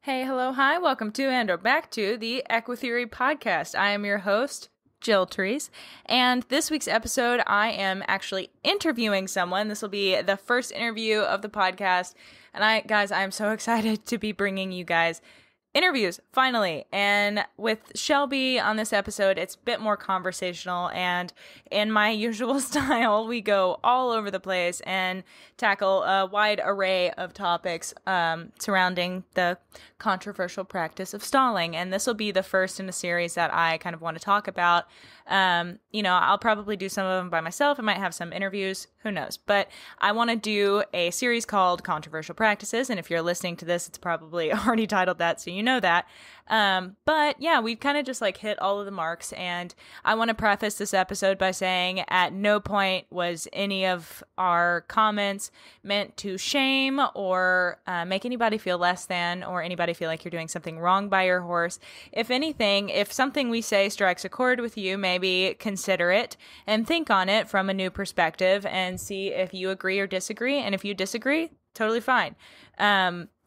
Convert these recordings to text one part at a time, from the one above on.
Hey, hello, hi, welcome to and or back to the EquiTheory podcast. I am your host, Jill Therese, and this week's episode, I am actually interviewing someone. This will be the first interview of the podcast, and I'm so excited to be bringing you guys interviews, finally. And with Shelby on this episode, it's a bit more conversational, and in my usual style, we go all over the place and tackle a wide array of topics surrounding the controversial practice of stalling. And this will be the first in a series that I kind of want to talk about. I'll probably do some of them by myself. I might have some interviews, who knows, but I want to do a series called Controversial Practices. And if you're listening to this, it's probably already titled that, so you know that. But yeah, we've kind of just like hit all of the marks, and I want to preface this episode by saying at no point was any of our comments meant to shame or make anybody feel less than, or anybody feel like you're doing something wrong by your horse. If anything, if something we say strikes a chord with you, maybe consider it and think on it from a new perspective and see if you agree or disagree. And if you disagree, totally fine.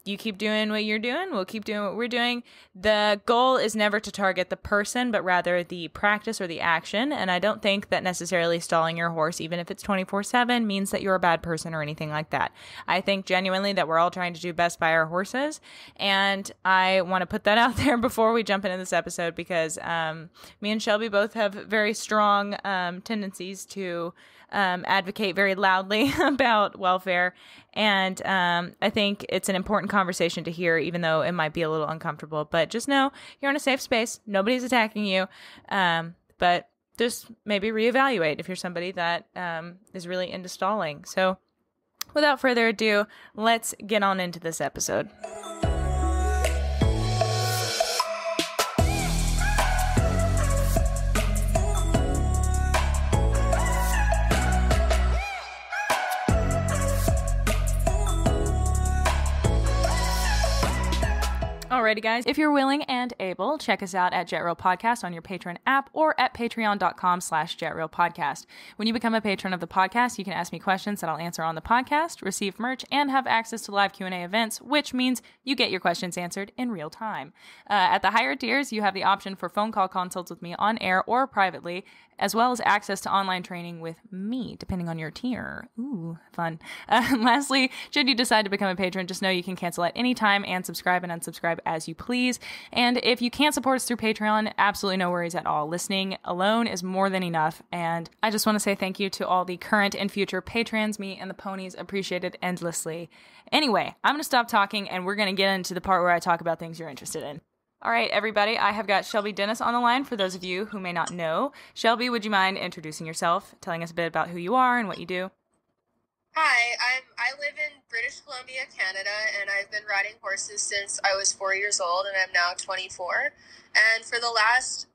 You keep doing what you're doing, we'll keep doing what we're doing. The goal is never to target the person, but rather the practice or the action. And I don't think that necessarily stalling your horse, even if it's 24/7, means that you're a bad person or anything like that. I think genuinely that we're all trying to do best by our horses. And I want to put that out there before we jump into this episode, because me and Shelby both have very strong tendencies to advocate very loudly about welfare. And I think it's an important conversation to hear, even though it might be a little uncomfortable. But just know you're in a safe space. Nobody's attacking you. But just maybe reevaluate if you're somebody that is really into stalling. So without further ado, let's get on into this episode. Alrighty, guys. If you're willing and able, check us out at JetRail Podcast on your Patreon app or at patreon.com/JetRail Podcast. When you become a patron of the podcast, you can ask me questions that I'll answer on the podcast, receive merch, and have access to live Q&A events, which means you get your questions answered in real time. At the higher tiers, you have the option for phone call consults with me on air or privately, as well as access to online training with me, depending on your tier. Ooh, fun. Lastly, should you decide to become a patron, just know you can cancel at any time and subscribe and unsubscribe as you please. And if you can't support us through Patreon, absolutely no worries at all. Listening alone is more than enough. And I just want to say thank you to all the current and future patrons. Me and the ponies appreciate it endlessly. Anyway, I'm going to stop talking and we're going to get into the part where I talk about things you're interested in. All right, everybody, I have got Shelby Dennis on the line for those of you who may not know. Shelby, would you mind introducing yourself, telling us a bit about who you are and what you do? Hi, I live in British Columbia, Canada, and I've been riding horses since I was 4 years old, and I'm now 24. And for the last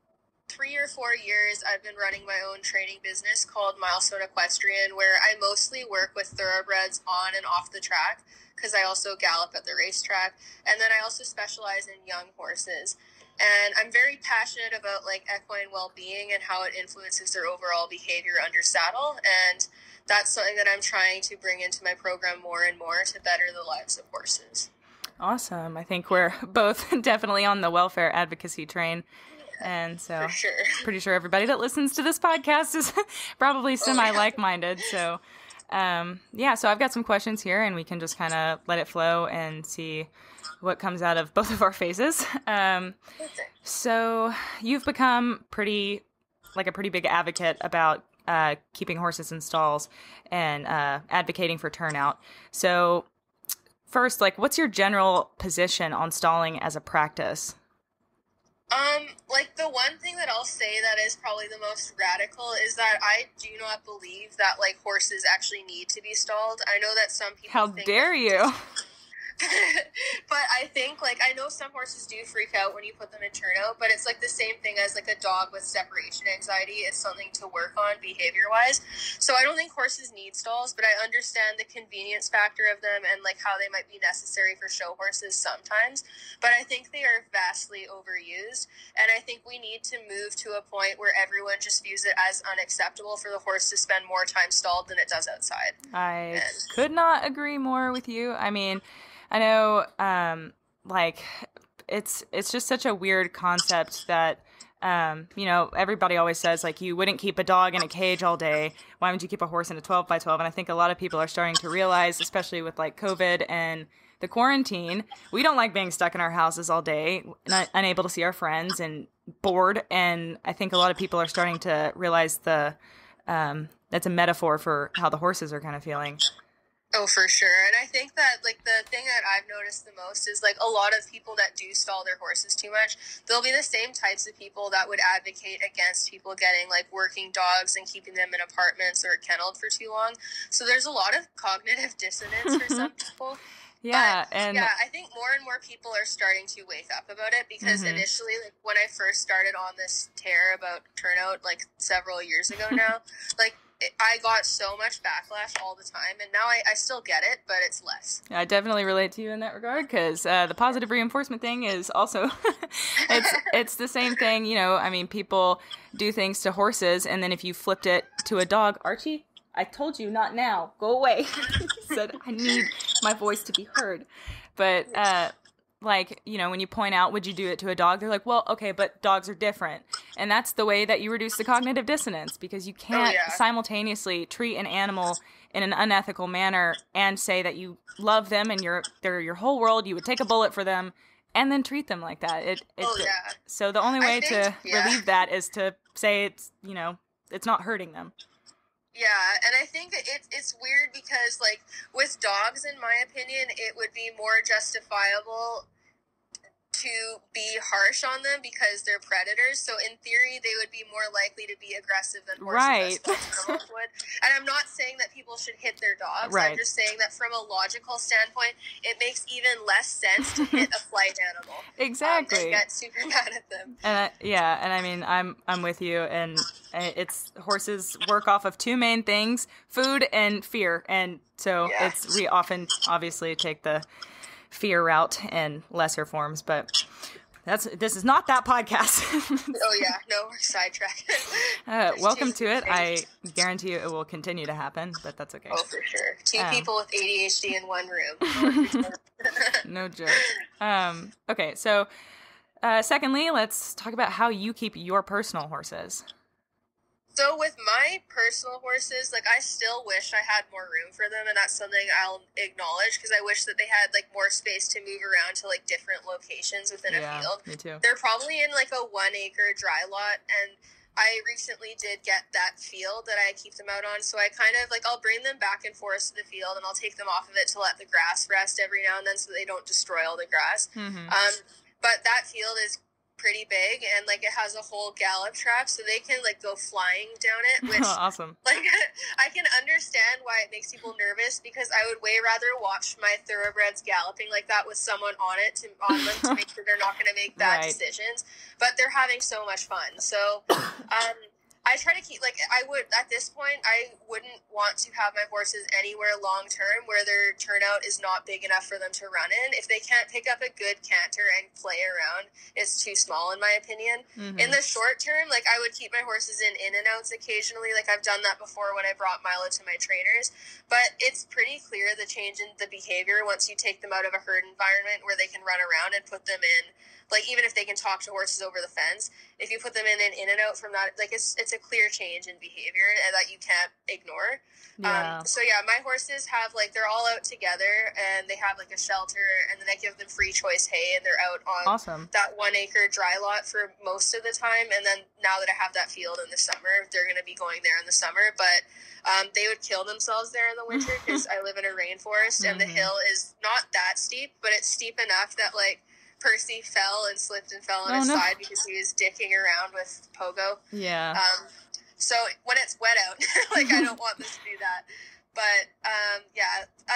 3 or 4 years, I've been running my own training business called Milestone Equestrian, where I mostly work with thoroughbreds on and off the track, because I also gallop at the racetrack, and then I also specialize in young horses. And I'm very passionate about like equine well-being and how it influences their overall behavior under saddle, and that's something that I'm trying to bring into my program more and more to better the lives of horses. Awesome. I think we're both definitely on the welfare advocacy train. And so For sure. Pretty sure everybody that listens to this podcast is probably semi-like-minded. So so I've got some questions here, and we can just kind of let it flow and see what comes out of both of our faces. So you've become a pretty big advocate about keeping horses in stalls and advocating for turnout. So first, what's your general position on stalling as a practice? The one thing that I'll say that is probably the most radical is that I do not believe that, horses actually need to be stalled. I know that some people How dare you? But I think, I know some horses do freak out when you put them in turnout, but it's, the same thing as, a dog with separation anxiety. It's something to work on behavior-wise. So I don't think horses need stalls, but I understand the convenience factor of them and, how they might be necessary for show horses sometimes. But I think they are vastly overused, and I think we need to move to a point where everyone just views it as unacceptable for the horse to spend more time stalled than it does outside. I could not agree more with you. I mean, I know like, it's just such a weird concept that, you know, everybody always says, like, you wouldn't keep a dog in a cage all day. Why would you keep a horse in a 12 by 12? And I think a lot of people are starting to realize, especially with like COVID and the quarantine, we don't like being stuck in our houses all day, unable to see our friends and bored. And I think a lot of people are starting to realize that's a metaphor for how the horses are kind of feeling. Oh, for sure. And I think that, like, the thing that I've noticed the most is, like, a lot of people that do stall their horses too much, they'll be the same types of people that would advocate against people getting, like, working dogs and keeping them in apartments or kenneled for too long. So there's a lot of cognitive dissonance for some people. Yeah, but, and I think more and more people are starting to wake up about it because initially, like, when I first started on this tear about Turnout, like, several years ago now, like, I got so much backlash all the time, and now I still get it, but it's less. I definitely relate to you in that regard, because the positive reinforcement thing is also, it's the same thing, you know. I mean, people do things to horses, and then if you flipped it to a dog, Archie, I told you not now, go away. He said, I need my voice to be heard. But, like, you know, when you point out, would you do it to a dog? They're like, well, okay, but dogs are different. And that's the way that you reduce the cognitive dissonance, because you can't simultaneously treat an animal in an unethical manner and say that you love them and they're your whole world. You would take a bullet for them and then treat them like that. So the only way to relieve that is to say it's, you know, it's not hurting them. Yeah, and I think it's weird because, like, with dogs, in my opinion, it would be more justifiable to be harsh on them because they're predators. So in theory, they would be more likely to be aggressive than horses would. And I'm not saying that people should hit their dogs. Right. I'm just saying that from a logical standpoint, it makes even less sense to hit a flight animal. Exactly. And get super mad at them. And and I mean, I'm with you. And it's horses work off of two main things: food and fear. And so we often obviously take the fear route in lesser forms, but this is not that podcast. Oh yeah, no, we're sidetracked. Welcome to it. I guarantee you it will continue to happen, but that's okay. Oh, for sure. Two people with ADHD in one room. No joke. Okay, so secondly, let's talk about how you keep your personal horses. So with my personal horses, like, I still wish I had more room for them, and that's something I'll acknowledge, because I wish that they had, like, more space to move around to, like, different locations within a field. Me too. They're probably in, like, a 1 acre dry lot, and I recently did get that field that I keep them out on, so I kind of, like, I'll bring them back and forth to the field, and I'll take them off of it to let the grass rest every now and then so they don't destroy all the grass. But that field is pretty big, and, like, it has a whole gallop track, so they can, like, go flying down it, which awesome. Like, I can understand why it makes people nervous, because I would way rather watch my thoroughbreds galloping like that with someone on them to make sure they're not going to make bad decisions, but they're having so much fun. So I try to keep, like, at this point, I wouldn't want to have my horses anywhere long term where their turnout is not big enough for them to run in. If they can't pick up a good canter and play around, it's too small, in my opinion. In the short term, like, I would keep my horses in and outs occasionally. Like, I've done that before when I brought Milo to my trainers. But it's pretty clear the change in the behavior once you take them out of a herd environment where they can run around and put them in, like, even if they can talk to horses over the fence, if you put them in and out from that, like, it's a clear change in behavior that you can't ignore. So my horses have, like, they're all out together, and they have, like, a shelter, and then I give them free choice hay, and they're out on that 1 acre dry lot for most of the time. And then now that I have that field in the summer, they're going to be going there in the summer, but they would kill themselves there in the winter because I live in a rainforest, and the hill is not that steep, but it's steep enough that, like, Percy fell and slipped and fell on his side because he was dicking around with Pogo. Yeah. So when it's wet out, like, I don't want them to do that. But,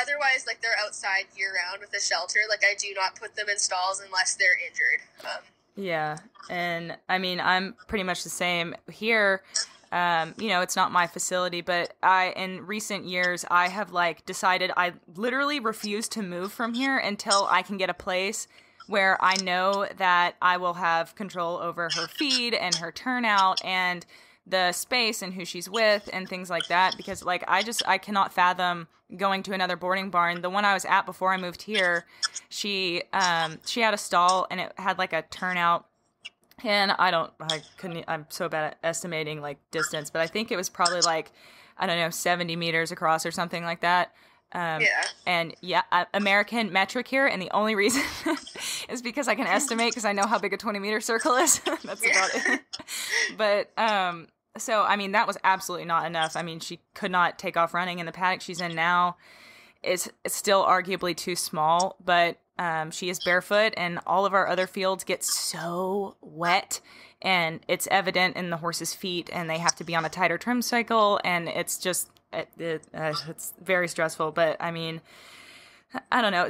otherwise, like, they're outside year-round with a shelter. Like, I do not put them in stalls unless they're injured. Yeah, and, I mean, I'm pretty much the same here. You know, it's not my facility, but in recent years, I have, like, decided I literally refuse to move from here until I can get a place where I know that I will have control over her feed and her turnout, and the space and who she's with and things like that, because like I cannot fathom going to another boarding barn. The one I was at before I moved here, she had a stall and it had like a turnout, and I'm so bad at estimating like distance, but I think it was probably like, I don't know, 70 meters across or something like that. And American metric here, and the only reason is because I can estimate, because I know how big a 20-meter circle is. That's about it. But so I mean, that was absolutely not enough. I mean, she could not take off running, and the paddock she's in now is still arguably too small, but she is barefoot, and all of our other fields get so wet, and it's evident in the horse's feet, and they have to be on a tighter trim cycle, and it's just it's very stressful. But I mean, I don't know.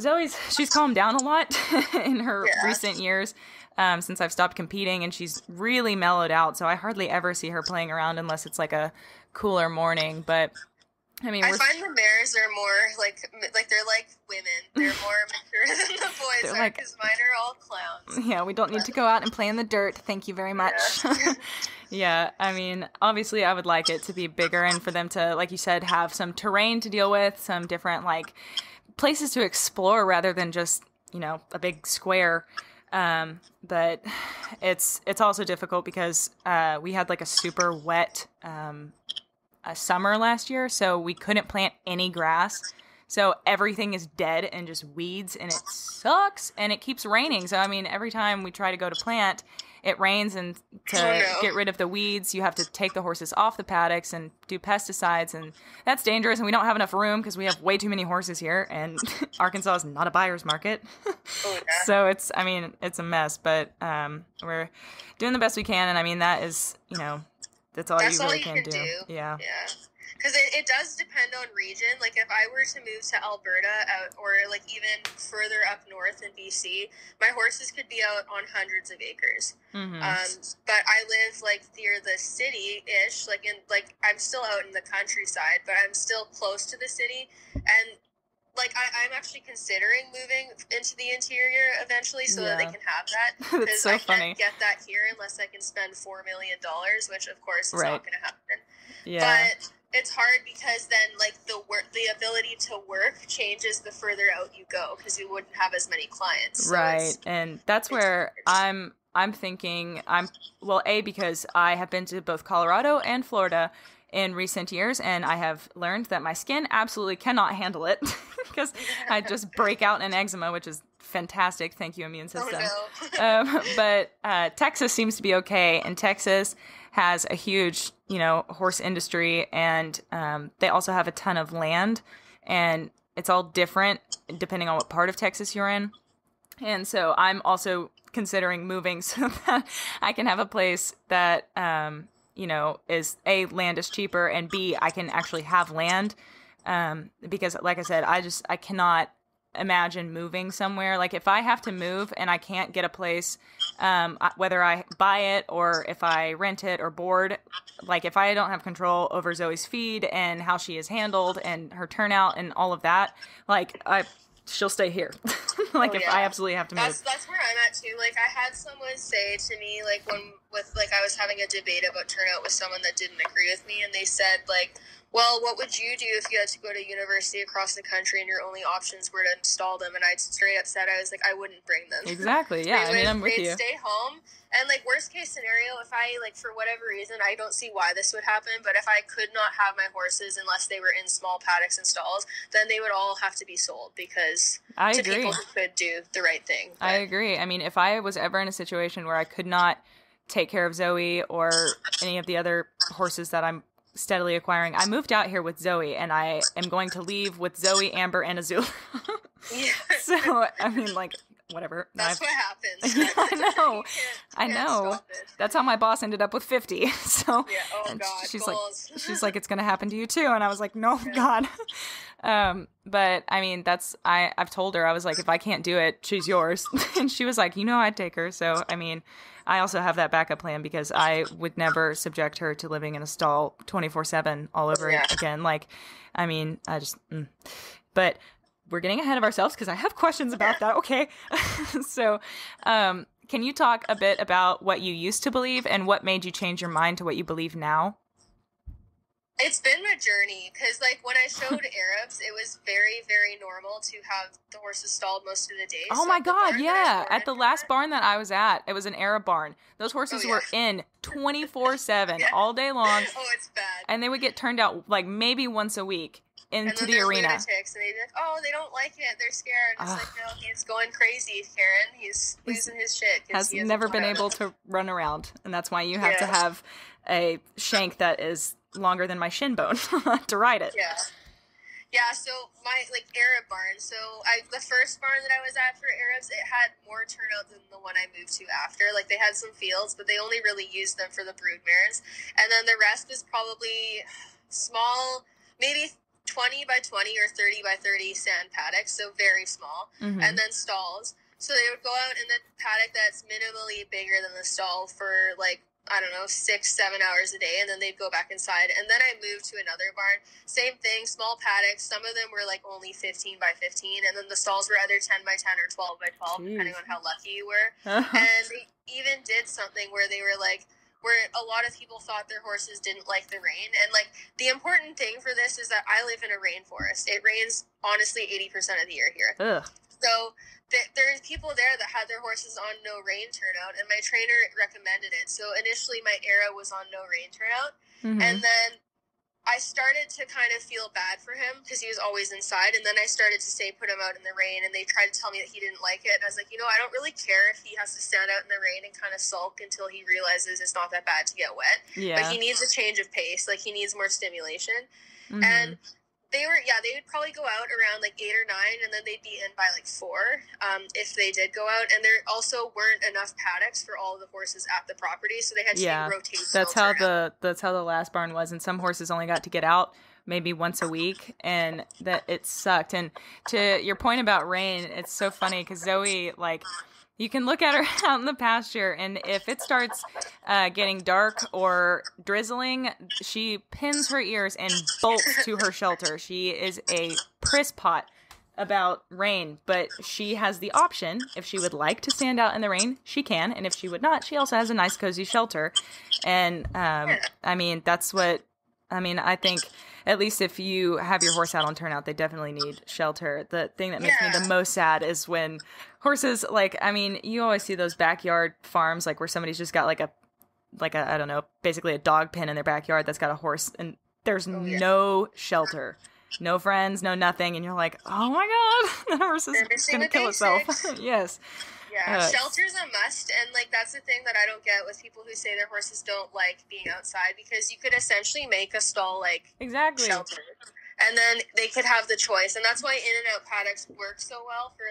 She's calmed down a lot in her recent years, since I've stopped competing, and she's really mellowed out. So I hardly ever see her playing around unless it's like a cooler morning. But I mean, I find the mares are more like they're like women. They're more mature than the boys are, because mine are all clowns. Yeah, we don't need to go out and play in the dirt. Thank you very much. Yeah. Yeah, I mean, obviously I would like it to be bigger and for them to, like you said, have some terrain to deal with, some different like places to explore rather than just, you know, a big square. But it's also difficult because we had like a super wet summer last year, so we couldn't plant any grass. So everything is dead and just weeds, and it sucks, and it keeps raining. So, I mean, every time we try to go to plant, it rains, and to get rid of the weeds, you have to take the horses off the paddocks and do pesticides, and that's dangerous, and we don't have enough room because we have way too many horses here, and Arkansas is not a buyer's market. So it's a mess, but we're doing the best we can, and I mean, that is, you know, that's all you really can do. Yeah. Because it does depend on region. Like, if I were to move to Alberta or, like, even further up north in BC, my horses could be out on hundreds of acres. Mm-hmm. But I live, like, near the city-ish. I'm still out in the countryside, but I'm still close to the city. And, like, I'm actually considering moving into the interior eventually so that they can have that. Because I can't get that here unless I can spend $4 million, which, of course, is not going to happen. Yeah. But it's hard because then, like, the ability to work changes the further out you go, because you wouldn't have as many clients. So right, and that's where I'm thinking because I have been to both Colorado and Florida in recent years, and I have learned that my skin absolutely cannot handle it because I just break out in eczema, which is fantastic. Thank you, immune system. Oh, no. But Texas seems to be okay, and Texas has a huge, you know, horse industry, and they also have a ton of land, and it's all different depending on what part of Texas you're in. And so I'm also considering moving so that I can have a place that, you know, is A, land is cheaper, and B, I can actually have land. Because like I said, I cannot imagine moving somewhere. Like, if I have to move and I can't get a place, whether I buy it or if I rent it or board, like, if I don't have control over Zoe's feed and how she is handled and her turnout and all of that, like, she'll stay here. If I absolutely have to move. That's where I'm at too. Like, I had someone say to me, like, I was having a debate about turnout with someone that didn't agree with me, and they said, like, well, what would you do if you had to go to university across the country and your only options were to install them? And I straight up said, I was like, I wouldn't bring them. Exactly, yeah. I'm with you. They'd stay home. And, like, worst case scenario, if I, like, for whatever reason, I don't see why this would happen, but if I could not have my horses unless they were in small paddocks and stalls, then they would all have to be sold, because I agree. People who could do the right thing. But I agree. I mean, if I was ever in a situation where I could not take care of Zoe or any of the other horses that I'm steadily acquiring, I moved out here with Zoe, and I am going to leave with Zoe, Amber, and Azul. Yeah. So, I mean, like, whatever. That's what happens. Yeah, I know. That's how my boss ended up with 50. So yeah. Oh God. She's like, it's going to happen to you too. And I was like, no, yeah. God. But I mean, I've told her, I was like, if I can't do it, she's yours. And she was like, you know, I'd take her. So, I mean, I also have that backup plan, because I would never subject her to living in a stall 24/7 all over again. Like, I mean, but we're getting ahead of ourselves because I have questions about that. Okay. So, can you talk a bit about what you used to believe and what made you change your mind to what you believe now? It's been a journey, because like when I showed Arabs, it was very, very normal to have the horses stalled most of the day. Oh So my at the God, barn that I yeah. was At the born last at, barn that I was at, it was an Arab barn. Those horses were in 24/7 Yeah. all day long, oh, it's bad. and they would get turned out like maybe once a week And into then the they're arena. lunatics, and they'd be like, "Oh, they don't like it. They're scared." And it's like, no, he's going crazy, Karen. He's losing his shit. Has never been able to run around, and that's why you have to have a shank that is longer than my shin bone to ride it. Yeah, so my Arab barn. So the first barn that I was at for Arabs, it had more turnout than the one I moved to after. Like they had some fields, but they only really used them for the brood mares, and then the rest was probably small, maybe 20 by 20 or 30 by 30 sand paddocks, so very small, and then stalls. So they would go out in the paddock that's minimally bigger than the stall for 6-7 hours a day, and then they'd go back inside. And then I moved to another barn, same thing, small paddocks. Some of them were only 15 by 15, and then the stalls were either 10 by 10 or 12 by 12, depending on how lucky you were. And they even did something where they were where a lot of people thought their horses didn't like the rain. And the important thing for this is that I live in a rainforest. It rains honestly 80% of the year here. So there's people there that had their horses on no rain turnout, and my trainer recommended it. So initially my era was on no rain turnout, and then I started to kind of feel bad for him because he was always inside, and then I started to say put him out in the rain, and they tried to tell me that he didn't like it, and I was like, I don't really care if he has to stand out in the rain and kind of sulk until he realizes it's not that bad to get wet. But he needs a change of pace, he needs more stimulation. And they would probably go out around 8 or 9, and then they'd be in by 4 if they did go out. And there also weren't enough paddocks for all of the horses at the property, so they had to do rotational. That's how the last barn was, and some horses only got to get out maybe once a week, and that it sucked. And to your point about rain, it's so funny because Zoe you can look at her out in the pasture, and if it starts getting dark or drizzling, she pins her ears and bolts to her shelter. She is a priss pot about rain, but she has the option. If she would like to stand out in the rain, she can, and if she would not, she also has a nice cozy shelter. And that's what I think. At least if you have your horse out on turnout, they definitely need shelter. The thing that makes me the most sad is when horses, you always see those backyard farms, where somebody's just got I don't know, basically a dog pen in their backyard that's got a horse, and there's no shelter, no friends, no nothing, and you're like, oh my God, that horse is going to kill itself. Yes. Yeah, shelter's a must, and that's the thing that I don't get with people who say their horses don't like being outside, because you could essentially make a stall exactly shelter, and then they could have the choice. And that's why in and out paddocks work so well for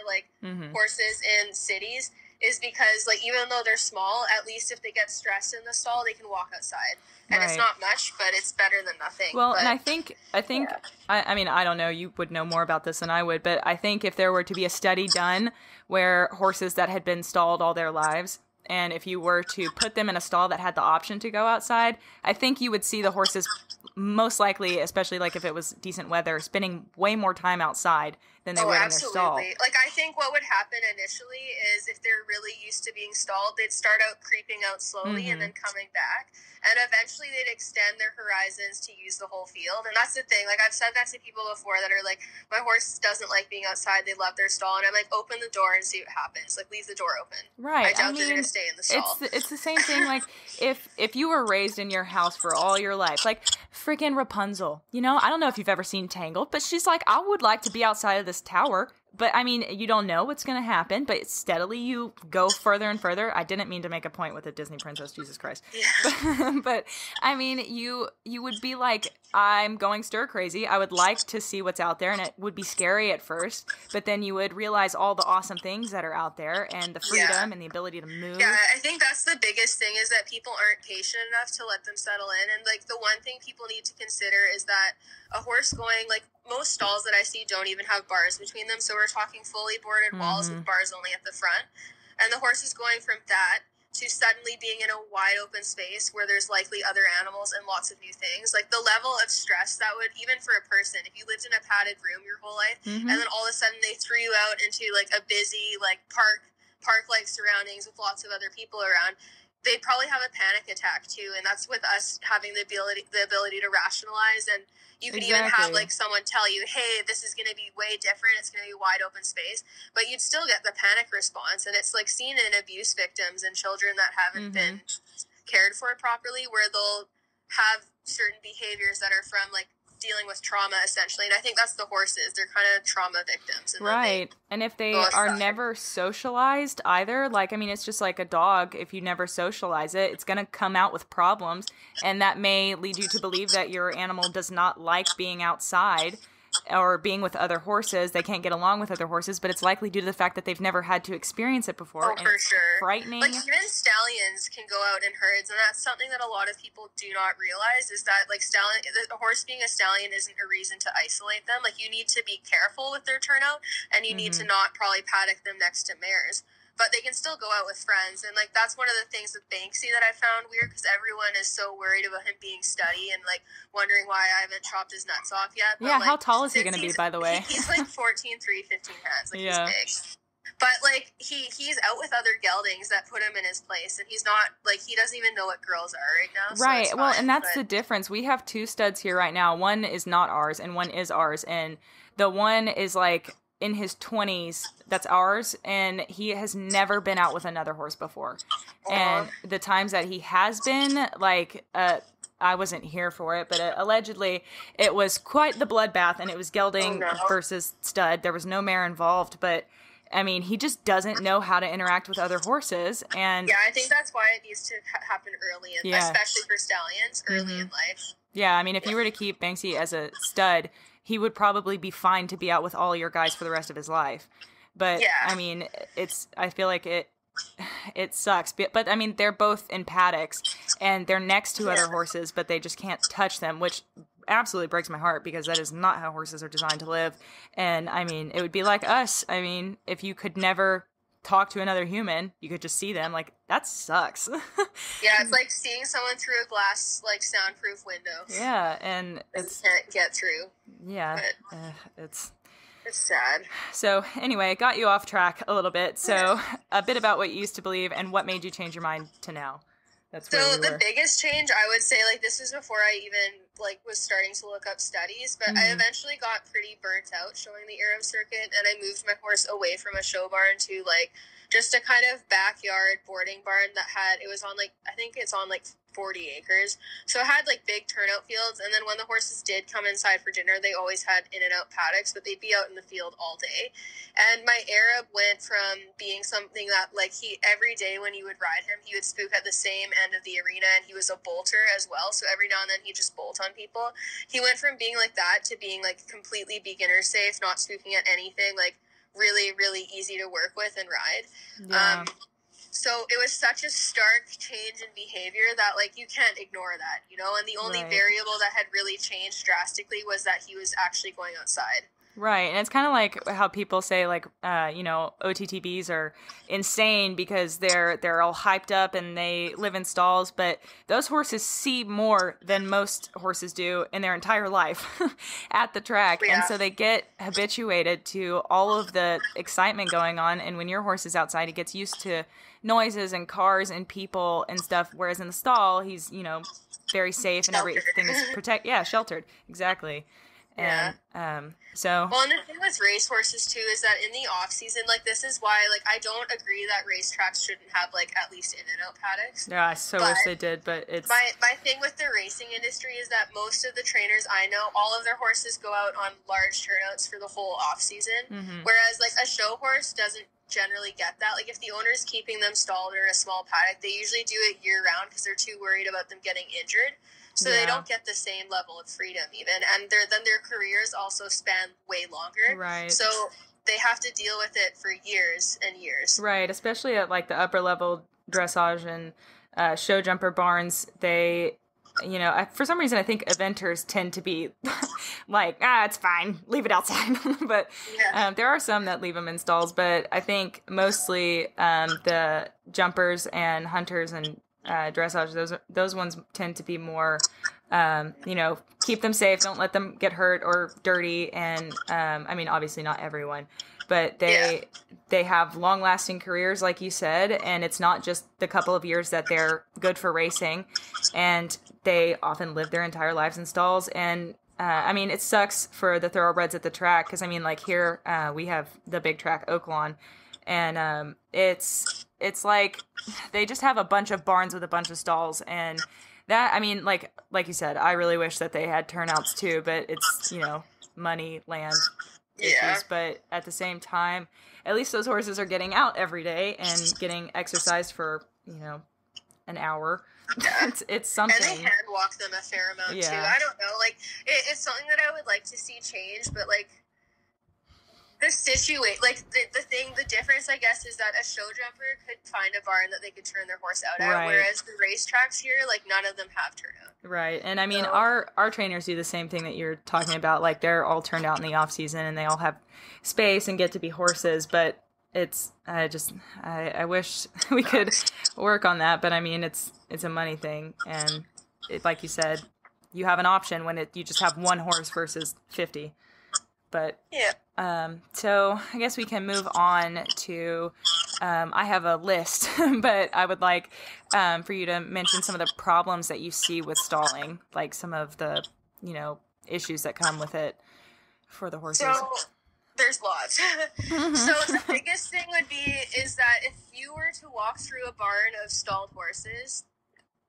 horses in cities, is because even though they're small, at least if they get stressed in the stall, they can walk outside, and it's not much, but it's better than nothing. Well, and I think I don't know, you would know more about this than I would, but I think if there were to be a study done where horses that had been stalled all their lives, and if you were to put them in a stall that had the option to go outside, I think you would see the horses most likely, especially if it was decent weather, spending way more time outside than they would in their stall. I think what would happen initially is if they're really used to being stalled, they'd start out creeping out slowly and then coming back. And eventually they'd extend their horizons to use the whole field. And that's the thing. I've said that to people before that are my horse doesn't like being outside. They love their stall. And I'm open the door and see what happens. Leave the door open. Right. I doubt they're going to stay in the stall. It's the same thing. If you were raised in your house for all your life, freaking Rapunzel, I don't know if you've ever seen Tangled, but she's I would like to be outside of this tower. But, you don't know what's going to happen, but steadily you go further and further. I didn't mean to make a point with a Disney princess, Jesus Christ. Yeah. But you would be I'm going stir crazy. I would like to see what's out there, and it would be scary at first, but then you would realize all the awesome things that are out there, and the freedom and the ability to move. Yeah, I think that's the biggest thing, is that people aren't patient enough to let them settle in. And the one thing people need to consider is that a horse going, most stalls that I see don't even have bars between them, so we're talking fully boarded walls with bars only at the front. And the horse is going from that to suddenly being in a wide open space where there's likely other animals and lots of new things. The level of stress that would, even for a person, if you lived in a padded room your whole life, and then all of a sudden they threw you out into a busy park park-like surroundings with lots of other people around, they'd probably have a panic attack too. And that's with us having the ability to rationalize. And you could even have like someone tell you, hey, this is going to be way different. It's going to be wide open space, but you'd still get the panic response. And it's like seen in abuse victims and children that haven't been cared for properly, where they'll have certain behaviors that are from like dealing with trauma essentially. And I think that's the horses. They're kind of trauma victims. And and if they are never socialized either, like, I mean, it's just like a dog. If you never socialize it, it's going to come out with problems. And that may lead you to believe that your animal does not like being outside or being with other horses. They can't get along with other horses, but it's likely due to the fact that they've never had to experience it before. Oh, for sure. Frightening. Like, even stallions can go out in herds, and that's something that a lot of people do not realize, is that, like, a horse being a stallion isn't a reason to isolate them. Like, you need to be careful with their turnout, and you need to not probably paddock them next to mares. But they can still go out with friends. And, like, that's one of the things with Banksy that I found weird, because everyone is so worried about him being stutty and, like, wondering why I haven't chopped his nuts off yet. But, yeah, like, how tall is he going to be, by the way? He's, like, 14'3", 15 hands. Like, he's big. But, like, he's out with other geldings that put him in his place. And he's not, like, he doesn't even know what girls are right now. Right. So well, and that's the difference. We have two studs here right now. One is not ours, and one is ours. And the one is, like, in his 20s, that's ours, and he has never been out with another horse before. And the times that he has been, like, I wasn't here for it, but allegedly it was quite the bloodbath, and it was gelding versus stud. There was no mare involved, but I mean, he just doesn't know how to interact with other horses. And yeah, I think that's why it needs to happen early, especially for stallions, early in life. Yeah, I mean, if you were to keep Banksy as a stud, he would probably be fine to be out with all your guys for the rest of his life. But I mean, I feel like it sucks. But I mean, they're both in paddocks and they're next to other horses, but they just can't touch them, which absolutely breaks my heart, because that is not how horses are designed to live. And I mean, it would be like us. I mean, if you could never talk to another human, you could just see them, like, that sucks. Yeah, it's like seeing someone through a glass, like, soundproof window. Yeah, and you can't get through. Yeah, it's sad. So anyway, it got you off track a little bit. So a bit about what you used to believe and what made you change your mind to now. That's where so the biggest change, I would say, like, this is before I even, like, was starting to look up studies, but I eventually got pretty burnt out showing the Arab circuit, and I moved my horse away from a show barn to, like, just a kind of backyard boarding barn that it was on, like, I think it's on, like, 40 acres. So it had, like, big turnout fields, and then when the horses did come inside for dinner, they always had in and out paddocks, but they'd be out in the field all day. And my Arab went from being something that, like, every day when you would ride him, he would spook at the same end of the arena, and he was a bolter as well, so every now and then he'd just bolt on people. He went from being like that to being, like, completely beginner safe, not spooking at anything, like, really, really easy to work with and ride. Yeah. So it was such a stark change in behavior that, like, you can't ignore that, you know? And the only variable that had really changed drastically was that he was actually going outside. Right, and it's kind of like how people say, like, you know, OTTBs are insane because they're all hyped up and they live in stalls, but those horses see more than most horses do in their entire life at the track, and so they get habituated to all of the excitement going on, and when your horse is outside, he gets used to noises and cars and people and stuff, whereas in the stall, he's, you know, very safe and everything is sheltered, exactly. And well, and the thing with racehorses too is that in the off season, like, this is why, like, I don't agree that racetracks shouldn't have, like, at least in and out paddocks. Yeah, I so wish they did, but it's my thing with the racing industry is that most of the trainers I know, all of their horses go out on large turnouts for the whole off season, whereas, like, a show horse doesn't generally get that. Like, if the owner's keeping them stalled or in a small paddock, they usually do it year round because they're too worried about them getting injured. So they don't get the same level of freedom even. And their careers also span way longer. Right. So they have to deal with it for years and years. Right, especially at, like, the upper level dressage and show jumper barns. They, you know, for some reason I think eventers tend to be like, it's fine, leave it outside. But there are some that leave them in stalls. But I think mostly the jumpers and hunters and dressage, those ones tend to be more keep them safe. Don't let them get hurt or dirty. And, obviously not everyone, but they have long lasting careers, like you said, and it's not just the couple of years that they're good for racing, and they often live their entire lives in stalls. And, it sucks for the thoroughbreds at the track. Cause here, we have the big track Oaklawn, and, it's like they just have a bunch of barns with a bunch of stalls, and that, like you said, I really wish that they had turnouts too, but it's, money, land issues. But at the same time, at least those horses are getting out every day and getting exercised for, an hour. Yeah. It's something. And they hand walk them a fair amount too. I don't know, it's something that I would like to see change, but the difference, I guess, is that a show jumper could find a barn that they could turn their horse out at, whereas the racetracks here, none of them have turnout. Right, and our trainers do the same thing that you're talking about. They're all turned out in the off season, and they all have space and get to be horses. But I wish we could work on that. But it's a money thing, and like you said, you have an option when you just have one horse versus 50. But so I guess we can move on to, I have a list, but I would like for you to mention some of the problems that you see with stalling, like some of the, issues that come with it for the horses. So there's lots. So the biggest thing is that if you were to walk through a barn of stalled horses,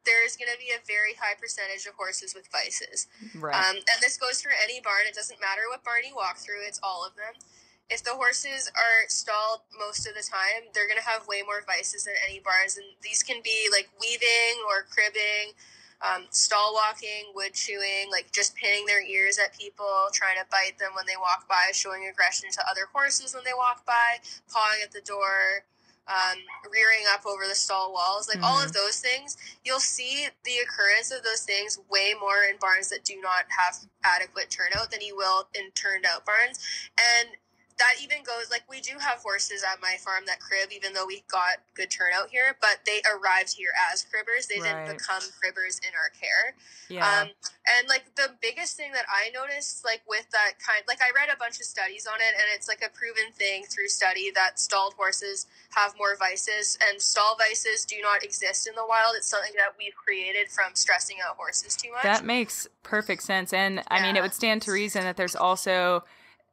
there's going to be a very high percentage of horses with vices. Right. And this goes through any barn. It doesn't matter what barn you walk through. It's all of them. If the horses are stalled most of the time, they're going to have way more vices than any barns. And these can be weaving or cribbing, stall walking, wood chewing, just pinning their ears at people, trying to bite them when they walk by, showing aggression to other horses when they walk by, pawing at the door, rearing up over the stall walls, all of those things. You'll see the occurrence of those things way more in barns that do not have adequate turnout than you will in turned out barns. And that even goes, we do have horses at my farm that crib, even though we got good turnout here, but they arrived here as cribbers. They didn't become cribbers in our care. Yeah. And the biggest thing that I noticed, with that I read a bunch of studies on it, and it's a proven thing through study that stalled horses have more vices, and stall vices do not exist in the wild. It's something that we've created from stressing out horses too much. That makes perfect sense. And it would stand to reason that there's also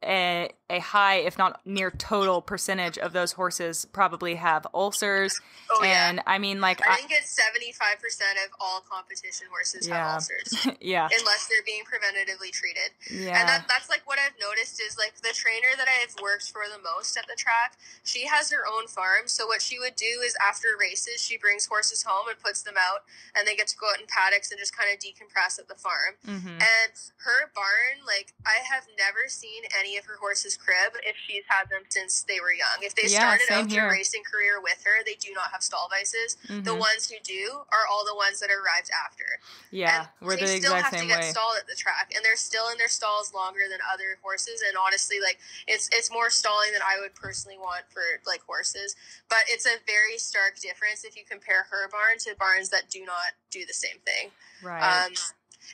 a high, if not near total percentage of those horses probably have ulcers. Oh, and I think it's 75% of all competition horses have ulcers. Yeah. Unless they're being preventatively treated. Yeah. And that's what I've noticed is the trainer that I've worked for the most at the track, she has her own farm. So what she would do is after races, she brings horses home and puts them out, and they get to go out in paddocks and just kind of decompress at the farm. Mm-hmm. And her barn, I have never seen any of her horses crib if she's had them since they were young. If they started out their racing career with her, they do not have stall vices. Mm-hmm. The ones who do are all the ones that arrived after. Yeah, and we're the exact same way. They still have to get stalled at the track, and they're still in their stalls longer than other horses. And honestly, it's more stalling than I would personally want for horses. But it's a very stark difference if you compare her barn to barns that do not do the same thing. Right.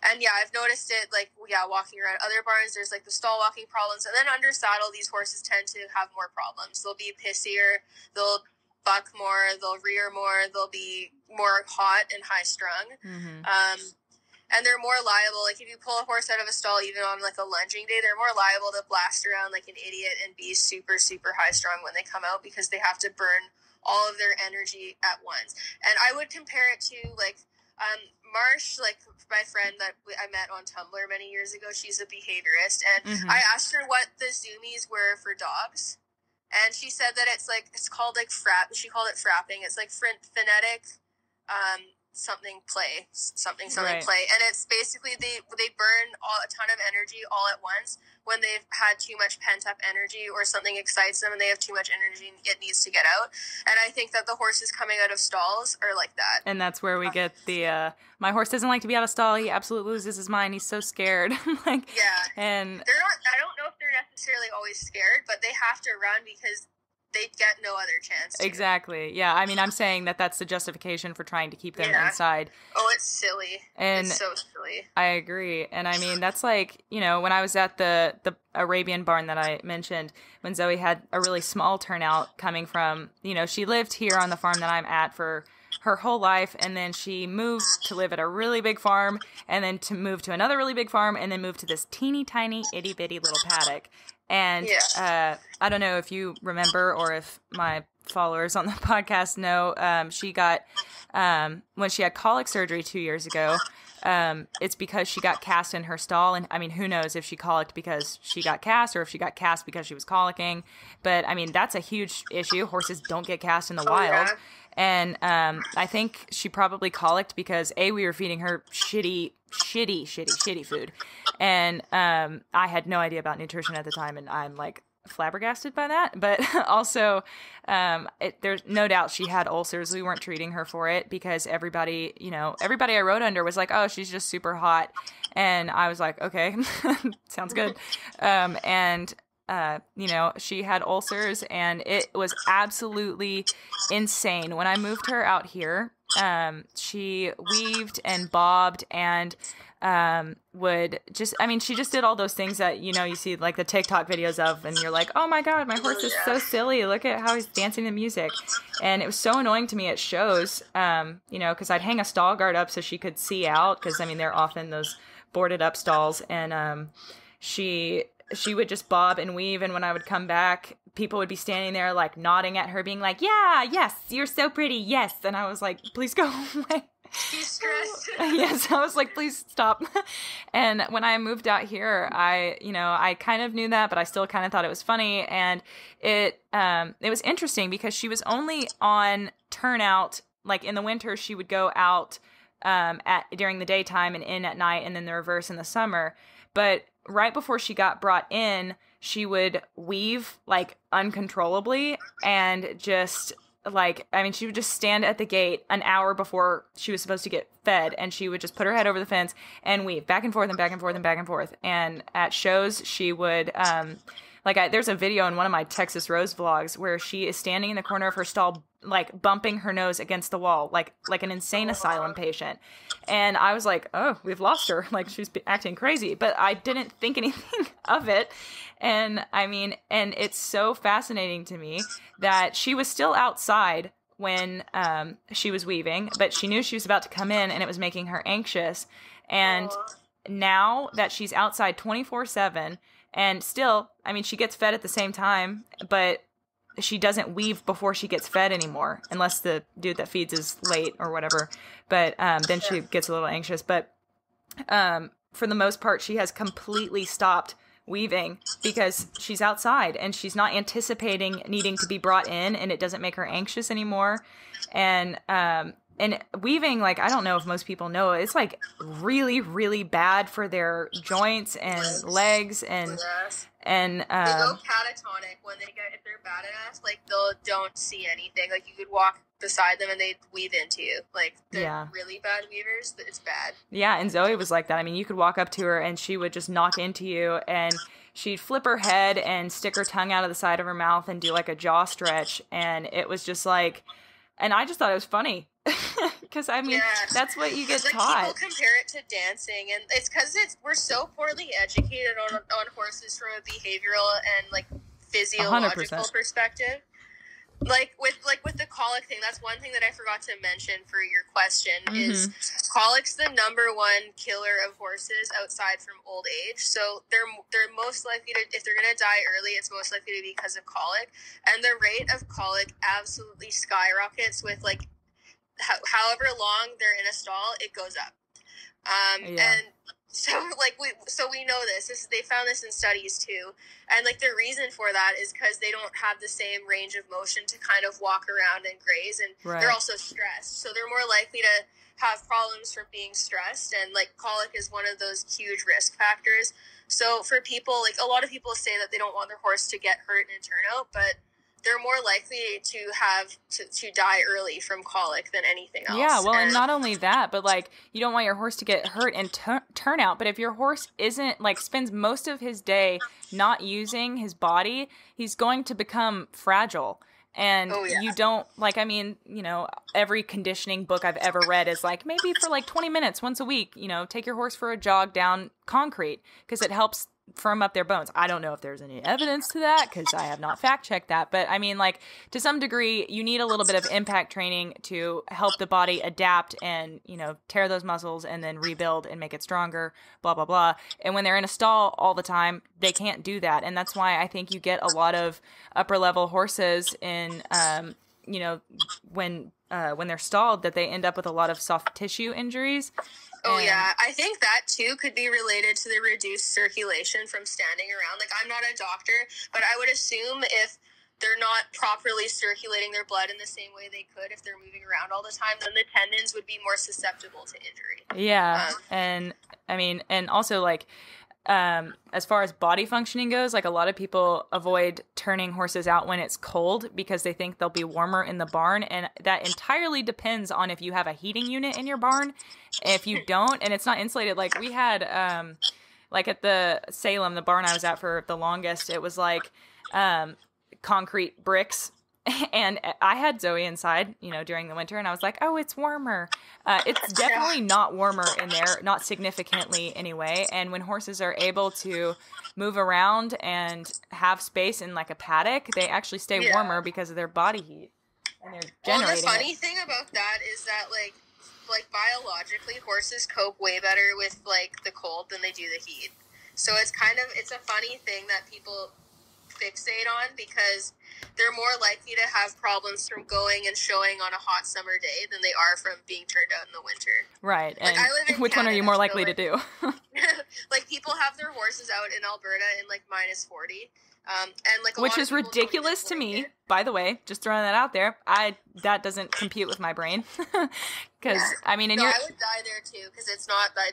And I've noticed it, walking around other barns, there's the stall walking problems. And then under saddle, these horses tend to have more problems. They'll be pissier, they'll buck more, they'll rear more, they'll be more hot and high strung. Mm-hmm. And they're more liable, if you pull a horse out of a stall, even on a lunging day, they're more liable to blast around like an idiot and be super, super high strung when they come out, because they have to burn all of their energy at once. And I would compare it to Marsh, my friend that I met on Tumblr many years ago, she's a behaviorist, and I asked her what the zoomies were for dogs, and she said that it's called she called it frapping. It's phonetic something play, play, and it's basically they burn a ton of energy all at once when they've had too much pent up energy, or something excites them and they have too much energy and it needs to get out. And I think that the horses coming out of stalls are like that. And that's where we get the my horse doesn't like to be out of stall, he absolutely loses his mind, he's so scared. Yeah. And they're not, I don't know if they're necessarily always scared, but they have to run because they'd get no other chance to. Exactly. Yeah. I mean, I'm saying that that's the justification for trying to keep them inside. Oh, it's silly. And it's so silly. I agree. And I mean, that's like, you know, when I was at the Arabian barn that I mentioned, when Zoe had a really small turnout coming from, you know, she lived here on the farm that I'm at for her whole life, and then she moved to live at a really big farm, and then to move to another really big farm, and then move to this teeny tiny itty bitty little paddock. And I don't know if you remember or if my followers on the podcast know, she got, when she had colic surgery 2 years ago, it's because she got cast in her stall. And I mean, who knows if she colicked because she got cast or if she got cast because she was colicking. But I mean, that's a huge issue. Horses don't get cast in the wild. Yeah. And I think she probably colicked because we were feeding her shitty food. And I had no idea about nutrition at the time, and I'm like flabbergasted by that. But also, there's no doubt she had ulcers. We weren't treating her for it because everybody I rode under was like, oh, she's just super hot. And I was like, okay, sounds good. You know, she had ulcers, and it was absolutely insane. When I moved her out here, she weaved and bobbed and she just did all those things that, you know, you see like the TikTok videos of, and you're like, oh my God, my horse is so silly. Look at how he's dancing to music. And it was so annoying to me at shows, you know, because I'd hang a stall guard up so she could see out, because I mean, they're often those boarded up stalls, and she would just bob and weave, and when I would come back, people would be standing there like nodding at her, being like, yeah, yes, you're so pretty, yes. And I was like, please go away. She's stressed. Yes, I was like, please stop. And when I moved out here, I kind of knew that, but I still kind of thought it was funny. And it was interesting because she was only on turnout, like in the winter, she would go out during the daytime and in at night, and then the reverse in the summer. But right before she got brought in, she would weave like uncontrollably, and just like, I mean, she would just stand at the gate an hour before she was supposed to get fed, and she would just put her head over the fence and weave back and forth and back and forth and back and forth. And at shows, she would, there's a video in one of my Texas Rose vlogs where she is standing in the corner of her stall, like bumping her nose against the wall, like an insane asylum patient. And I was like, oh, we've lost her. Like, she's acting crazy. But I didn't think anything of it. And I mean, and it's so fascinating to me that she was still outside when she was weaving, but she knew she was about to come in, and it was making her anxious. And now that she's outside 24/7, and still, I mean, she gets fed at the same time, but she doesn't weave before she gets fed anymore, unless the dude that feeds is late or whatever. But then she gets a little anxious. But for the most part, she has completely stopped weaving because she's outside and she's not anticipating needing to be brought in, and it doesn't make her anxious anymore. And weaving, like, I don't know if most people know, it's like really, really bad for their joints and legs, and they go catatonic when they get, if they're bad enough, like don't see anything. Like, you could walk beside them and they'd weave into you. Like, they're really bad weavers. It's bad. Yeah, and Zoe was like that. I mean, you could walk up to her and she would just knock into you, and she'd flip her head and stick her tongue out of the side of her mouth and do like a jaw stretch, and it was just like, and I just thought it was funny. Because I mean, that's what you get taught. People compare it to dancing, and it's because we're so poorly educated on horses from a behavioral and like physiological 100%. Perspective. Like with the colic thing, that's one thing that I forgot to mention for your question. Is colic's the number one killer of horses outside from old age. So they're most likely to, if they're gonna die early, it's most likely to be because of colic, and the rate of colic absolutely skyrockets with like however long they're in a stall, it goes up. And so we know this. They found this in studies too. And like the reason for that is because they don't have the same range of motion to kind of walk around and graze, and they're also stressed. So they're more likely to have problems from being stressed, and like colic is one of those huge risk factors. So for people, like a lot of people say that they don't want their horse to get hurt in a turnout, but they're more likely to have to die early from colic than anything else. Yeah, well, and not only that, but like you don't want your horse to get hurt in turnout. But if your horse isn't like spends most of his day not using his body, he's going to become fragile. And you don't like, I mean, you know, every conditioning book I've ever read is like maybe for like 20 minutes once a week, you know, take your horse for a jog down concrete because it helps firm up their bones. I don't know if there's any evidence to that because I have not fact checked that. But I mean, like to some degree, you need a little bit of impact training to help the body adapt and, you know, tear those muscles and then rebuild and make it stronger, blah, blah, blah. And when they're in a stall all the time, they can't do that. And that's why I think you get a lot of upper level horses in, you know, when they're stalled, that they end up with a lot of soft tissue injuries. Oh, yeah. I think that, too, could be related to the reduced circulation from standing around. Like, I'm not a doctor, but I would assume if they're not properly circulating their blood in the same way they could if they're moving around all the time, then the tendons would be more susceptible to injury. Yeah. And, I mean, and also, like, as far as body functioning goes, like a lot of people avoid turning horses out when it's cold because they think they'll be warmer in the barn. And that entirely depends on if you have a heating unit in your barn. If you don't, and it's not insulated, like we had, like at the Salem, the barn I was at for the longest, it was like, concrete bricks. And I had Zoe inside, you know, during the winter, and I was like, oh, it's warmer. It's definitely not warmer in there, not significantly anyway. And when horses are able to move around and have space in like a paddock, they actually stay warmer because of their body heat. And they're generating the funny thing about that is that, like biologically, horses cope way better with, like, the cold than they do the heat. So it's a funny thing that people fixate on because they're more likely to have problems from going and showing on a hot summer day than they are from being turned out in the winter. Right. Like, and I live in which Canada, one are you more likely so, like, to do? like, people have their horses out in Alberta in like -40. And like which is ridiculous to me, by the way, just throwing that out there. That doesn't compute with my brain. Because I mean, I would die there too, because it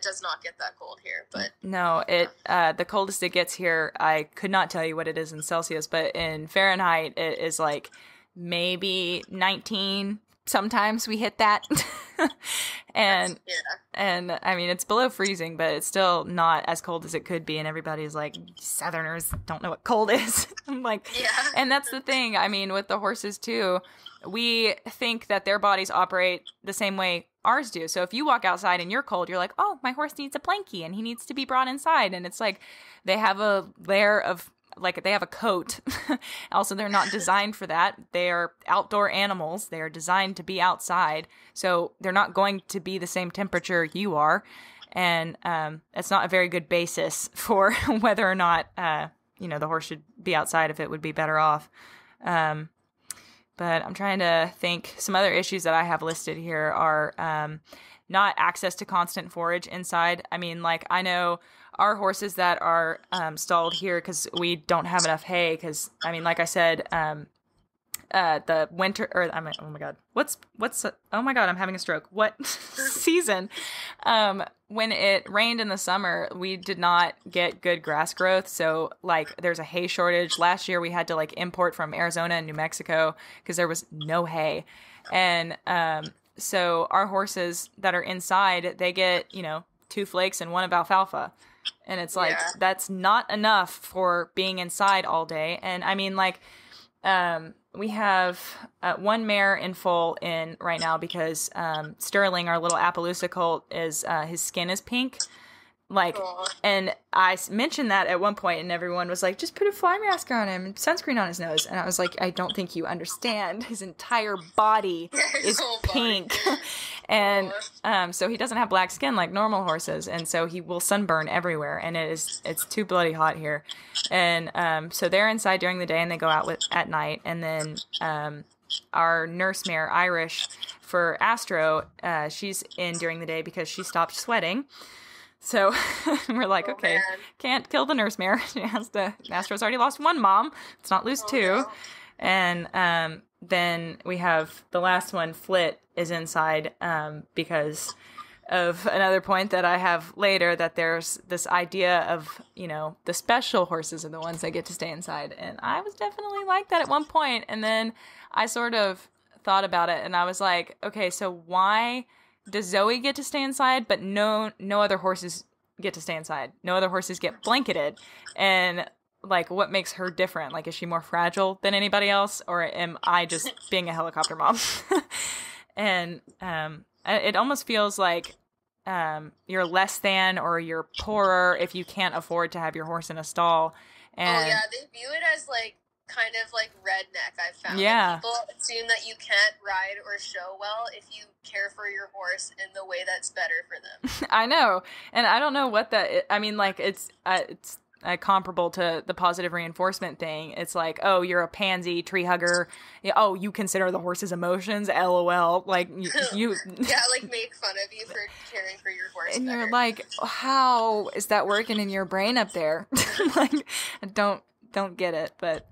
does not get that cold here. But no, the coldest it gets here, I could not tell you what it is in Celsius, but in Fahrenheit it is like maybe 19. Sometimes we hit that. and I mean, it's below freezing, but it's still not as cold as it could be. And everybody's like, Southerners don't know what cold is. I'm like, and that's the thing. I mean, with the horses too, we think that their bodies operate the same way ours do. So if you walk outside and you're cold, you're like, oh, my horse needs a blankie and he needs to be brought inside. And it's like, they have a layer of, like, they have a coat. Also, they're not designed for that. They are outdoor animals. They are designed to be outside. So they're not going to be the same temperature you are. And it's not a very good basis for whether or not, the horse should be outside if it would be better off. But I'm trying to think. Some other issues that I have listed here are not access to constant forage inside. I mean, like, I know our horses that are stalled here because we don't have enough hay. Because, I mean, like I said, the winter, or I mean, oh my God, oh my God, I'm having a stroke. What season? When it rained in the summer, we did not get good grass growth. So, like, there's a hay shortage. Last year we had to, like, import from Arizona and New Mexico because there was no hay. And so our horses that are inside, they get, 2 flakes and 1 of alfalfa. And it's like, that's not enough for being inside all day. And I mean, like, we have 1 mare in foal in right now because Sterling, our little Appaloosa colt, is his skin is pink. Like, and I mentioned that at one point, and everyone was like, just put a fly mask on him and sunscreen on his nose. And I was like, I don't think you understand. His entire body is pink. And so he doesn't have black skin like normal horses. And so he will sunburn everywhere. And it's too bloody hot here. And so they're inside during the day and they go out at night. And then our nurse mare, Irish, for Astro, she's in during the day because she stopped sweating. So we're like, okay, man. Can't kill the nurse mare. She has to. Astro's already lost 1 mom. Let's not lose 2. No. And then we have the last one, Flit, is inside because of another point that I have later, that there's this idea of, you know, the special horses are the ones that get to stay inside. And I was definitely like that at one point. And then I sort of thought about it and I was like, okay, so why does Zoe get to stay inside, but no other horses get to stay inside? No other horses get blanketed. And like, what makes her different? Like, is she more fragile than anybody else? Or am I just being a helicopter mom? And it almost feels like you're less than, or you're poorer if you can't afford to have your horse in a stall. And oh yeah, they view it as like kind of like redneck. I've found. Yeah. Like, people assume that you can't ride or show well if you care for your horse in the way that's better for them. I know, and I don't know what that. I mean, like it's comparable to the positive reinforcement thing. It's like, oh, you're a pansy tree hugger. Oh, you consider the horse's emotions. LOL. Like you yeah, like make fun of you for caring for your horse. And better. You're like, how is that working in your brain up there? Like, I don't get it. But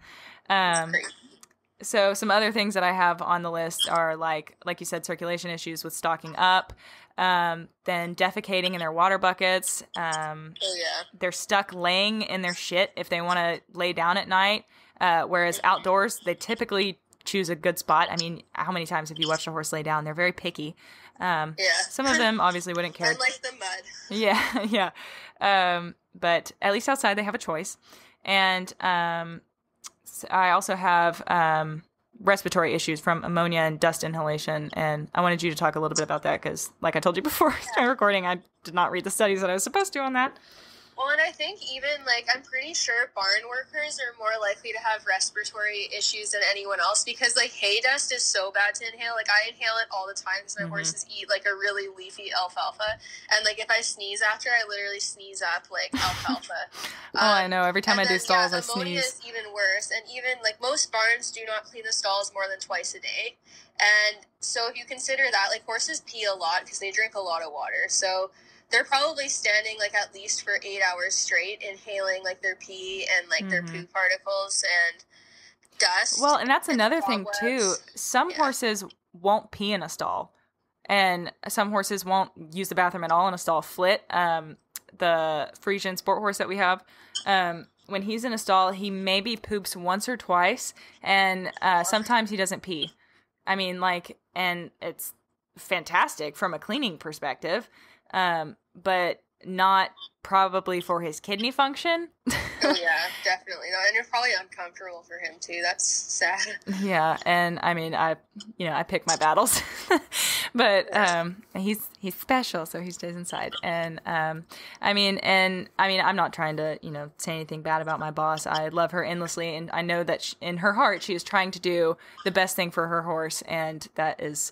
so some other things that I have on the list are like you said, circulation issues with stocking up. Then defecating in their water buckets. They're stuck laying in their shit if they want to lay down at night. Whereas outdoors, they typically choose a good spot. I mean, how many times have you watched a horse lay down? They're very picky. Some of them obviously wouldn't care. Unlike the mud. Yeah. But at least outside they have a choice. And I also have respiratory issues from ammonia and dust inhalation, and I wanted you to talk a little bit about that because, like I told you before we started recording, I did not read the studies that I was supposed to on that. Well, and I think even, like, I'm pretty sure barn workers are more likely to have respiratory issues than anyone else because, like, hay dust is so bad to inhale. Like, I inhale it all the time because my horses eat, like, a really leafy alfalfa. And, like, if I sneeze after, I literally sneeze up, like, alfalfa. I know. Every time I do stalls, I ammonia sneeze. is even worse. And even, like, most barns do not clean the stalls more than twice a day. And so if you consider that, like, horses pee a lot because they drink a lot of water. So they're probably standing, like, at least for 8 hours straight, inhaling, like, their pee and, like, their poo particles and dust. Well, and that's another thing, too. Some horses won't pee in a stall, and some horses won't use the bathroom at all in a stall. Flit, the Frisian sport horse that we have, when he's in a stall, he maybe poops once or twice, and sometimes he doesn't pee. I mean, like, and it's fantastic from a cleaning perspective. But not probably for his kidney function. Oh yeah, definitely not. And it's probably uncomfortable for him too. That's sad. Yeah, and I mean, I pick my battles, but he's special, so he stays inside. And I mean, I'm not trying to say anything bad about my boss. I love her endlessly, and I know that in her heart she is trying to do the best thing for her horse, and that is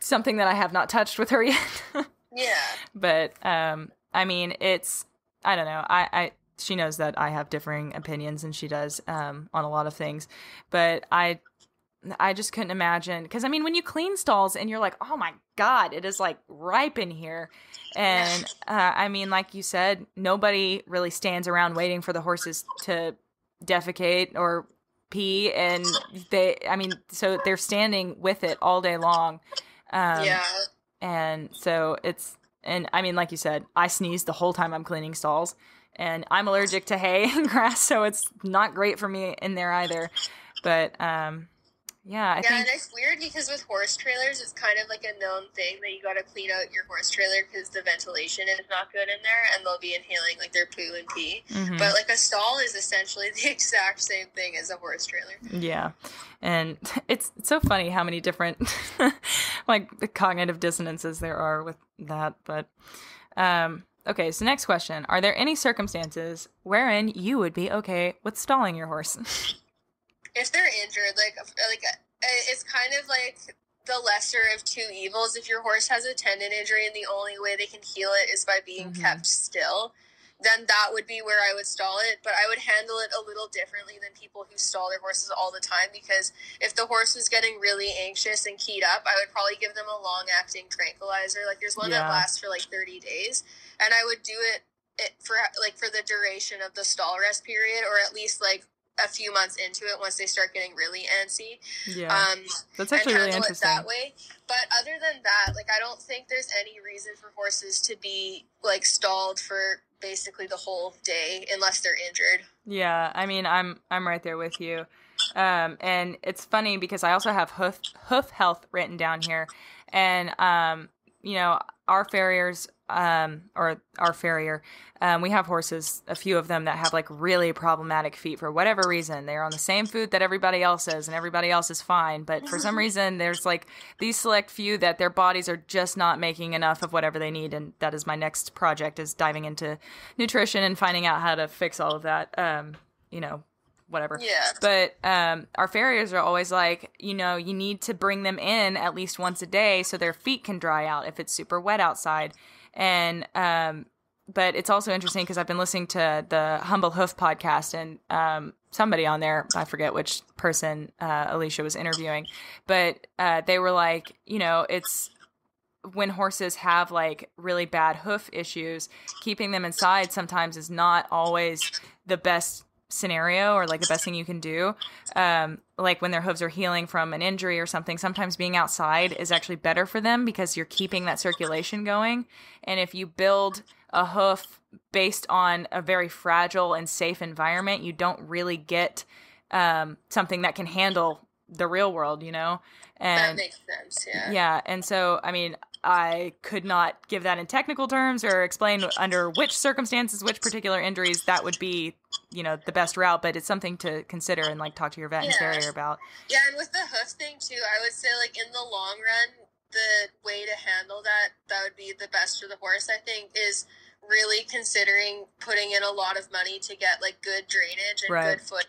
something that I have not touched with her yet. Yeah. But, I mean, I don't know. She knows that I have differing opinions, and she does, on a lot of things. But I just couldn't imagine, because, I mean, when you clean stalls and you're like, oh my God, it is like ripe in here. And, I mean, like you said, nobody really stands around waiting for the horses to defecate or pee. And so they're standing with it all day long. And so I mean, like you said, I sneeze the whole time I'm cleaning stalls, and I'm allergic to hay and grass, so it's not great for me in there either. But, I think... and it's weird because with horse trailers, it's kind of like a known thing that you got to clean out your horse trailer because the ventilation is not good in there, and they'll be inhaling, like, their poo and pee. But, like, a stall is essentially the exact same thing as a horse trailer. Yeah. And it's so funny how many different, like, the cognitive dissonances there are with that. But, okay, so next question. Are there any circumstances wherein you would be okay with stalling your horse? If they're injured, like it's kind of like the lesser of two evils. If your horse has a tendon injury and the only way they can heal it is by being kept still, then that would be where I would stall it. But I would handle it a little differently than people who stall their horses all the time, because if the horse is getting really anxious and keyed up, I would probably give them a long-acting tranquilizer. Like, there's one that lasts for like 30 days, and I would do it for the duration of the stall rest period, or at least like a few months into it once they start getting really antsy. Yeah, that's actually really interesting. It that way. But other than that, like, I don't think there's any reason for horses to be like stalled for basically the whole day unless they're injured. Yeah, I mean, I'm right there with you. And it's funny because I also have hoof health written down here, and you know, our farriers, or our farrier, we have horses, a few of them that have like really problematic feet for whatever reason. They're on the same food that everybody else is, and everybody else is fine. But for some reason, there's like these select few that their bodies are just not making enough of whatever they need. And that is my next project, is diving into nutrition and finding out how to fix all of that. You know, whatever. Yeah. But our farriers are always like, you know, you need to bring them in at least once a day so their feet can dry out if it's super wet outside. And but it's also interesting because I've been listening to the Humble Hoof podcast, and somebody on there, I forget which person Alicia was interviewing, but they were like, you know, it's when horses have like really bad hoof issues, keeping them inside sometimes is not always the best scenario or like the best thing you can do. Like when their hooves are healing from an injury or something, sometimes being outside is actually better for them because you're keeping that circulation going. And if you build a hoof based on a very fragile and safe environment, you don't really get something that can handle the real world, you know? And that makes sense, yeah. Yeah, and so, I mean, I could not give that in technical terms or explain under which circumstances, which particular injuries that would be, you know, the best route, but it's something to consider and like talk to your vet and farrier about. Yeah, and with the hoof thing too, I would say like in the long run, the way to handle that would be the best for the horse, I think, is really considering putting in a lot of money to get like good drainage and good footing,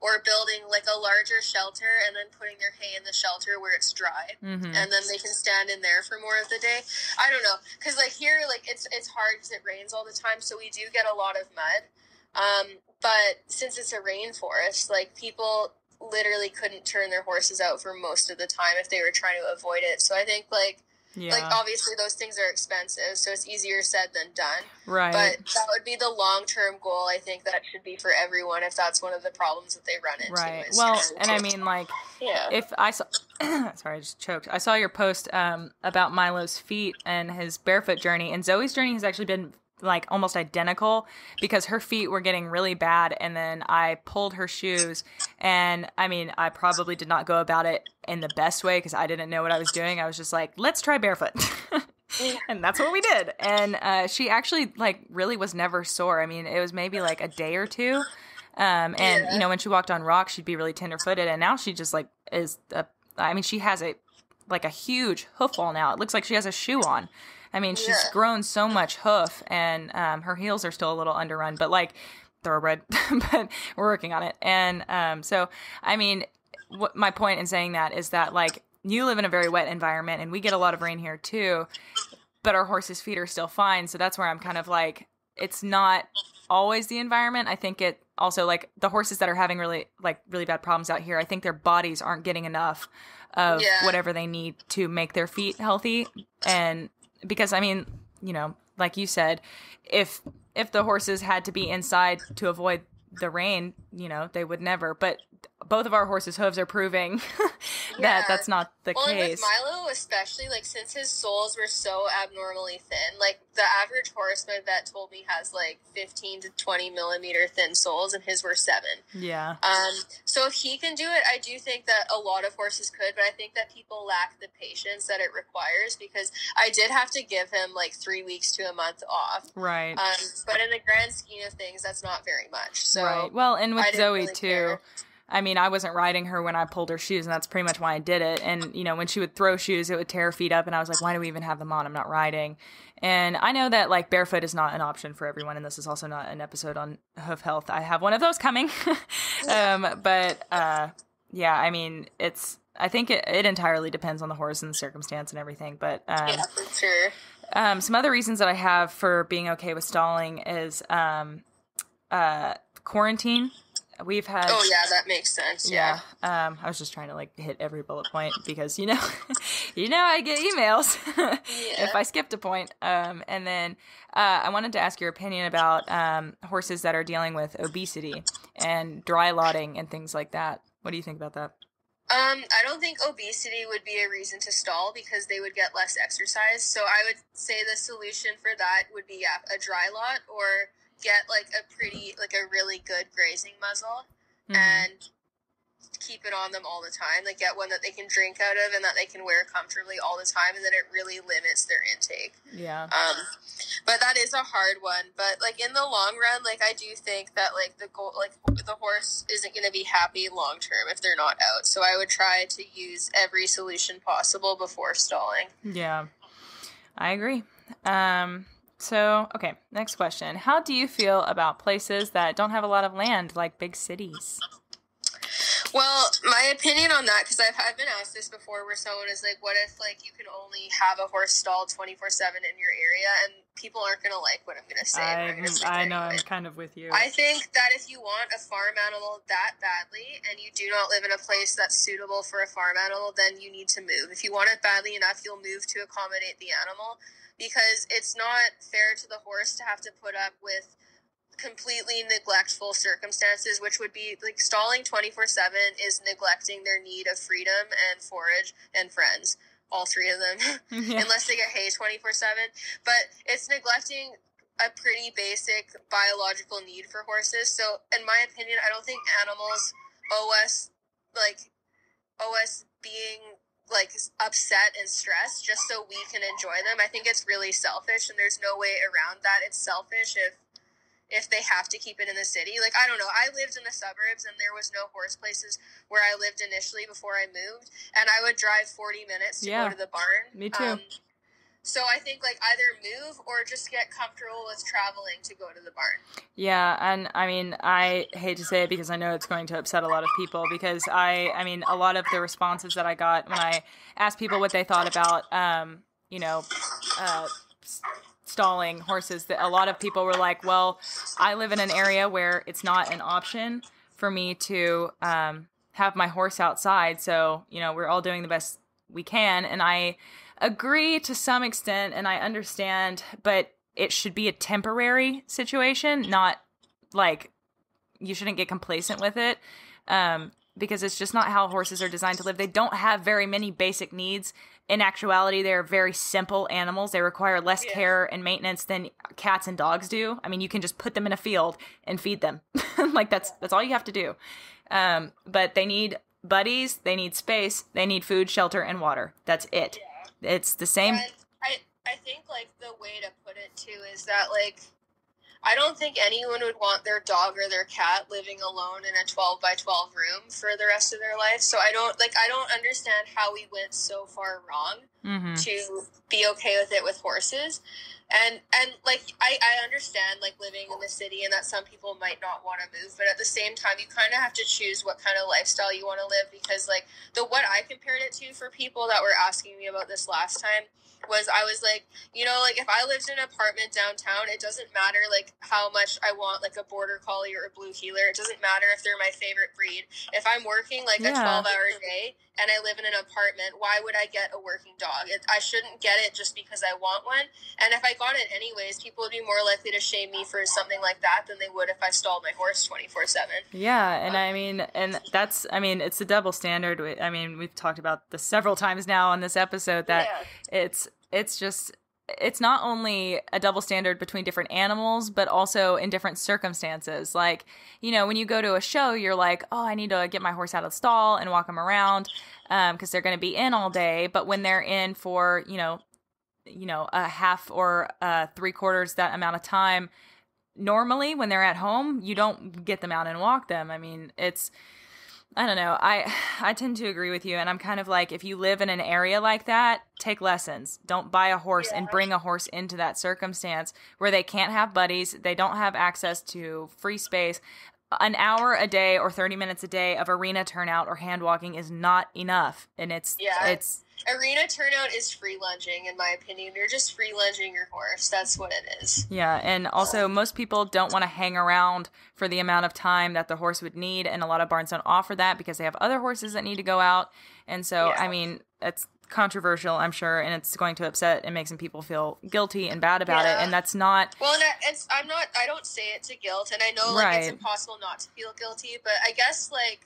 or building like a larger shelter and then putting their hay in the shelter where it's dry, and then they can stand in there for more of the day. I don't know, because like here, like it's hard because it rains all the time, so we do get a lot of mud, but since it's a rainforest, like people literally couldn't turn their horses out for most of the time if they were trying to avoid it. So I think like obviously those things are expensive, so it's easier said than done. Right. But that would be the long-term goal. I think that should be for everyone if that's one of the problems that they run into. Right. Well, and I mean, like, if I saw, sorry, I just choked. I saw your post about Milo's feet and his barefoot journey, and Zoe's journey has actually been like almost identical because her feet were getting really bad, and then I pulled her shoes, and I mean, I probably did not go about it in the best way because I didn't know what I was doing. I was just like, let's try barefoot. And that's what we did. And she actually like really was never sore. I mean, it was maybe like a day or two. And you know, when she walked on rocks, she'd be really tender-footed, and now she just like I mean, she has a huge hoof wall now. It looks like she has a shoe on. I mean, she's grown so much hoof, and her heels are still a little underrun, but like thoroughbred, but we're working on it. And so, I mean, my point in saying that is that like you live in a very wet environment, and we get a lot of rain here too, but our horses' feet are still fine. So that's where I'm kind of like, it's not always the environment. I think it also like the horses that are having really bad problems out here, I think their bodies aren't getting enough of whatever they need to make their feet healthy. And because, I mean, you know, like you said, if the horses had to be inside to avoid the rain, you know, they would never. But both of our horses' hooves are proving that that's not the case. And with Milo especially, like, since his soles were so abnormally thin, like, the average horse my vet told me has, like, 15 to 20 millimeter thin soles, and his were 7. Yeah. So if he can do it, I do think that a lot of horses could, but I think that people lack the patience that it requires, because I did have to give him, like, 3 weeks to a month off. Right. But in the grand scheme of things, that's not very much. So right. Well, and with Zoe, really too. Care. I mean, I wasn't riding her when I pulled her shoes, and that's pretty much why I did it. And, you know, when she would throw shoes, it would tear her feet up, and I was like, why do we even have them on? I'm not riding. And I know that, like, barefoot is not an option for everyone, and this is also not an episode on hoof health. I have one of those coming. Yeah, I mean, I think it entirely depends on the horse and the circumstance and everything. But yeah, for sure. Some other reasons that I have for being okay with stalling is quarantine. We've had. Oh yeah, that makes sense. Yeah. I was just trying to like hit every bullet point because you know I get emails if I skipped a point. And then I wanted to ask your opinion about horses that are dealing with obesity and dry lotting and things like that. What do you think about that? I don't think obesity would be a reason to stall because they would get less exercise. So I would say the solution for that would be a dry lot or get like a really good grazing muzzle and keep it on them all the time. Like get one that they can drink out of and that they can wear comfortably all the time, and then it really limits their intake. Yeah. But that is a hard one. But like in the long run, like I do think that like the goal, like the horse isn't going to be happy long term if they're not out. So I would try to use every solution possible before stalling. Yeah, I agree. So, okay, next question. How do you feel about places that don't have a lot of land, like big cities? Well, my opinion on that, because I've been asked this before, where someone is like, what if, like, you can only have a horse stalled 24/7 in your area, and people aren't going to like what I'm going to say. I know, I'm kind of with you. I think that if you want a farm animal that badly, and you do not live in a place that's suitable for a farm animal, then you need to move. If you want it badly enough, you'll move to accommodate the animal, because it's not fair to the horse to have to put up with completely neglectful circumstances, which would be like stalling 24/7 is neglecting their need of freedom and forage and friends, all three of them, unless they get hay 24/7. But it's neglecting a pretty basic biological need for horses. So in my opinion, I don't think animals owe us being like upset and stressed just so we can enjoy them. I think it's really selfish, and there's no way around that. It's selfish if they have to keep it in the city. Like, I don't know. I lived in the suburbs, and there was no horse places where I lived initially before I moved, and I would drive 40 minutes to go to the barn. Me too. So I think, like, either move or just get comfortable with traveling to go to the barn. Yeah, and I mean, I hate to say it because I know it's going to upset a lot of people, because I mean, a lot of the responses that I got when I asked people what they thought about, stalling horses, that a lot of people were like, well, I live in an area where it's not an option for me to have my horse outside, so we're all doing the best we can. And I agree to some extent, and I understand, but it should be a temporary situation, not like you shouldn't get complacent with it, because it's just not how horses are designed to live. They don't have very many basic needs. In actuality, they're very simple animals. They require less care and maintenance than cats and dogs do. I mean, you can just put them in a field and feed them. Like that's all you have to do. But they need buddies, they need space, they need food, shelter, and water. That's it. Yeah. It's the same. And I think like the way to put it too is that like I don't think anyone would want their dog or their cat living alone in a 12 by 12 room for the rest of their life. So I don't understand how we went so far wrong to be okay with it with horses. And like, I understand like living in the city and that some people might not want to move, but at the same time, you kind of have to choose what kind of lifestyle you want to live, because like what I compared it to for people that were asking me about this last time was I was like, like if I lived in an apartment downtown, it doesn't matter like how much I want like a border collie or a blue heeler. It doesn't matter if they're my favorite breed. If I'm working like a 12-hour day and I live in an apartment, why would I get a working dog? I shouldn't get it just because I want one. And if I got it anyways, people would be more likely to shame me for something like that than they would if I stalled my horse 24/7. Yeah, and it's a double standard. I mean, we've talked about this several times now on this episode that it's not only a double standard between different animals, but also in different circumstances. Like, when you go to a show, you're like, oh, I need to get my horse out of the stall and walk them around because they're going to be in all day. But when they're in for, a half or 3/4 that amount of time, normally when they're at home, you don't get them out and walk them. I mean, I don't know. I tend to agree with you, and I'm kind of like, if you live in an area like that, take lessons. Don't buy a horse and bring a horse into that circumstance where they can't have buddies, they don't have access to free space. An hour a day or 30 minutes a day of arena turnout or hand walking is not enough, and it's arena turnout is free lunging, in my opinion. You're just free lunging your horse. That's what it is. Yeah, and also most people don't want to hang around for the amount of time that the horse would need, and a lot of barns don't offer that because they have other horses that need to go out. And so, I mean, controversial, I'm sure, and it's going to upset and make some people feel guilty and bad about it, and that's not... Well, and I don't say it to guilt, and I know, like, it's impossible not to feel guilty, but I guess, like,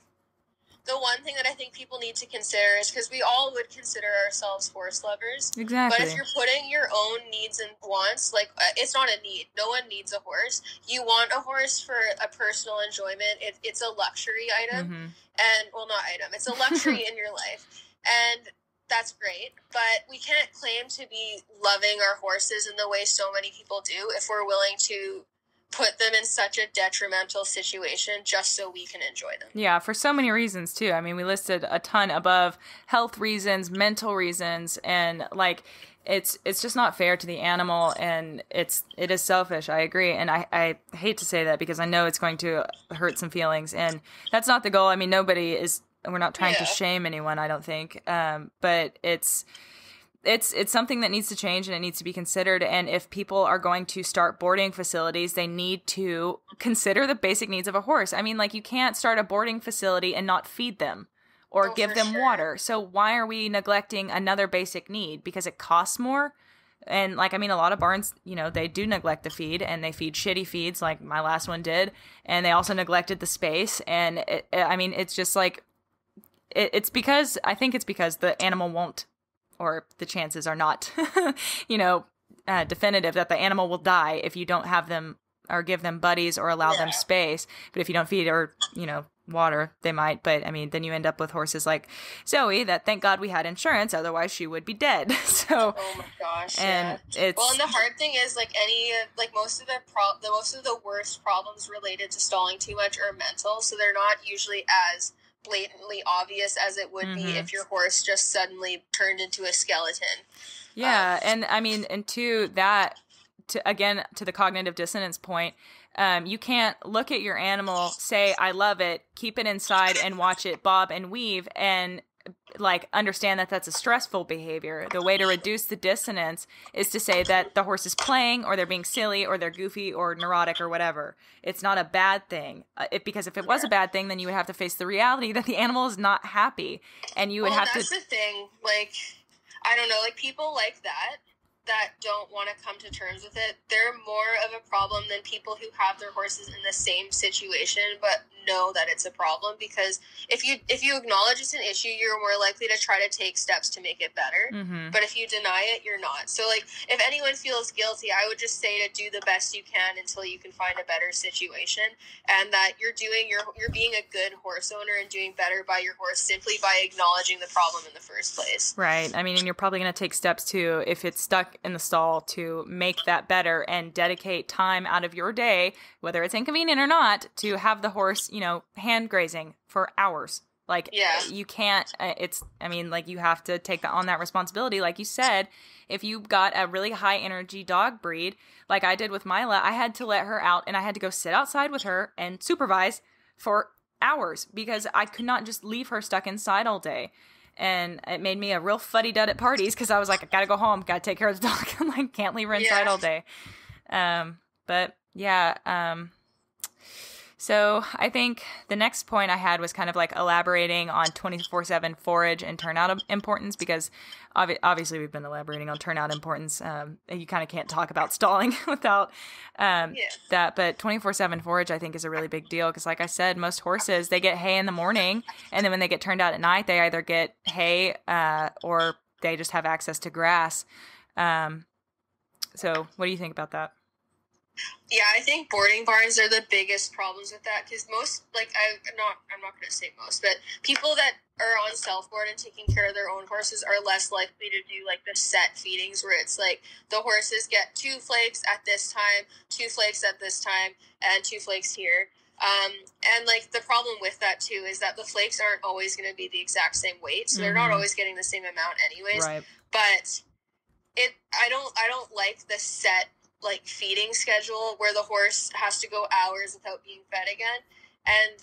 the one thing that I think people need to consider is, because we all would consider ourselves horse lovers. Exactly. But if you're putting your own needs and wants, like, it's not a need. No one needs a horse. You want a horse for a personal enjoyment. It's a luxury item. Mm-hmm. And, well, not item. It's a luxury in your life. And that's great. But we can't claim to be loving our horses in the way so many people do if we're willing to put them in such a detrimental situation just so we can enjoy them. Yeah, for so many reasons too. I mean, we listed a ton above: health reasons, mental reasons, and like it's just not fair to the animal, and it is selfish. I agree, and I hate to say that because I know it's going to hurt some feelings, and that's not the goal. I mean, we're not trying to shame anyone, I don't think, but it's something that needs to change, and it needs to be considered. And if people are going to start boarding facilities, they need to consider the basic needs of a horse. I mean, like, you can't start a boarding facility and not feed them or give them water. So why are we neglecting another basic need? Because it costs more. And, like, I mean, a lot of barns, you know, they do neglect the feed, and they feed shitty feeds like my last one did. And they also neglected the space. And it's just like, I think it's because the animal won't, or the chances are not, definitive that the animal will die if you don't have them or give them buddies or allow them space. But if you don't feed or, water, they might. But I mean, then you end up with horses like Zoe that, thank God we had insurance, otherwise she would be dead. So, oh my gosh. And it's, well, and the hard thing is, like, most of the worst problems related to stalling too much are mental. So they're not usually as blatantly obvious as it would be if your horse just suddenly turned into a skeleton. Yeah, and I mean, and to that, to the cognitive dissonance point, you can't look at your animal, say, I love it, keep it inside and watch it bob and weave, and like understand that that's a stressful behavior. The way to reduce the dissonance is to say that the horse is playing, or they're being silly, or they're goofy, or neurotic, or whatever. It's not a bad thing. Because if it was a bad thing, then you would have to face the reality that the animal is not happy, and you would have to. That's the thing. Like, I don't know. Like, people like that don't want to come to terms with it. They're more of a problem than people who have their horses in the same situation but know that it's a problem, because if you acknowledge it's an issue, you're more likely to try to take steps to make it better. But if you deny it, you're not. So, like, if anyone feels guilty, I would just say to do the best you can until you can find a better situation, and that you're being a good horse owner and doing better by your horse simply by acknowledging the problem in the first place. Right. I mean, and you're probably going to take steps too, if it's stuck in the stall, to make that better and dedicate time out of your day, whether it's inconvenient or not, to have the horse, hand grazing for hours. Like, you can't, you have to take on that responsibility. Like you said, if you got a really high energy dog breed, like I did with Mila, I had to let her out and I had to go sit outside with her and supervise for hours because I could not just leave her stuck inside all day. And it made me a real fuddy-dud at parties because I was like, I gotta go home, gotta take care of the dog. I'm like, can't leave her inside all day. So I think the next point I had was kind of like elaborating on 24/7 forage and turnout importance, because obviously we've been elaborating on turnout importance. You kind of can't talk about stalling without that. But 24/7 forage, I think, is a really big deal because, like I said, most horses, they get hay in the morning, and then when they get turned out at night, they either get hay or they just have access to grass. So what do you think about that? Yeah, I think boarding barns are the biggest problems with that, because most, like, I'm not going to say most, but people that are on self-board and taking care of their own horses are less likely to do, like, the set feedings where it's like the horses get 2 flakes at this time, 2 flakes at this time, and 2 flakes here. And, like, the problem with that, too, is that the flakes aren't always going to be the exact same weight, so they're not always getting the same amount anyways. Right. But I don't like the set, like, feeding schedule where the horse has to go hours without being fed again. And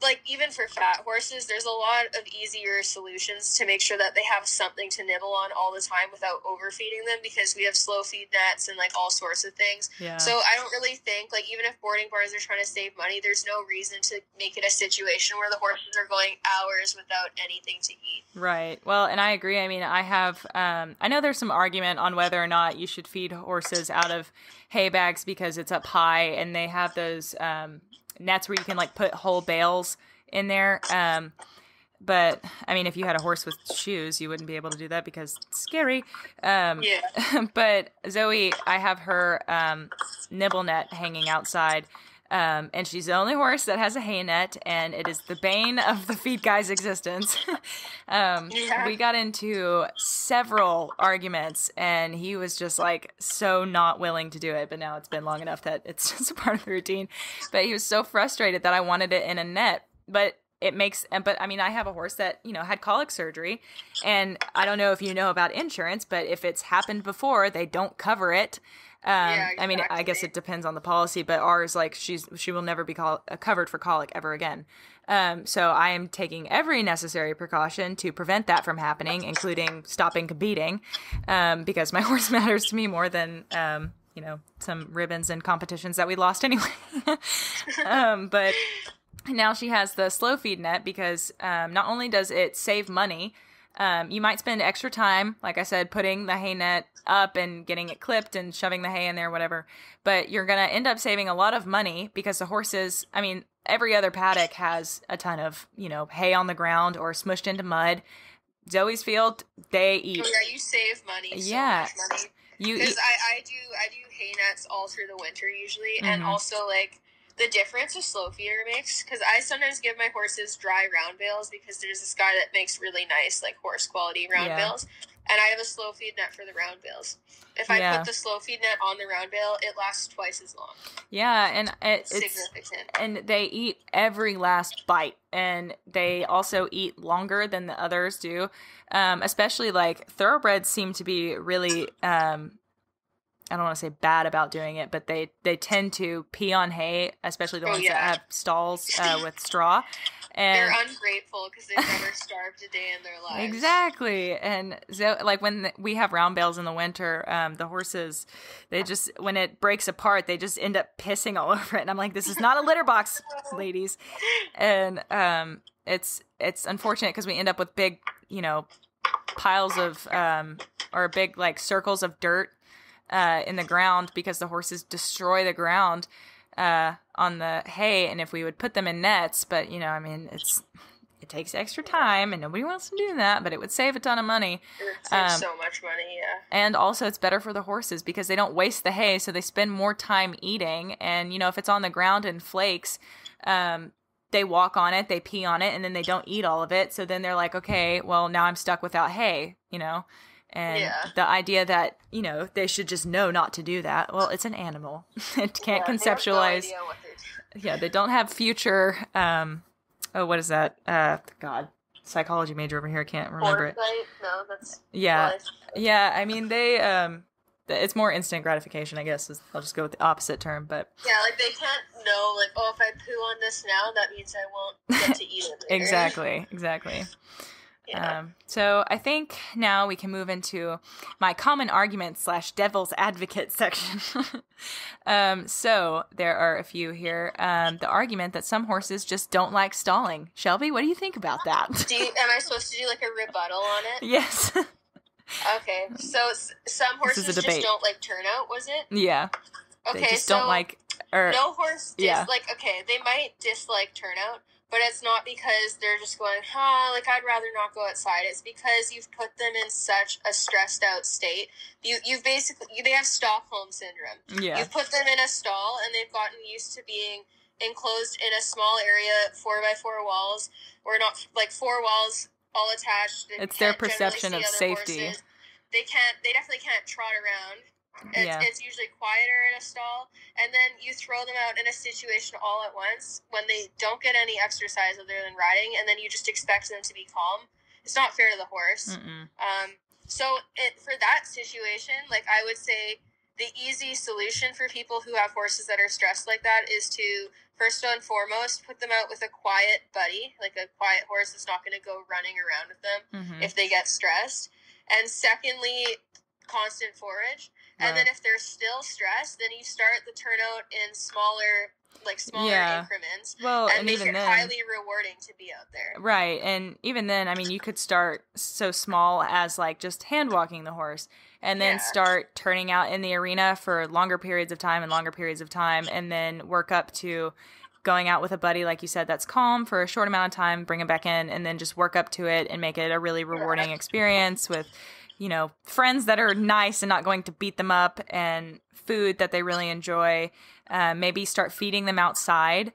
like, even for fat horses, there's a lot of easier solutions to make sure that they have something to nibble on all the time without overfeeding them, because we have slow feed nets and, like, all sorts of things. Yeah. So I don't really think, like, even if boarding barns are trying to save money, there's no reason to make it a situation where the horses are going hours without anything to eat. Right. Well, and I agree. I mean, I know there's some argument on whether or not you should feed horses out of hay bags because it's up high, and they have those nets where you can, like, put whole bales in there. But I mean, if you had a horse with shoes, you wouldn't be able to do that because it's scary. Yeah. But Zoe, I have her nibble net hanging outside. And she's the only horse that has a hay net, and it is the bane of the feed guy's existence. We got into several arguments, and he was just, like, so not willing to do it. But now it's been long enough that it's just a part of the routine. But he was so frustrated that I wanted it in a net. But I mean, I have a horse that, you know, had colic surgery, and I don't know if you know about insurance, but if it's happened before, they don't cover it. Yeah, exactly. I mean, I guess it depends on the policy, but ours, like, she will never be covered for colic ever again. So I am taking every necessary precaution to prevent that from happening, including stopping competing, because my horse matters to me more than, you know, some ribbons and competitions that we lost anyway. But now she has the slow feed net because not only does it save money, you might spend extra time, like I said, putting the hay net up and getting it clipped and shoving the hay in there, whatever. But you're going to end up saving a lot of money because the horses, I mean, every other paddock has a ton of, you know, hay on the ground or smushed into mud. Zoe's field, they eat. Oh, yeah, you save money. Yeah. So much money. Because I do hay nets all through the winter usually, and also, like, the difference a slow feeder makes, because I sometimes give my horses dry round bales because there's this guy that makes really nice, like, horse quality round bales, and I have a slow feed net for the round bales. If I put the slow feed net on the round bale, it lasts twice as long. Yeah, and it's significant. And they eat every last bite, and they also eat longer than the others do. Especially, like, thoroughbreds seem to be really I don't want to say bad about doing it, but they tend to pee on hay, especially the ones that have stalls with straw. And they're ungrateful because they've never starved a day in their lives. Exactly. And so, like, when we have round bales in the winter, the horses, they just, when it breaks apart, they just end up pissing all over it. And I'm like, this is not a litter box, ladies. And it's unfortunate because we end up with big, you know, piles of, or big, like, circles of dirt in the ground because the horses destroy the ground on the hay. And if we would put them in nets, but, you know, I mean, it takes extra time and nobody wants to do that, but it would save a ton of money. It would save so much money, yeah. And also it's better for the horses because they don't waste the hay, so they spend more time eating. And, you know, if it's on the ground in flakes, they walk on it, they pee on it, and then they don't eat all of it. So then they're like, okay, well, now I'm stuck without hay, you know? And the idea that, you know, they should just know not to do that. Well, it's an animal. It can't conceptualize. They have no idea what they're doing. Yeah, they don't have future, what is that? God, psychology major over here, can't remember it. No, that's... Yeah, yeah, I mean, they, it's more instant gratification, I guess. I'll just go with the opposite term, but... Yeah, like, they can't know, like, oh, if I poo on this now, that means I won't get to eat it later. Exactly. Yeah. So I think now we can move into my common argument / devil's advocate section. So there are a few here. The argument that some horses just don't like stalling. Shelby, what do you think about that? Am I supposed to do, like, a rebuttal on it? Yes. Okay, so some horses just don't like Turnout, was it? Yeah. Okay, they just don't like... no horse like, okay, they might dislike Turnout, but it's not because they're just going, like, I'd rather not go outside. It's because you've put them in such a stressed out state. You've basically, they have Stockholm Syndrome. Yeah. You've put them in a stall, and they've gotten used to being enclosed in a small area, 4x4 walls, or not, like, 4 walls all attached. It's their perception of safety. Horses. They definitely can't trot around. It's usually quieter in a stall, and then you throw them out in a situation all at once when they don't get any exercise other than riding, and then you just expect them to be calm. It's not fair to the horse. Mm-mm. So for that situation, like, I would say the easy solution for people who have horses that are stressed like that is to, first and foremost, put them out with a quiet buddy, like a quiet horse that's not going to go running around with them if they get stressed. And secondly, constant forage. And then if they're still stressed, then you start the turnout in smaller increments. Well, and make it highly rewarding to be out there. Right. And even then, I mean, you could start so small as like just hand walking the horse and then start turning out in the arena for longer periods of time, and then work up to going out with a buddy, like you said, that's calm for a short amount of time, bring it back in, and then just work up to it and make it a really rewarding experience with, you know, friends that are nice and not going to beat them up, and food that they really enjoy. Maybe start feeding them outside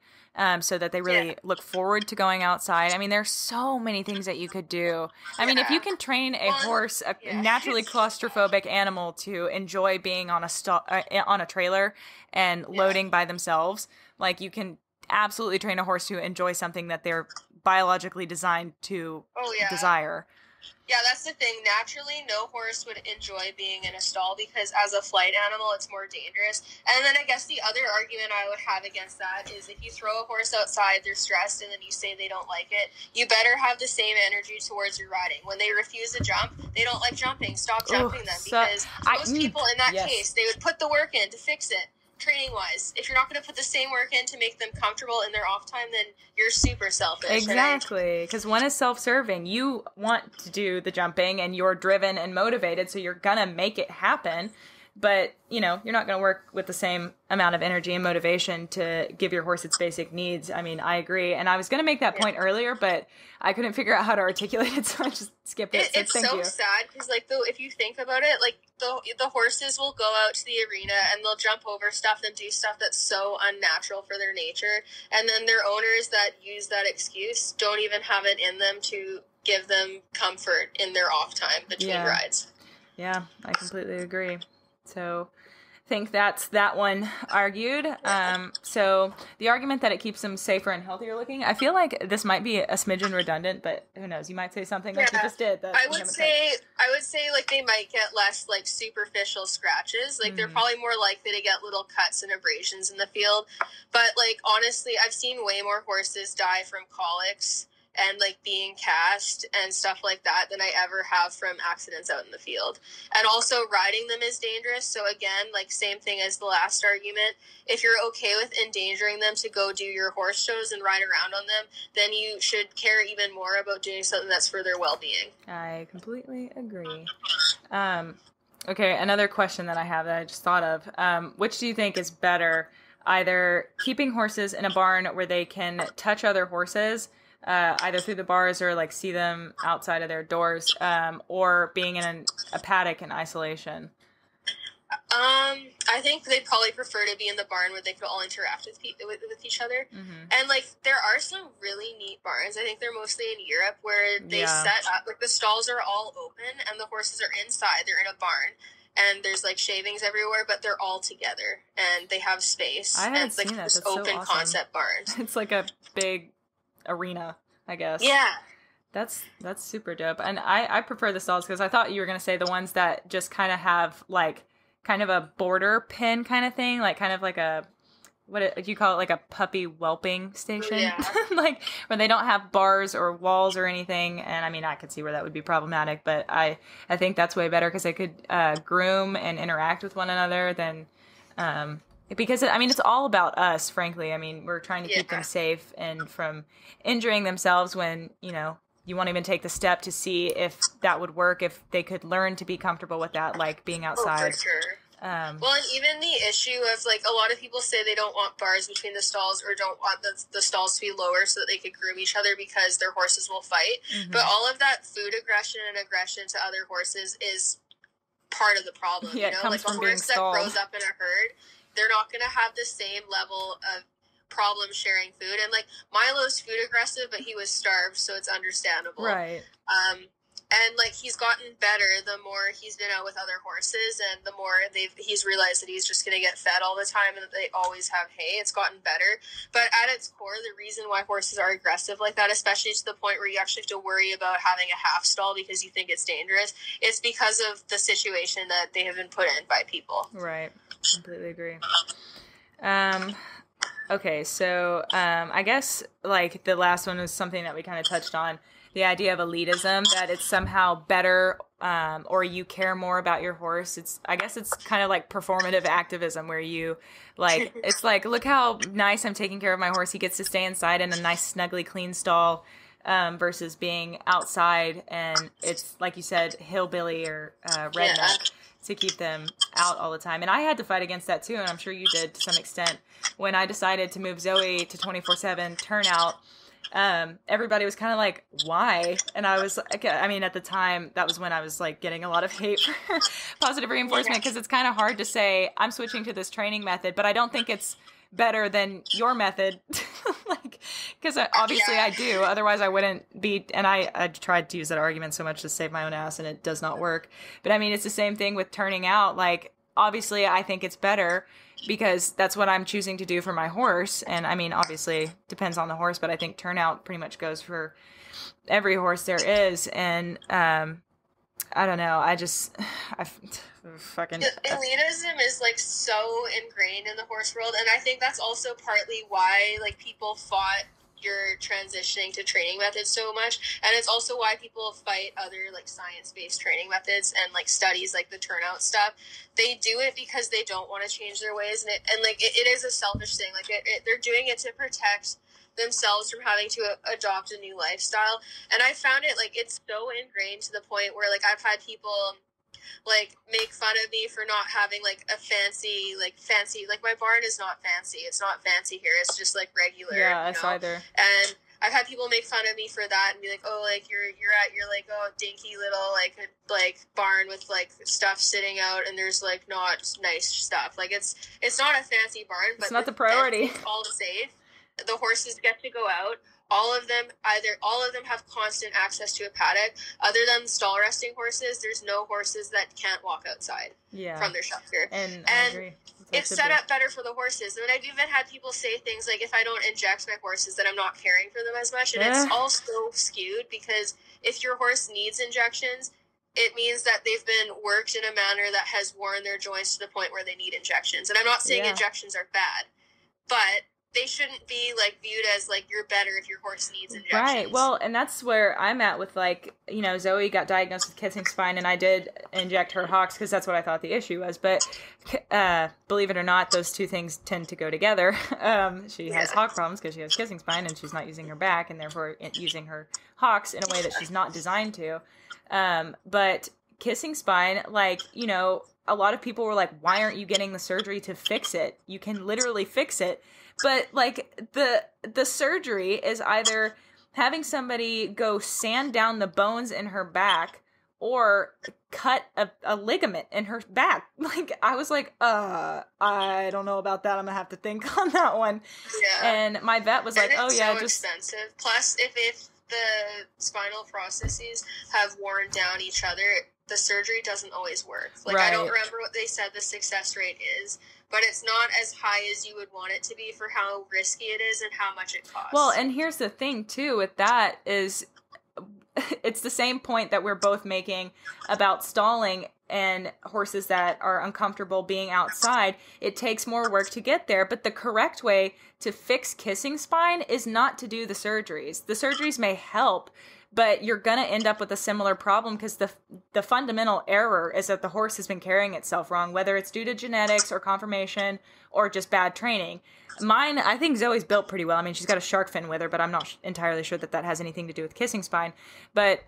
so that they really look forward to going outside. I mean, there's so many things that you could do. I mean, if you can train a horse, a naturally claustrophobic animal, to enjoy being on a trailer and loading by themselves, like, you can absolutely train a horse to enjoy something that they're biologically designed to desire. Yeah, that's the thing. Naturally, no horse would enjoy being in a stall because as a flight animal, it's more dangerous. And then I guess the other argument I would have against that is if you throw a horse outside, they're stressed, and then you say they don't like it, you better have the same energy towards your riding. When they refuse to jump, they don't like jumping. Stop jumping them, because most people in that case, they would put the work in to fix it. Training wise, if you're not going to put the same work in to make them comfortable in their off time, then you're super selfish. Exactly, because one is self-serving. You want to do the jumping and you're driven and motivated, so you're going to make it happen. But, you know, you're not going to work with the same amount of energy and motivation to give your horse its basic needs. I mean, I agree. And I was going to make that point earlier, but I couldn't figure out how to articulate it, so I just skipped it. It's so sad because, like, if you think about it, like, the horses will go out to the arena and they'll jump over stuff and do stuff that's so unnatural for their nature. And then their owners that use that excuse don't even have it in them to give them comfort in their off time between rides. Yeah, I completely agree. So I think that's that one argued. So the argument that it keeps them safer and healthier looking, I feel like this might be a smidgen redundant, but who knows? You might say something like you just did. I would say like they might get less like superficial scratches. Like they're probably more likely to get little cuts and abrasions in the field. But like honestly, I've seen way more horses die from colics and like being cast and stuff like that than I ever have from accidents out in the field. And also riding them is dangerous. So again, like same thing as the last argument. If you're okay with endangering them to go do your horse shows and ride around on them, then you should care even more about doing something that's for their well-being. I completely agree. Okay, another question that I have that I just thought of. Which do you think is better? Either keeping horses in a barn where they can touch other horses, either through the bars or like see them outside of their doors, or being in a paddock in isolation? I think they'd probably prefer to be in the barn where they could all interact with each other. And like there are some really neat barns. I think they're mostly in Europe where they set up like the stalls are all open and the horses are inside. They're in a barn. And there's like shavings everywhere, but they're all together and they have space. I haven't and it's like seen that. this That's open so awesome. Concept barns. It's like a big arena, I guess. Yeah. That's super dope. And I prefer the stalls because I thought you were going to say the ones that just kind of have like kind of a border pin kind of thing, like kind of like a, what you call it, like a puppy whelping station? Yeah. Like where they don't have bars or walls or anything. And I mean, I could see where that would be problematic, but I think that's way better because they could groom and interact with one another than, because I mean, it's all about us, frankly. I mean, we're trying to keep them safe and from injuring themselves when, you know, you won't even take the step to see if that would work, if they could learn to be comfortable with that, like being outside. Oh, for sure. Well, and even the issue of, like, a lot of people say they don't want bars between the stalls or don't want the stalls to be lower so that they could groom each other because their horses will fight. But all of that food aggression and aggression to other horses is part of the problem. Yeah, you know? it comes like from a being horse stalled. that grows up in a herd, they're not going to have the same level of problem sharing food. And, like, Milo's food aggressive, but he was starved, so it's understandable. Right. And like he's gotten better the more he's been out with other horses, and the more he's realized that he's just going to get fed all the time and that they always have hay. It's gotten better. But at its core, the reason why horses are aggressive like that, especially to the point where you actually have to worry about having a half stall because you think it's dangerous, it's because of the situation that they have been put in by people. Right. Completely agree. Okay, so I guess like the last one was something that we kind of touched on, the idea of elitism, that it's somehow better or you care more about your horse. I guess it's kind of like performative activism where you like, it's like, look how nice I'm taking care of my horse. He gets to stay inside in a nice, snuggly, clean stall versus being outside. And it's like you said, hillbilly or redneck to keep them out all the time. And I had to fight against that too. And I'm sure you did to some extent. When I decided to move Zoe to 24/7 Turnout, everybody was kind of like, why? And I was like, I mean, at the time, that was when I was like getting a lot of hate for positive reinforcement, because it's kind of hard to say I'm switching to this training method, but I don't think it's better than your method. Like, because obviously I do, otherwise I wouldn't be. And I tried to use that argument so much to save my own ass, and it does not work. But I mean, it's the same thing with turning out. Like, obviously I think it's better because that's what I'm choosing to do for my horse. And I mean, obviously depends on the horse, but I think turnout pretty much goes for every horse there is. And I don't know. I fucking... Elitism is like so ingrained in the horse world. And I think that's also partly why like people fought your transitioning to training methods so much, and it's also why people fight other like science-based training methods and like studies like the turnout stuff. They do it because they don't want to change their ways, and it is a selfish thing. Like they're doing it to protect themselves from having to adopt a new lifestyle. And I found it like it's so ingrained to the point where like I've had people like make fun of me for not having like a fancy like my barn is not fancy. It's not fancy here. It's just like regular. Yeah, us either. And I've had people make fun of me for that and be like, oh, like you're at your like dinky little like barn with like stuff sitting out and there's like not nice stuff. Like it's not a fancy barn, but it's not the priority. It's all safe. The horses get to go out. All of them have constant access to a paddock. Other than stall resting horses, there's no horses that can't walk outside from their shelter. And I agree. It's set up better for the horses. And I've even had people say things like, if I don't inject my horses, then I'm not caring for them as much. And it's all so skewed, because if your horse needs injections, it means that they've been worked in a manner that has worn their joints to the point where they need injections. And I'm not saying injections are bad, but they shouldn't be like viewed as like you're better if your horse needs injections. Right. Well, and that's where I'm at with like, you know, Zoe got diagnosed with kissing spine, and I did inject her hocks because that's what I thought the issue was. But believe it or not, those two things tend to go together. She has hock problems because she has kissing spine and she's not using her back, and therefore using her hocks in a way that she's not designed to. But kissing spine, like, you know, a lot of people were like, why aren't you getting the surgery to fix it? You can literally fix it. But like the surgery is either having somebody go sand down the bones in her back or cut a ligament in her back. Like, I was like, I don't know about that. I'm gonna have to think on that one. Yeah. And my vet was like, oh yeah, so just expensive. Plus, if the spinal processes have worn down each other, the surgery doesn't always work. Like, right. I don't remember what they said the success rate is, but it's not as high as you would want it to be for how risky it is and how much it costs. Well, and here's the thing, too, with that is it's the same point that we're both making about stalling and horses that are uncomfortable being outside. It takes more work to get there, but the correct way to fix kissing spine is not to do the surgeries. The surgeries may help, but you're going to end up with a similar problem because the fundamental error is that the horse has been carrying itself wrong, whether it's due to genetics or conformation or just bad training. Mine, I think Zoe's built pretty well. I mean, she's got a shark fin with her, but I'm not entirely sure that has anything to do with kissing spine. But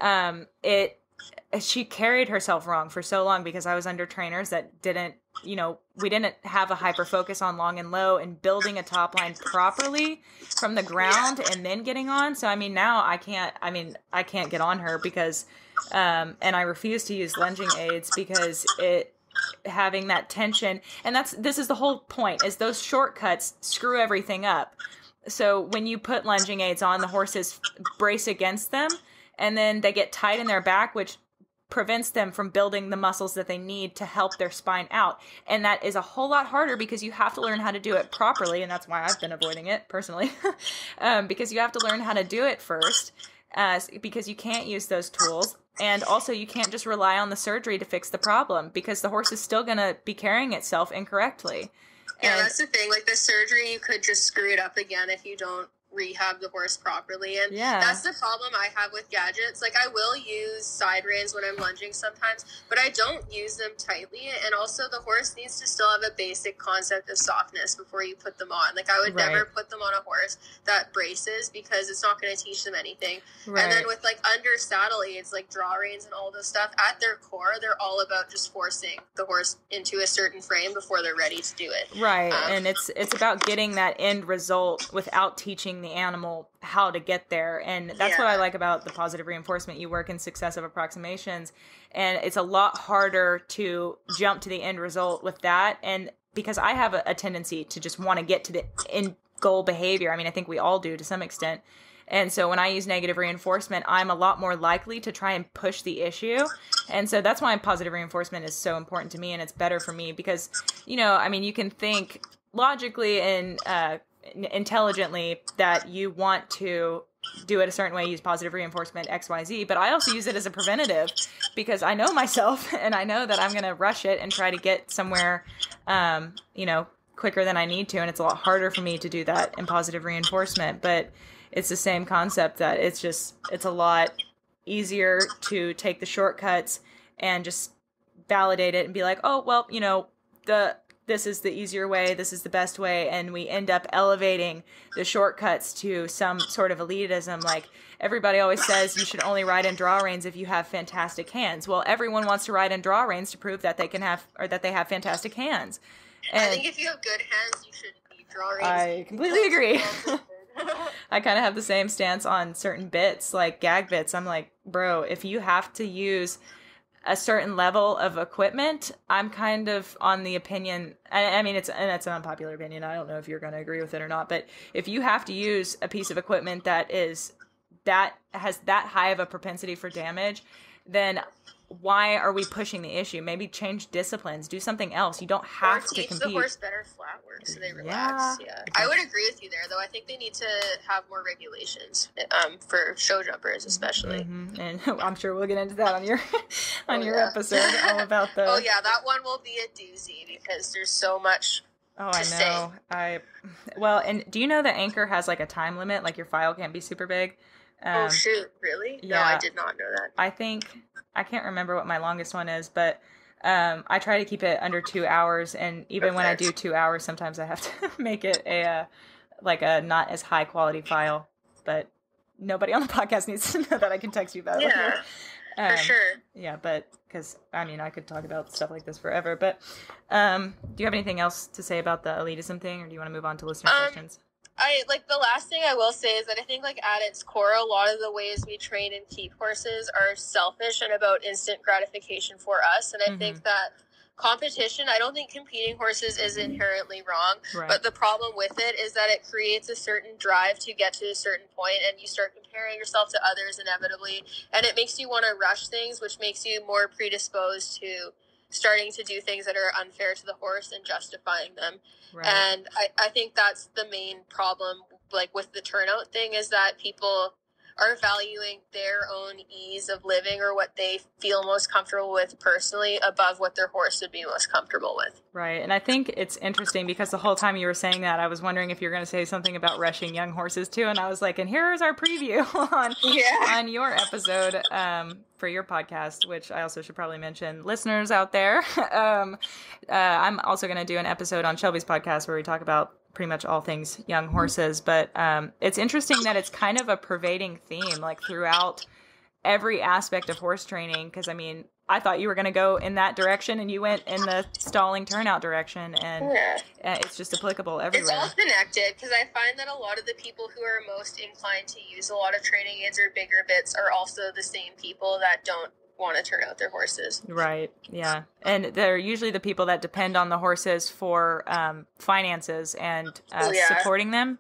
she carried herself wrong for so long because I was under trainers that didn't, you know, we didn't have a hyper focus on long and low and building a top line properly from the ground and then getting on. So, I mean, now I can't get on her because, and I refuse to use lunging aids because having that tension, and this is the whole point, is those shortcuts screw everything up. So when you put lunging aids on, the horses brace against them, and then they get tight in their back, which prevents them from building the muscles that they need to help their spine out. And that is a whole lot harder because you have to learn how to do it properly. And that's why I've been avoiding it personally, because you have to learn how to do it first, because you can't use those tools. And also you can't just rely on the surgery to fix the problem, because the horse is still going to be carrying itself incorrectly. Yeah, that's the thing. Like, the surgery, you could just screw it up again if you don't rehab the horse properly. And that's the problem I have with gadgets. Like, I will use side reins when I'm lunging sometimes, but I don't use them tightly. And also, the horse needs to still have a basic concept of softness before you put them on. Like, I would never put them on a horse that braces, because it's not going to teach them anything. And then with, like, under saddle aids, like draw reins and all this stuff, at their core, they're all about just forcing the horse into a certain frame before they're ready to do it. And it's about getting that end result without teaching the animal how to get there. And that's what I like about the positive reinforcement. You work in successive approximations, and it's a lot harder to jump to the end result with that. And because I have a tendency to just want to get to the end goal behavior. I mean, I think we all do to some extent. And so when I use negative reinforcement, I'm a lot more likely to try and push the issue. And so that's why positive reinforcement is so important to me, and it's better for me because, I mean, you can think logically and intelligently that you want to do it a certain way, use positive reinforcement, XYZ, but I also use it as a preventative because I know myself and I know that I'm going to rush it and try to get somewhere, quicker than I need to. And it's a lot harder for me to do that in positive reinforcement, but it's the same concept that it's a lot easier to take the shortcuts and just validate it and be like, oh, well, this is the easier way, this is the best way, and we end up elevating the shortcuts to some sort of elitism. Like, everybody always says you should only ride in draw reins if you have fantastic hands. Well, everyone wants to ride in draw reins to prove that they have fantastic hands. And I think if you have good hands, you should need draw reins. I completely agree. I kind of have the same stance on certain bits, like gag bits. I'm like, bro, if you have to use a certain level of equipment, I'm kind of on the opinion, I mean, it's an unpopular opinion. I don't know if you're going to agree with it or not, but if you have to use a piece of equipment that has that high of a propensity for damage, then why are we pushing the issue? Maybe change disciplines, do something else. You don't have to compete. Teach the horse better flat work so they relax. Yeah. I would agree with you there, though. I think they need to have more regulations for show jumpers, especially. Mm-hmm. And I'm sure we'll get into that on your episode all about the. Oh yeah, that one will be a doozy because there's so much. Oh, I know. And do you know that Anchor has like a time limit? Like, your file can't be super big. Oh shoot! Really? Yeah, no, I did not know that. I can't remember what my longest one is, but I try to keep it under 2 hours. And even when I do 2 hours, sometimes I have to make it a not as high quality file. But nobody on the podcast needs to know that. I can text you about it. Yeah, for sure. Yeah, but because I could talk about stuff like this forever. But do you have anything else to say about the elitism thing, or do you want to move on to listener questions? The last thing I will say is that I think, like, at its core, a lot of the ways we train and keep horses are selfish and about instant gratification for us. And I think that competition, I don't think competing horses is inherently wrong, but the problem with it is that it creates a certain drive to get to a certain point, and you start comparing yourself to others inevitably, and it makes you want to rush things, which makes you more predisposed to starting to do things that are unfair to the horse and justifying them. And I think that's the main problem, like, with the turnout thing, is that people are valuing their own ease of living or what they feel most comfortable with personally above what their horse would be most comfortable with. Right. And I think it's interesting because the whole time you were saying that, I was wondering if you were going to say something about rushing young horses too. And I was like, and here's our preview on your episode for your podcast, which I also should probably mention, listeners out there. I'm also going to do an episode on Shelby's podcast where we talk about pretty much all things young horses, but it's interesting that it's kind of a pervading theme, like, throughout every aspect of horse training, because I thought you were going to go in that direction and you went in the stalling turnout direction, and it's just applicable everywhere. It's all connected, because I find that a lot of the people who are most inclined to use a lot of training aids or bigger bits are also the same people that don't want to turn out their horses. Right. Yeah. And they're usually the people that depend on the horses for finances and supporting them.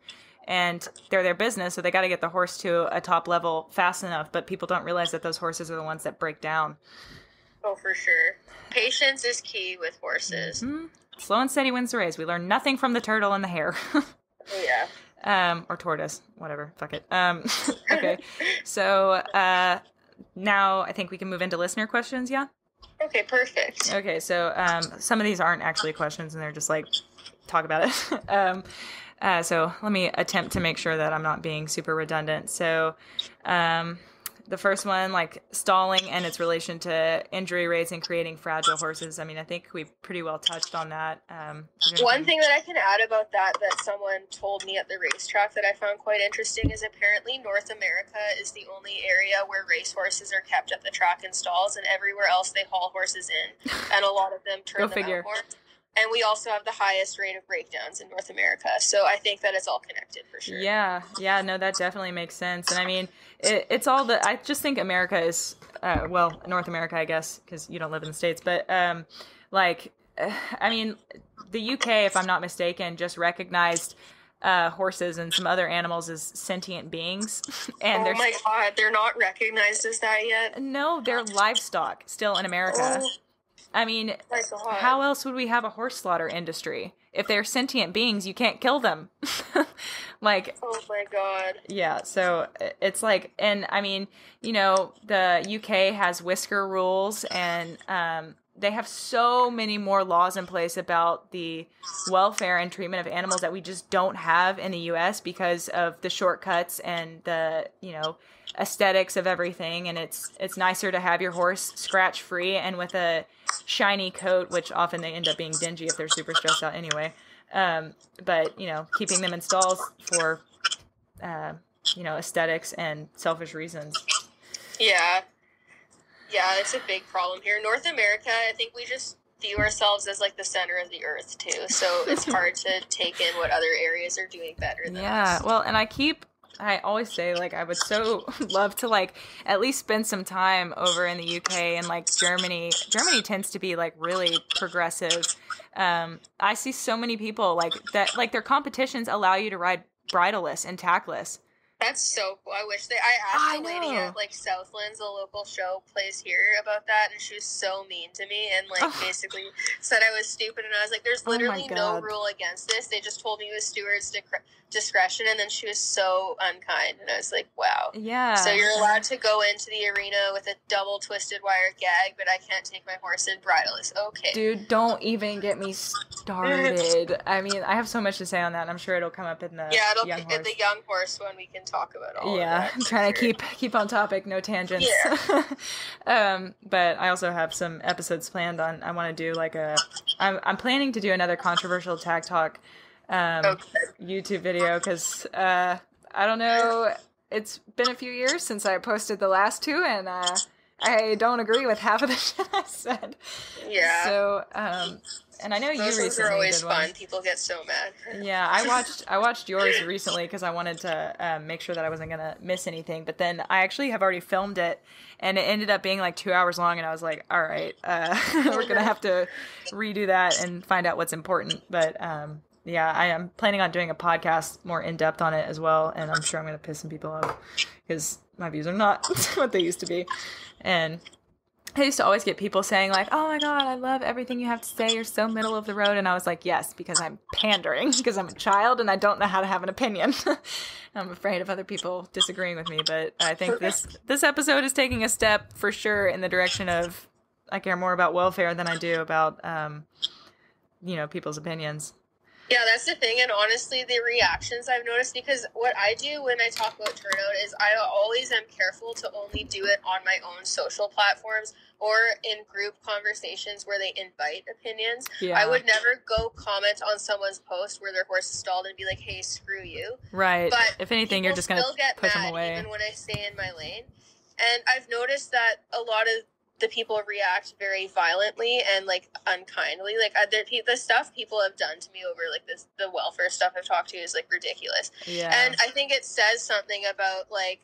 and they're their business, so they got to get the horse to a top level fast enough. But people don't realize that those horses are the ones that break down. Oh, for sure. Patience is key with horses. Mm-hmm. Slow and steady wins the race. We learn nothing from the turtle and the hare. Oh, yeah. Or tortoise, whatever. Fuck it. Okay. So now I think we can move into listener questions. Yeah. Okay, perfect. Okay. So some of these aren't actually questions, and they're just like talk about it. So let me attempt to make sure that I'm not being super redundant. So the first one, like stalling and its relation to injury rates and creating fragile horses. I mean, I think we pretty well touched on that. One thing that I can add about that someone told me at the racetrack that I found quite interesting is apparently North America is the only area where racehorses are kept at the track in stalls, and everywhere else they haul horses in, and a lot of them turn them out more. And we also have the highest rate of breakdowns in North America. So I think that it's all connected for sure. Yeah, no, that definitely makes sense. And I mean, it's all I just think America is, North America, I guess, because you don't live in the States. But I mean, the UK, if I'm not mistaken, just recognized horses and some other animals as sentient beings. And oh my God, they're not recognized as that yet? No, they're livestock still in America. Oh. I mean, how else would we have a horse slaughter industry? If they're sentient beings, you can't kill them. Like, oh my God. Yeah, so it's like, and I mean, you know, the UK has whisker rules, and they have so many more laws in place about the welfare and treatment of animals that we just don't have in the US because of the shortcuts and the, you know, aesthetics of everything. And it's nicer to have your horse scratch free and with a shiny coat, which often they end up being dingy if they're super stressed out anyway. But, you know, keeping them in stalls for, you know, aesthetics and selfish reasons. Yeah. Yeah, it's a big problem here. North America, I think we just view ourselves as like the center of the earth too. So it's hard to take in what other areas are doing better than us. Yeah, well, and I always say, like, I would so love to, like, at least spend some time over in the UK and, like, Germany. Germany tends to be, like, really progressive. I see so many people, like, that, like, their competitions allow you to ride bridleless and tackless. That's so cool. I wish I asked a lady at, like, Southlands, a local show place here, about that, and she was so mean to me and, like, basically said I was stupid, and I was like, there's literally no rule against this. They just told me it was steward's discretion, and then she was so unkind, and I was like, wow. Yeah. So you're allowed to go into the arena with a double twisted wire gag, but I can't take my horse in bridleless. Okay. Dude, don't even get me started. I mean, I have so much to say on that, and I'm sure it'll come up in the young horse. In the young horse one, we can talk about all of that. I'm trying to keep on topic, no tangents. Yeah. But I also have some episodes planned on, I want to do like I'm planning to do another controversial tag talk YouTube video, because I don't know, it's been a few years since I posted the last two, and I don't agree with half of the shit I said. Yeah. So and I know those you recently are always did fun. one. People get so mad. Yeah, I watched yours recently because I wanted to make sure that I wasn't gonna miss anything. But then I actually have already filmed it, and it ended up being like 2 hours long. And I was like, all right, we're gonna have to redo that and find out what's important. But yeah, I am planning on doing a podcast more in depth on it as well, and I'm sure I'm gonna piss some people off because my views are not what they used to be, and I used to always get people saying like, oh my God, I love everything you have to say. You're so middle of the road. And I was like, yes, because I'm pandering, because I'm a child and I don't know how to have an opinion. I'm afraid of other people disagreeing with me. But I think this episode is taking a step for sure in the direction of I care more about welfare than I do about, you know, people's opinions. Yeah, that's the thing. And honestly, the reactions I've noticed, because what I do when I talk about Turnout is I always am careful to only do it on my own social platforms or in group conversations where they invite opinions. Yeah. I would never go comment on someone's post where their horse is stalled and be like, hey, screw you. Right. But if anything, you're just going to push them away. Even when I stay in my lane. And I've noticed that a lot of the people react very violently and like unkindly. Like the stuff people have done to me over like the welfare stuff I've talked to is like ridiculous. Yeah. And I think it says something about like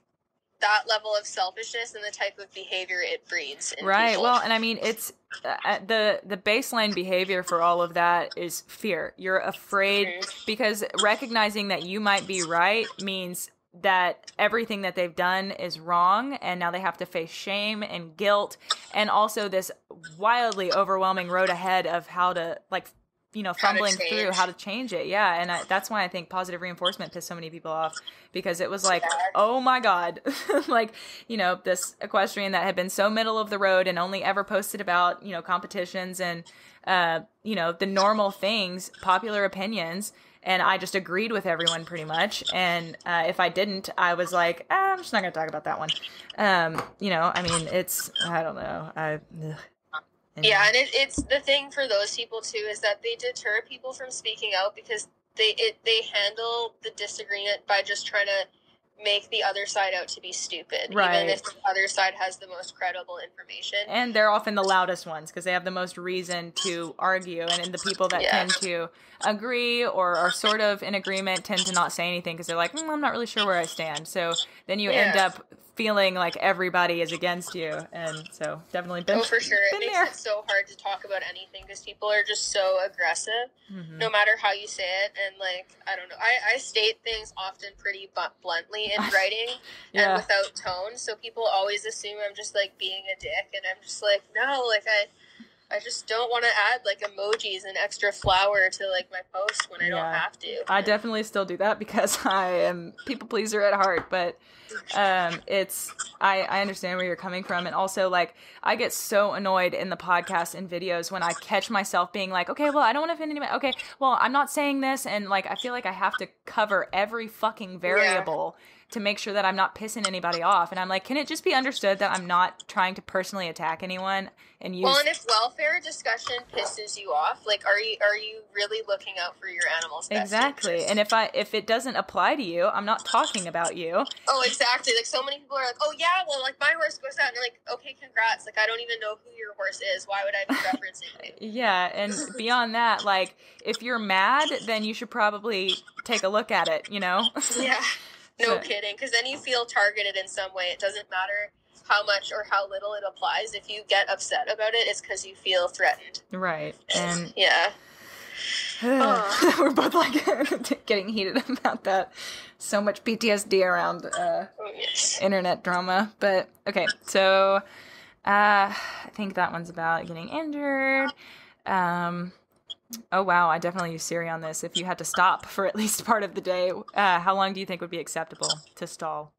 that level of selfishness and the type of behavior it breeds in right. people. Well, and I mean, it's the baseline behavior for all of that is fear. You're afraid because recognizing that you might be right means that everything that they've done is wrong, and now they have to face shame and guilt, and also this wildly overwhelming road ahead of how to, like, you know, fumbling through how to change it. Yeah. And that's why I think positive reinforcement pissed so many people off, because it was like, oh my God, like, you know, this equestrian that had been so middle of the road and only ever posted about, you know, competitions and, you know, the normal things, popular opinions. And I just agreed with everyone pretty much. And if I didn't, I was like, I'm just not going to talk about that one. You know, I mean, it's, I don't know. Yeah, and it's the thing for those people too is that they deter people from speaking out because they handle the disagreement by just trying to make the other side out to be stupid, right, even if the other side has the most credible information. And they're often the loudest ones because they have the most reason to argue, and the people that tend to agree or are sort of in agreement tend to not say anything because they're like, I'm not really sure where I stand. So then you end up feeling like everybody is against you, and so definitely been. Oh, for sure, it makes there. it so hard to talk about anything because people are just so aggressive, no matter how you say it. And like, I don't know, I state things often pretty bluntly in writing and without tone, so people always assume I'm just like being a dick, and I'm just like, no, like I just don't want to add like emojis and extra flour to like my post when I don't have to. I definitely still do that because I am people pleaser at heart, but it's I understand where you're coming from. And also, like, I get so annoyed in the podcast and videos when I catch myself being like, okay, well, I don't want to offend anybody. Okay, well, I'm not saying this, and like I feel like I have to cover every fucking variable to make sure that I'm not pissing anybody off. And I'm like, can it just be understood that I'm not trying to personally attack anyone and use... Well, and if welfare discussion pisses you off, like, are you really looking out for your animal's best Exactly. interest? And if it doesn't apply to you, I'm not talking about you. Oh, exactly. Like, so many people are like, oh yeah, well, like, my horse goes out, and you're like, okay, congrats. Like, I don't even know who your horse is. Why would I be referencing you? Yeah, and beyond that, like, if you're mad, then you should probably take a look at it, you know? Yeah. No kidding, because then you feel targeted in some way. It doesn't matter how much or how little it applies. If you get upset about it, it's because you feel threatened. Right. And yeah. We're both like getting heated about that. So much PTSD around internet drama. But okay, so I think that one's about getting injured. Oh, wow. I definitely use Siri on this. If you had to stop for at least part of the day, how long do you think would be acceptable to stall?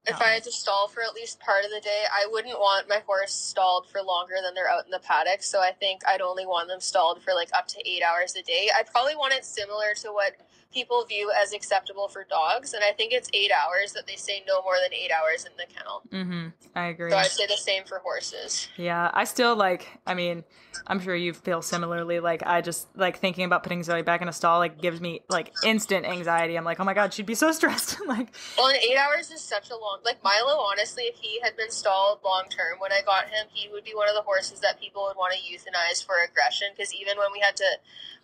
If I had to stall for at least part of the day, I wouldn't want my horse stalled for longer than they're out in the paddock. So I think I'd only want them stalled for like up to 8 hours a day. I'd probably want it similar to what people view as acceptable for dogs. And I think it's 8 hours that they say no more than 8 hours in the kennel. Mm-hmm. I agree. So I'd say the same for horses. Yeah. I still I'm sure you feel similarly. Like, I just like thinking about putting Zoe back in a stall, like, gives me like instant anxiety. I'm like, oh my God, she'd be so stressed. Like, well, and 8 hours is such a long, like Milo, honestly, if he had been stalled long term when I got him, he would be one of the horses that people would want to euthanize for aggression. Because even when we had to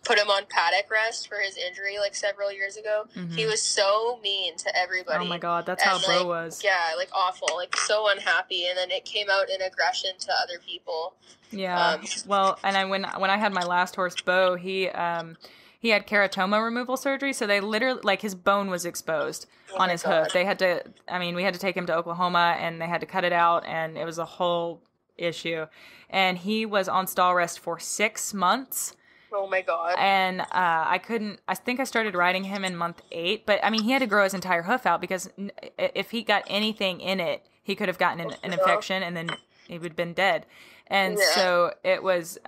put him on paddock rest for his injury like several years ago, he was so mean to everybody. Oh my God, that's how Bo was. Yeah, like awful, like so unhappy, and then it came out in aggression to other people. Yeah. Well, and when I had my last horse, Bo, he had keratoma removal surgery, so they literally, like, his bone was exposed on his hoof. They had to, we had to take him to Oklahoma, and they had to cut it out, and it was a whole issue. And he was on stall rest for 6 months. Oh my God. And I think I started riding him in month 8, but he had to grow his entire hoof out because if he got anything in it, he could have gotten an infection, and then he would have been dead. And so it was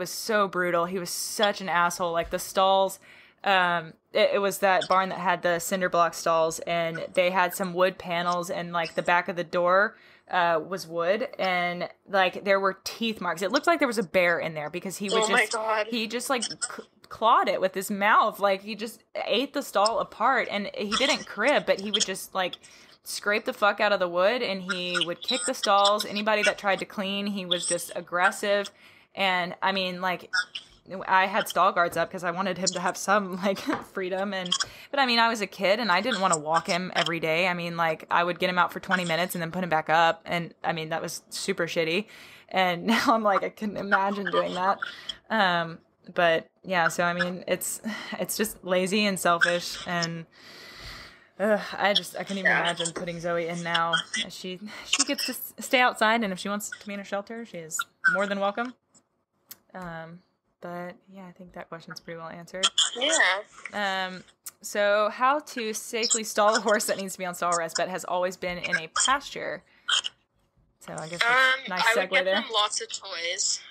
so brutal. He was such an asshole. Like, the stalls, it was that barn that had the cinder block stalls, and they had some wood panels, and like the back of the door was wood, and like there were teeth marks. It looked like there was a bear in there because he would he just like clawed it with his mouth. Like, he just ate the stall apart, and he didn't crib, but he would just like scrape the fuck out of the wood, and he would kick the stalls. Anybody that tried to clean, he was just aggressive. And I had stall guards up because I wanted him to have some like freedom. But I mean, I was a kid and I didn't want to walk him every day. I mean, like I would get him out for 20 minutes and then put him back up. And I mean, that was super shitty. And now I'm like, I couldn't imagine doing that. But yeah, so I mean, it's just lazy and selfish, and I couldn't even imagine putting Zoe in now. She gets to stay outside, and if she wants to be in a shelter, she is more than welcome. But yeah, I think that question's pretty well answered. Yeah. So how to safely stall a horse that needs to be on stall rest but has always been in a pasture? So I guess nice segue I would get there. them lots of toys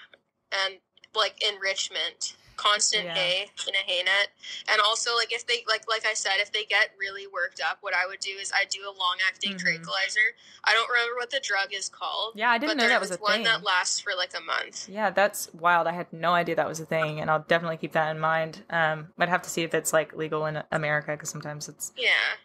and like enrichment, constant hay in a hay net, and also like if they like I said, if they get really worked up, what I would do is I do a long-acting tranquilizer. I don't remember what the drug is called. Yeah, I didn't know that was a thing. One that lasts for like a month. Yeah, that's wild. I had no idea that was a thing, and I'll definitely keep that in mind. I'd have to see if it's like legal in America because sometimes it's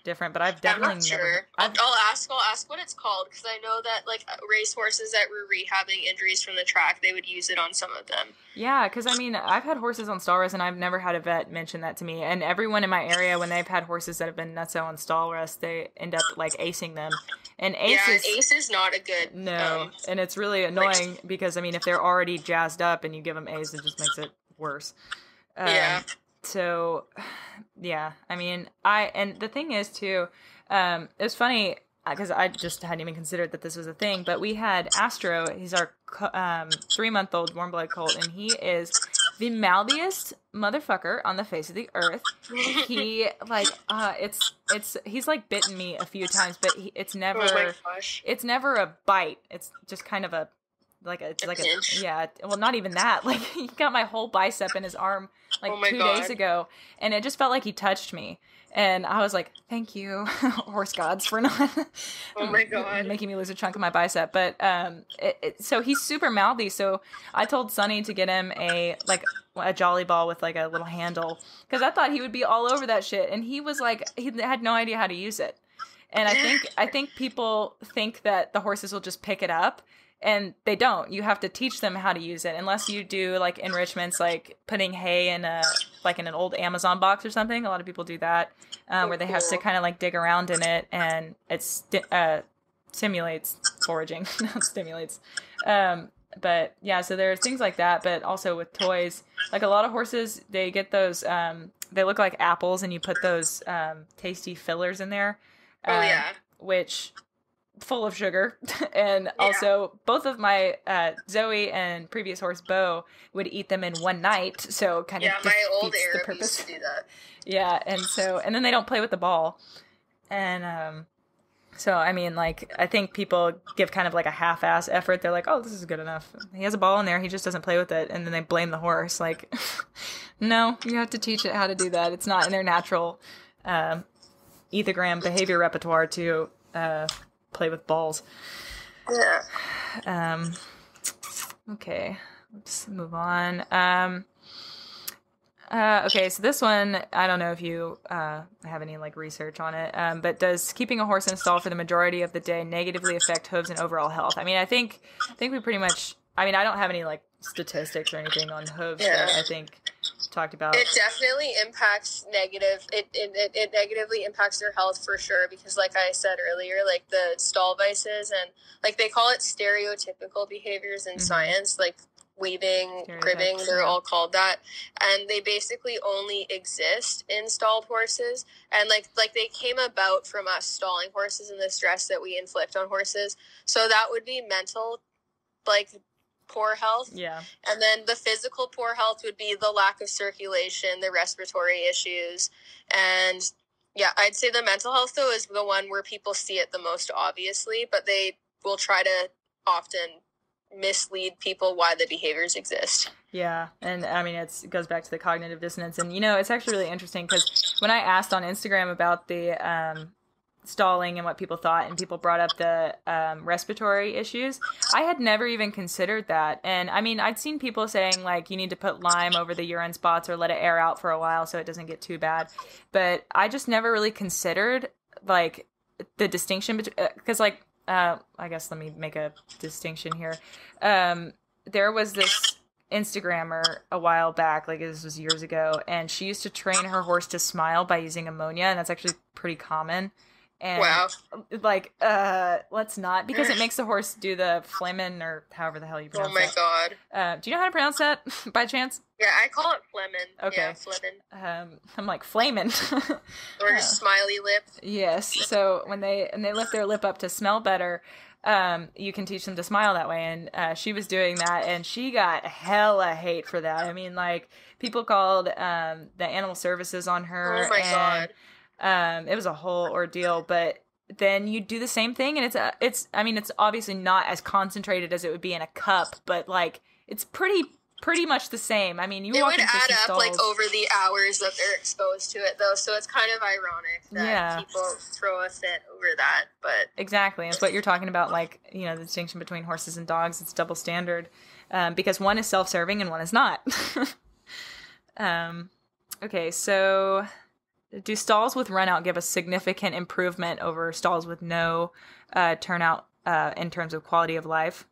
different. But I've definitely I'm not sure. I'll ask what it's called because I know that like race horses that were rehabbing injuries from the track, they would use it on some of them. Yeah, because I mean, I've had horses on stall rest, and I've never had a vet mention that to me. And everyone in my area, when they've had horses that have been nutso on stall rest, they end up like acing them. And ace is not a good. No, and it's really annoying because I mean, if they're already jazzed up and you give them ace, it just makes it worse. So, yeah, I mean, and the thing is too, it was funny because I just hadn't even considered that this was a thing, but we had Astro. He's our 3-month-old warm blood colt, and he is the mouthiest motherfucker on the face of the earth. He like he's like bitten me a few times, but it's never a bite. It's just kind of a well, not even that. Like he got my whole bicep in his arm like 2 days ago, and it just felt like he touched me. And I was like, thank you, horse gods, for not making me lose a chunk of my bicep. But so he's super mouthy. So I told Sonny to get him a jolly ball with like a little handle because I thought he would be all over that shit. And he was like, he had no idea how to use it. And I think people think that the horses will just pick it up. And they don't. You have to teach them how to use it, unless you do like enrichments, like putting hay in in an old Amazon box or something. A lot of people do that, where they have to kind of like dig around in it, and it simulates foraging, not stimulates. But yeah, so there are things like that. But also with toys, like a lot of horses, they get those. They look like apples, and you put those tasty fillers in there. Which full of sugar. And also both of my Zoe and previous horse Bo would eat them in one night, so kind of my old defeats the Arab purpose. used to do that. And then they don't play with the ball. And so I mean, like, I think people give kind of like a half-ass effort. They're like, oh, this is good enough, he has a ball in there, he just doesn't play with it, and then they blame the horse. Like, no, you have to teach it how to do that. It's not in their natural ethogram behavior repertoire to play with balls. Okay, let's move on. Okay, so this one, I don't know if you have any like research on it, but does keeping a horse in a stall for the majority of the day negatively affect hooves and overall health? I mean, I think we pretty much, I mean, I don't have any like statistics or anything on hooves that I think talked about. It definitely impacts it negatively impacts their health for sure, because like I said earlier, like the stall vices and like they call it stereotypical behaviors in science, like weaving, cribbing, they're all called that, and they basically only exist in stalled horses, and like they came about from us stalling horses and the stress that we inflict on horses. So that would be mental, like, poor health. And then the physical poor health would be the lack of circulation, the respiratory issues. And I'd say the mental health though is the one where people see it the most obviously, but they will try to often mislead people why the behaviors exist. And I mean, it goes back to the cognitive dissonance, and it's actually really interesting because when I asked on Instagram about the stalling and what people thought, and people brought up the respiratory issues, I had never even considered that. And I mean, I'd seen people saying like you need to put lime over the urine spots or let it air out for a while so it doesn't get too bad, but I just never really considered like the distinction between, because like I guess let me make a distinction here. There was this Instagrammer a while back, like this was years ago, and she used to train her horse to smile by using ammonia, and that's actually pretty common. And Wow. like, let's not, because it makes the horse do the flehmen, or however the hell you pronounce that. Oh my god. Do you know how to pronounce that by chance? Yeah, I call it flehmen. Okay. Yeah, flehmen. I'm like flamin'. Or smiley lip. Yes. So when they lift their lip up to smell better, you can teach them to smile that way. And she was doing that, and she got hella hate for that. I mean, like, people called the animal services on her. Oh my god. It was a whole ordeal, but then you do the same thing, and it's obviously not as concentrated as it would be in a cup, but like it's pretty much the same. I mean, it would add up like over the hours that they're exposed to it, though, so it's kind of ironic that people throw a fit over that. But exactly, it's what you're talking about, like, you know, the distinction between horses and dogs. It's double standard, because one is self-serving and one is not. Okay, so do stalls with run out give a significant improvement over stalls with no turnout in terms of quality of life?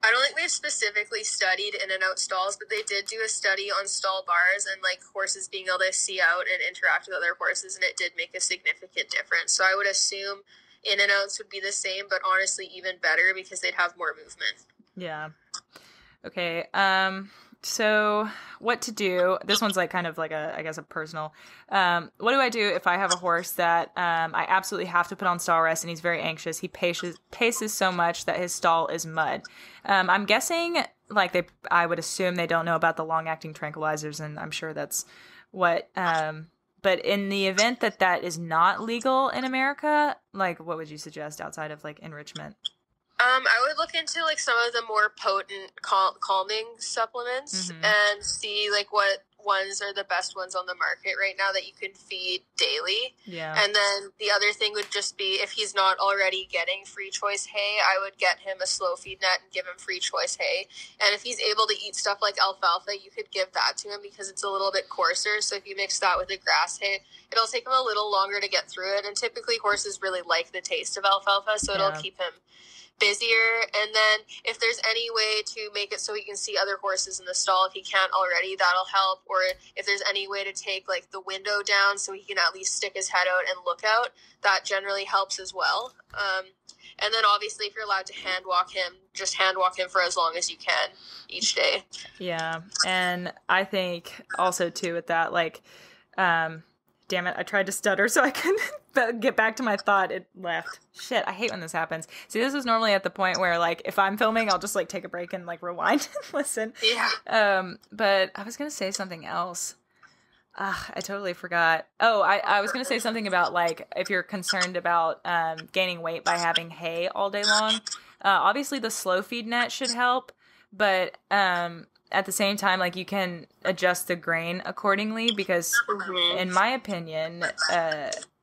I don't think they've specifically studied in and out stalls, but they did do a study on stall bars and like horses being able to see out and interact with other horses, and it did make a significant difference. So I would assume in and outs would be the same, but honestly even better because they'd have more movement. Yeah. Okay. So what to do? This one's like kind of like I guess a personal. What do I do if I have a horse that I absolutely have to put on stall rest and he's very anxious? He paces so much that his stall is mud. I'm guessing like I would assume they don't know about the long-acting tranquilizers, and I'm sure that's what. But in the event that is not legal in America, like what would you suggest outside of like enrichment? I would look into like some of the more potent calming supplements and see like what ones are the best ones on the market right now that you can feed daily. Yeah. And then the other thing would just be, if he's not already getting free choice hay, I would get him a slow feed net and give him free choice hay. And if he's able to eat stuff like alfalfa, you could give that to him because it's a little bit coarser. So if you mix that with the grass hay, it'll take him a little longer to get through it. And typically horses really like the taste of alfalfa, so it'll keep him busier. And then if there's any way to make it so he can see other horses in the stall, if he can't already, that'll help. Or if there's any way to take like the window down so he can at least stick his head out and look out, that generally helps as well. And then obviously if you're allowed to hand walk him, just hand walk him for as long as you can each day. Yeah. And I think also too with that, like, damn it, I tried to stutter so I couldn't get back to my thought. It left. Shit, I hate when this happens. See, this is normally at the point where, like, if I'm filming, I'll just, like, take a break and, like, rewind and listen. Yeah. But I was going to say something else. I totally forgot. Oh, I was going to say something about, like, if you're concerned about gaining weight by having hay all day long, obviously the slow feed net should help, but at the same time, like, you can adjust the grain accordingly because, in my opinion,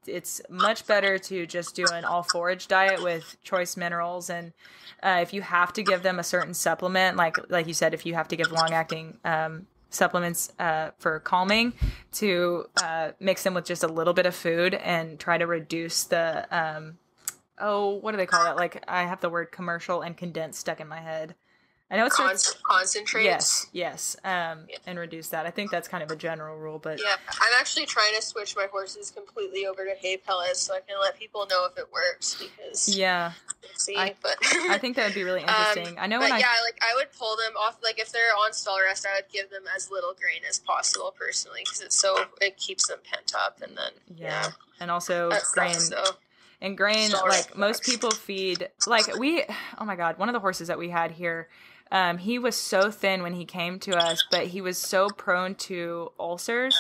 it's much better to just do an all forage diet with choice minerals. And if you have to give them a certain supplement, like you said, if you have to give long acting supplements for calming, to mix them with just a little bit of food and try to reduce the what do they call it? Like, I have the word commercial and condensed stuck in my head. I know it's concentrates. Yes. And reduce that. I think that's kind of a general rule, but yeah, I'm actually trying to switch my horses completely over to hay pellets so I can let people know if it works, because I think that would be really interesting. I know, but I would pull them off. Like if they're on stall rest, I would give them as little grain as possible personally, because it keeps them pent up, and then and also grain. And grain, like most people feed, like oh my God, one of the horses that we had here, he was so thin when he came to us, but he was so prone to ulcers.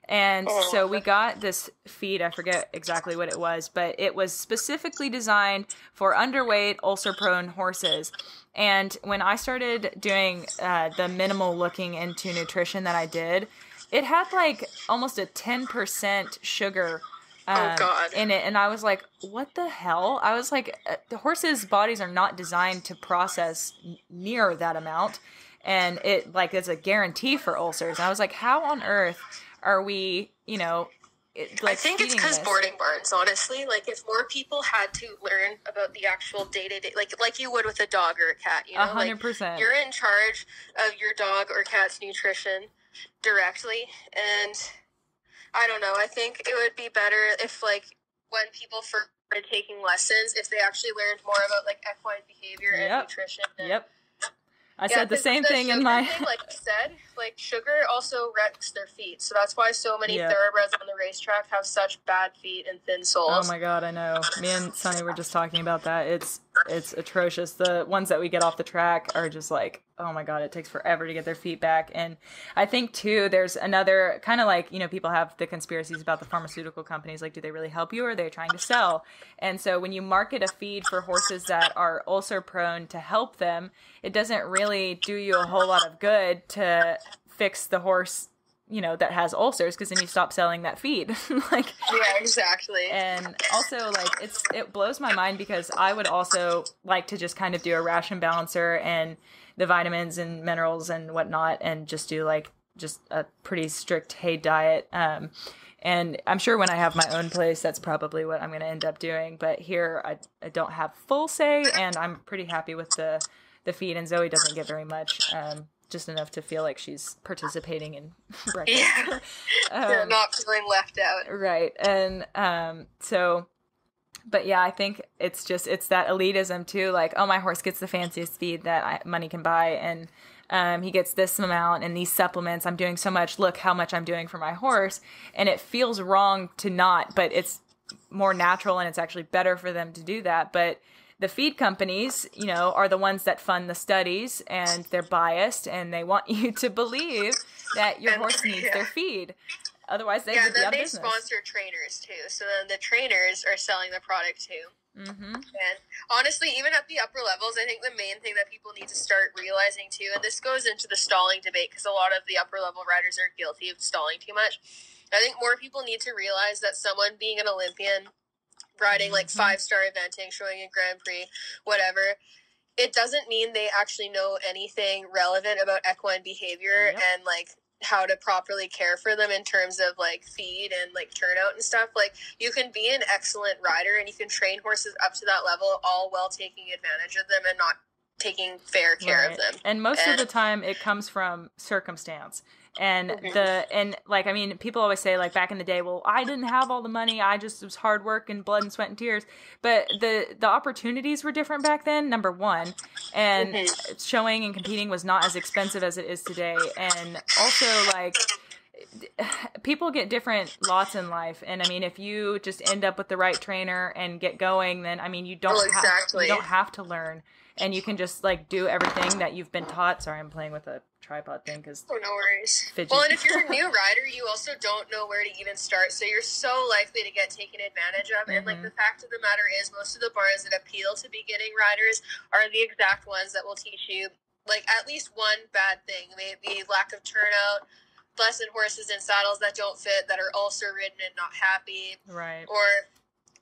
And so we got this feed, I forget exactly what it was, but it was specifically designed for underweight, ulcer-prone horses. And when I started doing the minimal looking into nutrition that I did, it had like almost a 10% sugar in it, and I was like, what the hell? I was like, the horses' bodies are not designed to process near that amount, and it's a guarantee for ulcers. And I was like, how on earth are we, I think it's because boarding barns, honestly. Like, if more people had to learn about the actual day-to-day, like you would with a dog or a cat, you know? 100%. Like, you're in charge of your dog or cat's nutrition directly, and I don't know, I think it would be better if, like, when people started taking lessons, if they actually learned more about, like, equine behavior and nutrition. And, I said the same thing in my... like you said, like, sugar also wrecks their feet. So that's why so many thoroughbreds on the racetrack have such bad feet and thin soles. Oh my god, I know. Me and Sunny were just talking about that. It's atrocious. The ones that we get off the track are just like, oh my god, it takes forever to get their feet back. And I think too, there's another kind of like, you know, people have the conspiracies about the pharmaceutical companies. Like, do they really help you, or are they trying to sell? And so when you market a feed for horses that are ulcer prone to help them, it doesn't really do you a whole lot of good to fix the horse, you know, that has ulcers, because then you stop selling that feed. Like, yeah, exactly. And also, like, it blows my mind, because I would also like to just kind of do a ration balancer and the vitamins and minerals and whatnot, and just do like just a pretty strict hay diet. And I'm sure when I have my own place, that's probably what I'm going to end up doing. But here, I don't have full say, and I'm pretty happy with the feed. And Zoe doesn't get very much. Just enough to feel like she's participating in breakfast. Yeah. You're not feeling left out. Right. And so, but yeah, I think it's that elitism too. Like, oh, my horse gets the fanciest feed that money can buy, and he gets this amount and these supplements. I'm doing so much. Look how much I'm doing for my horse. And it feels wrong to not, but it's more natural, and it's actually better for them to do that. But the feed companies, you know, are the ones that fund the studies, and they're biased, and they want you to believe that your horse needs their feed. Otherwise, they would be out of business. They sponsor trainers too, so then the trainers are selling the product too. Mm-hmm. And honestly, even at the upper levels, I think the main thing that people need to start realizing too, and this goes into the stalling debate, because a lot of the upper level riders are guilty of stalling too much. I think more people need to realize that someone being an Olympian, riding like 5-star eventing, showing a Grand Prix, whatever, it doesn't mean they actually know anything relevant about equine behavior and like how to properly care for them in terms of like feed and like turnout and stuff. Like, you can be an excellent rider and you can train horses up to that level, all while taking advantage of them and not taking fair care of them. And most of the time it comes from circumstance. And like, I mean, people always say, like, back in the day, well, I didn't have all the money. It was hard work and blood and sweat and tears. But the opportunities were different back then, number one. And showing and competing was not as expensive as it is today. And also, like, people get different lots in life. And I mean, if you just end up with the right trainer and get going, then, I mean, you don't have to learn. And you can just, like, do everything that you've been taught. Sorry, I'm playing with a tripod thing because... Oh, no worries. Well, and if you're a new rider, you also don't know where to even start. So you're so likely to get taken advantage of. And, like, the fact of the matter is, most of the barns that appeal to beginning riders are the exact ones that will teach you, like, at least one bad thing. Maybe lack of turnout, blessed horses in saddles that don't fit, that are ulcer-ridden and not happy. Right. Or...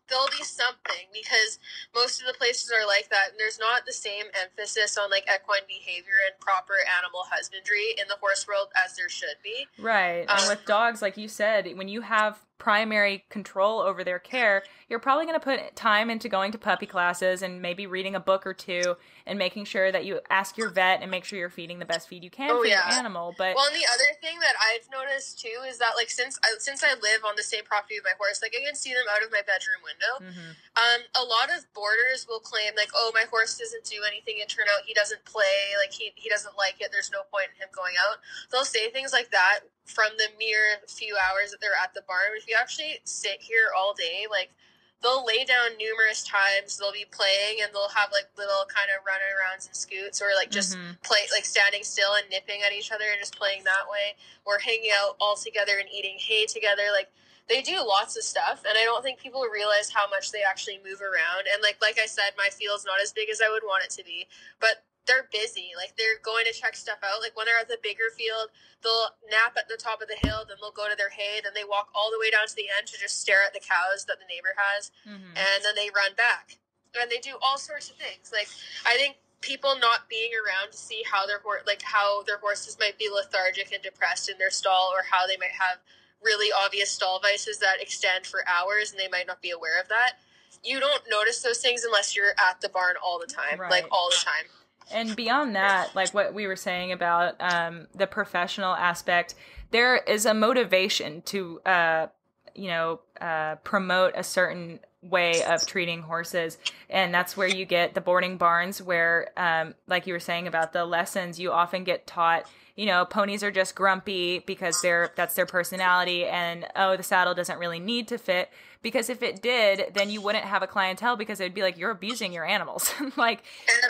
there'll be something, because most of the places are like that, and there's not the same emphasis on like equine behavior and proper animal husbandry in the horse world as there should be. Right. And with dogs, like you said, when you have primary control over their care, you're probably going to put time into going to puppy classes and maybe reading a book or two and making sure that you ask your vet and make sure you're feeding the best feed you can for your animal. But well, and the other thing that I've noticed too is that, like, since I live on the same property with my horse, like, I can see them out of my bedroom window. A lot of boarders will claim, like, oh, my horse doesn't do anything in turnout, he doesn't play, like, he doesn't like it, there's no point in him going out. They'll say things like that from the mere few hours that they're at the barn. But if you actually sit here all day, like, they'll lay down numerous times, they'll be playing, and they'll have, like, little kind of run-arounds and scoots, or, like, just play, like, standing still and nipping at each other and just playing that way, or hanging out all together and eating hay together. Like, they do lots of stuff, and I don't think people realize how much they actually move around. And, like I said, my field's not as big as I would want it to be, but they're busy. Like, they're going to check stuff out. Like, when they're at the bigger field, they'll nap at the top of the hill, then they'll go to their hay, then they walk all the way down to the end to just stare at the cows that the neighbor has, and then they run back. And they do all sorts of things. Like, I think people not being around to see how their horses might be lethargic and depressed in their stall, or how they might have really obvious stall vices that extend for hours and they might not be aware of that. You don't notice those things unless you're at the barn all the time, Right. like all the time. And beyond that, like what we were saying about the professional aspect, there is a motivation to, promote a certain way of treating horses. And that's where you get the boarding barns where, like you were saying about the lessons, you often get taught, ponies are just grumpy because that's their personality. And, the saddle doesn't really need to fit. Because if it did, then you wouldn't have a clientele because it'd be like, you're abusing your animals. And it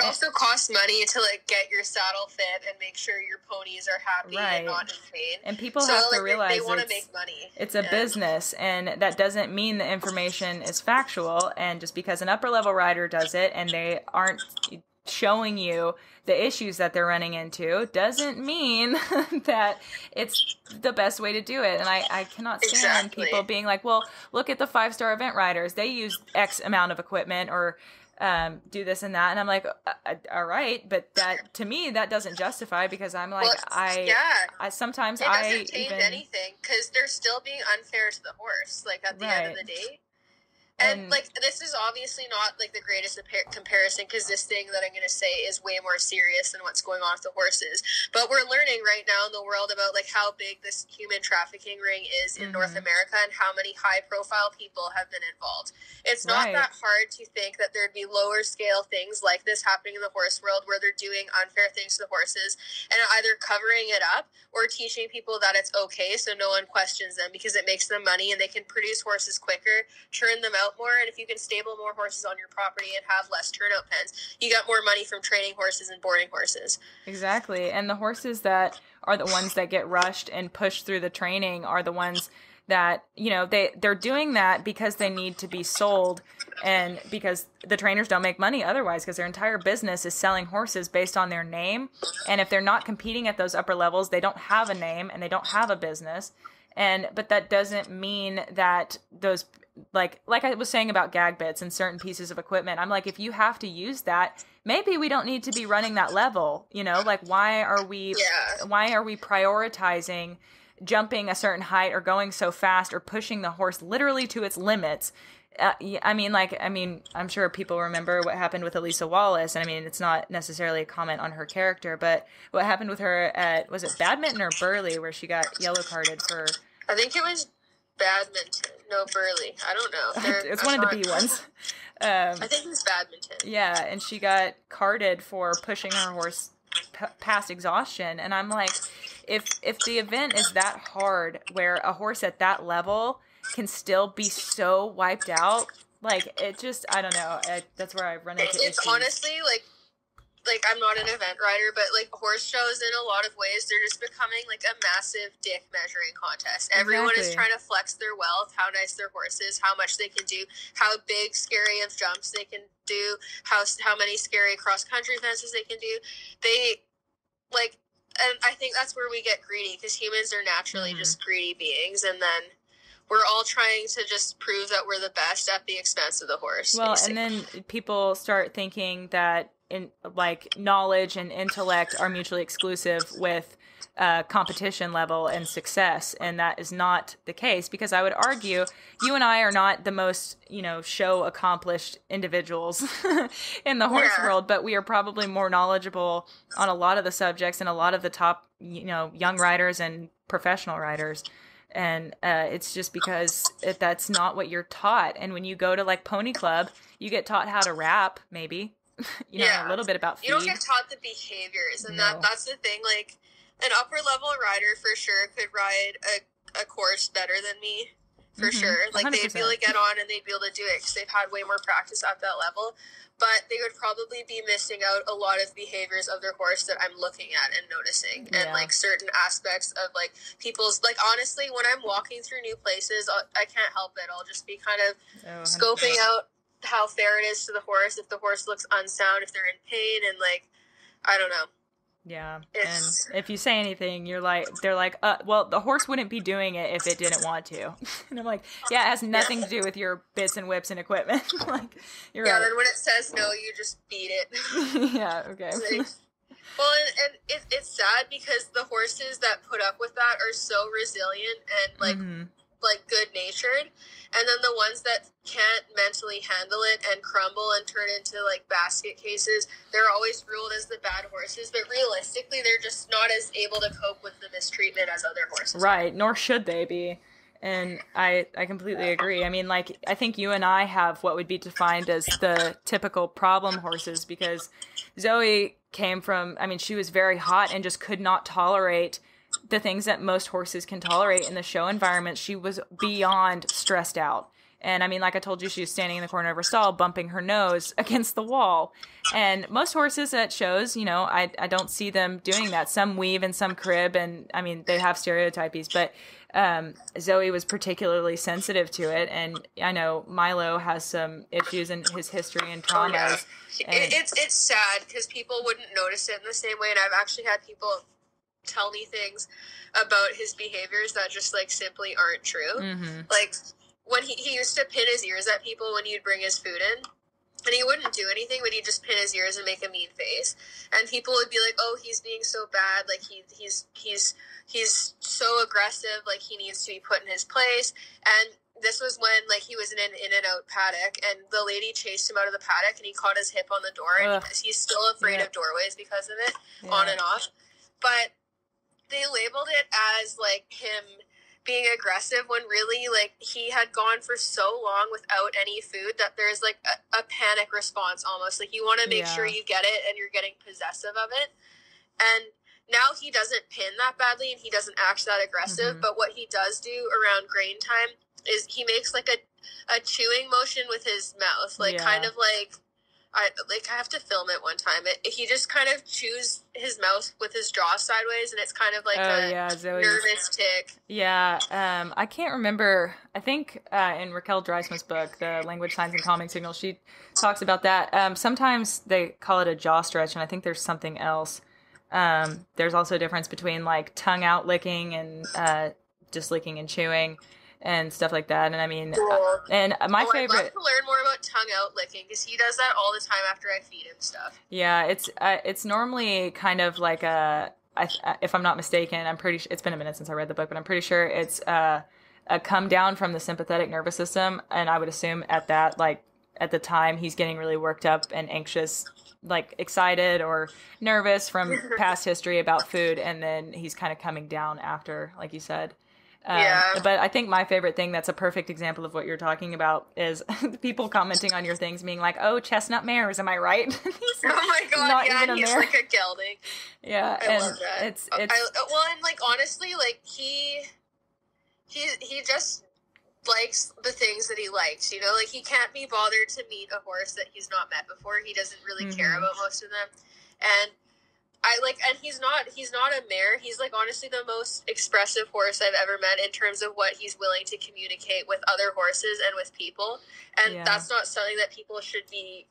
also costs money to get your saddle fit and make sure your ponies are happy and not in pain. And people have to realize they want to make money. It's a business, and that doesn't mean the information is factual. And just because an upper level rider does it and they aren't showing you the issues that they're running into doesn't mean that it's the best way to do it. And I cannot stand people being like, well, look at the 5-star event riders. They use X amount of equipment or do this and that. And I'm like, all right. But that, to me, that doesn't justify because I'm like, I sometimes it doesn't change anything because they're still being unfair to the horse, at the end of the day. And this is obviously not the greatest comparison because this thing that I'm going to say is way more serious than what's going on with the horses. But we're learning right now in the world about how big this human trafficking ring is in North America and how many high profile people have been involved. It's not that hard to think that there'd be lower scale things like this happening in the horse world where they're doing unfair things to the horses and either covering it up or teaching people that it's okay so no one questions them because it makes them money and they can produce horses quicker, turn them out more, and if you can stable more horses on your property and have less turnout pens, you get more money from training horses and boarding horses. Exactly. And the horses that are the ones that get rushed and pushed through the training are the ones that, they're doing that because they need to be sold and because the trainers don't make money otherwise because their entire business is selling horses based on their name. And if they're not competing at those upper levels, they don't have a name and they don't have a business. But that doesn't mean that those, like I was saying about gag bits and certain pieces of equipment, I'm like, if you have to use that, maybe we don't need to be running that level, why are we prioritizing jumping a certain height or going so fast or pushing the horse literally to its limits? I'm sure people remember what happened with Elisa Wallace. And it's not necessarily a comment on her character, but what happened with her at, was it badminton or Burley where she got yellow carded for... I think it was badminton. No, Burley. I don't know. It's one of the B ones. I think it was badminton. Yeah, and she got carded for pushing her horse past exhaustion. And I'm like, if the event is that hard where a horse at that level can still be so wiped out, it just, I don't know. That's where I run into issues. It's honestly, I'm not an event rider, but horse shows in a lot of ways, they're just becoming a massive dick measuring contest. Everyone is trying to flex their wealth, how nice their horse is, how much they can do, how big, scary of jumps they can do, how many scary cross country fences they can do. And I think that's where we get greedy because humans are naturally just greedy beings, and then we're all trying to just prove that we're the best at the expense of the horse. Well, basically. And then people start thinking that knowledge and intellect are mutually exclusive with competition level and success, and that is not the case because I would argue you and I are not the most show accomplished individuals in the horse world, but we are probably more knowledgeable on a lot of the subjects and a lot of the top young riders and professional riders. And it's just because that's not what you're taught. And when you go to Pony Club, you get taught how to rap, maybe. A little bit about feed. You don't get taught the behaviors, and that's the thing. An upper level rider for sure could ride a course better than me, for sure. 100%. They'd be able to get on and they'd be able to do it because they've had way more practice at that level. But they would probably be missing out a lot of behaviors of their horse that I'm looking at and noticing, and certain aspects of people's honestly, when I'm walking through new places, I can't help it. I'll just be kind of scoping out how fair it is to the horse, if the horse looks unsound, if they're in pain, and I don't know. Yeah, and if you say anything, they're like, well, the horse wouldn't be doing it if it didn't want to. And I'm like, yeah, it has nothing to do with your bits and whips and equipment. You're right. Then when it says no, you just beat it. Yeah, okay. Well, and it's sad because the horses that put up with that are so resilient and like good natured, and then the ones that can't mentally handle it and crumble and turn into like basket cases, they're always ruled as the bad horses. But realistically, they're just not as able to cope with the mistreatment as other horses. Right, nor should they be. And I completely agree. I mean, like, I think you and I have what would be defined as the typical problem horses, because Zoe came from, I mean, she was very hot and just could not tolerate the things that most horses can tolerate in the show environment. She was beyond stressed out. And I mean, like I told you, she was standing in the corner of her stall, bumping her nose against the wall. And most horses at shows, you know, I don't see them doing that. Some weave and some crib, and I mean, they have stereotypies, but Zoe was particularly sensitive to it. And I know Milo has some issues in his history and traumas. Oh, yeah. It's sad because people wouldn't notice it in the same way. And I've actually had people tell me things about his behaviors that just like simply aren't true. Like when he used to pin his ears at people when you'd bring his food in, and he wouldn't do anything, but he'd just pin his ears and make a mean face, and people would be like, oh, he's being so bad, like he's so aggressive, like he needs to be put in his place. And this was when like he was in an In-N-Out paddock, and the lady chased him out of the paddock, and he caught his hip on the door, and he's still afraid of doorways because of it, on and off. But they labeled it as like him being aggressive when really like he had gone for so long without any food that there's like a panic response almost. Like you want to make sure you get it and you're getting possessive of it. And now he doesn't pin that badly and he doesn't act that aggressive. But what he does do around grain time is he makes like a chewing motion with his mouth, like kind of like I have to film it one time. He just kind of chews his mouth with his jaw sideways, and it's kind of like nervous tick. Yeah, I can't remember. I think in Raquel Dreisman's book, The Language, Signs, and Calming Signals, she talks about that. Sometimes they call it a jaw stretch, and I think there's something else. There's also a difference between like tongue out licking and just licking and chewing and stuff like that. And I mean, and my favorite. I'd love to learn more about tongue out licking because he does that all the time after I feed him stuff. Yeah, it's normally kind of like if I'm not mistaken, I'm pretty sure it's been a minute since I read the book, but I'm pretty sure it's a come down from the sympathetic nervous system. And I would assume at the time he's getting really worked up and anxious, like excited or nervous from past history about food. And then he's kind of coming down after, like you said. But I think my favorite thing that's a perfect example of what you're talking about is people commenting on your things being like, oh, chestnut mares, am I right? Oh my god, yeah, and he's like a gelding. Yeah, I love that. Well, and like honestly, like he just likes the things that he likes, you know? Like he can't be bothered to meet a horse that he's not met before. He doesn't really care about most of them. And and he's not a mare. He's like honestly the most expressive horse I've ever met in terms of what he's willing to communicate with other horses and with people. And that's not something that people should be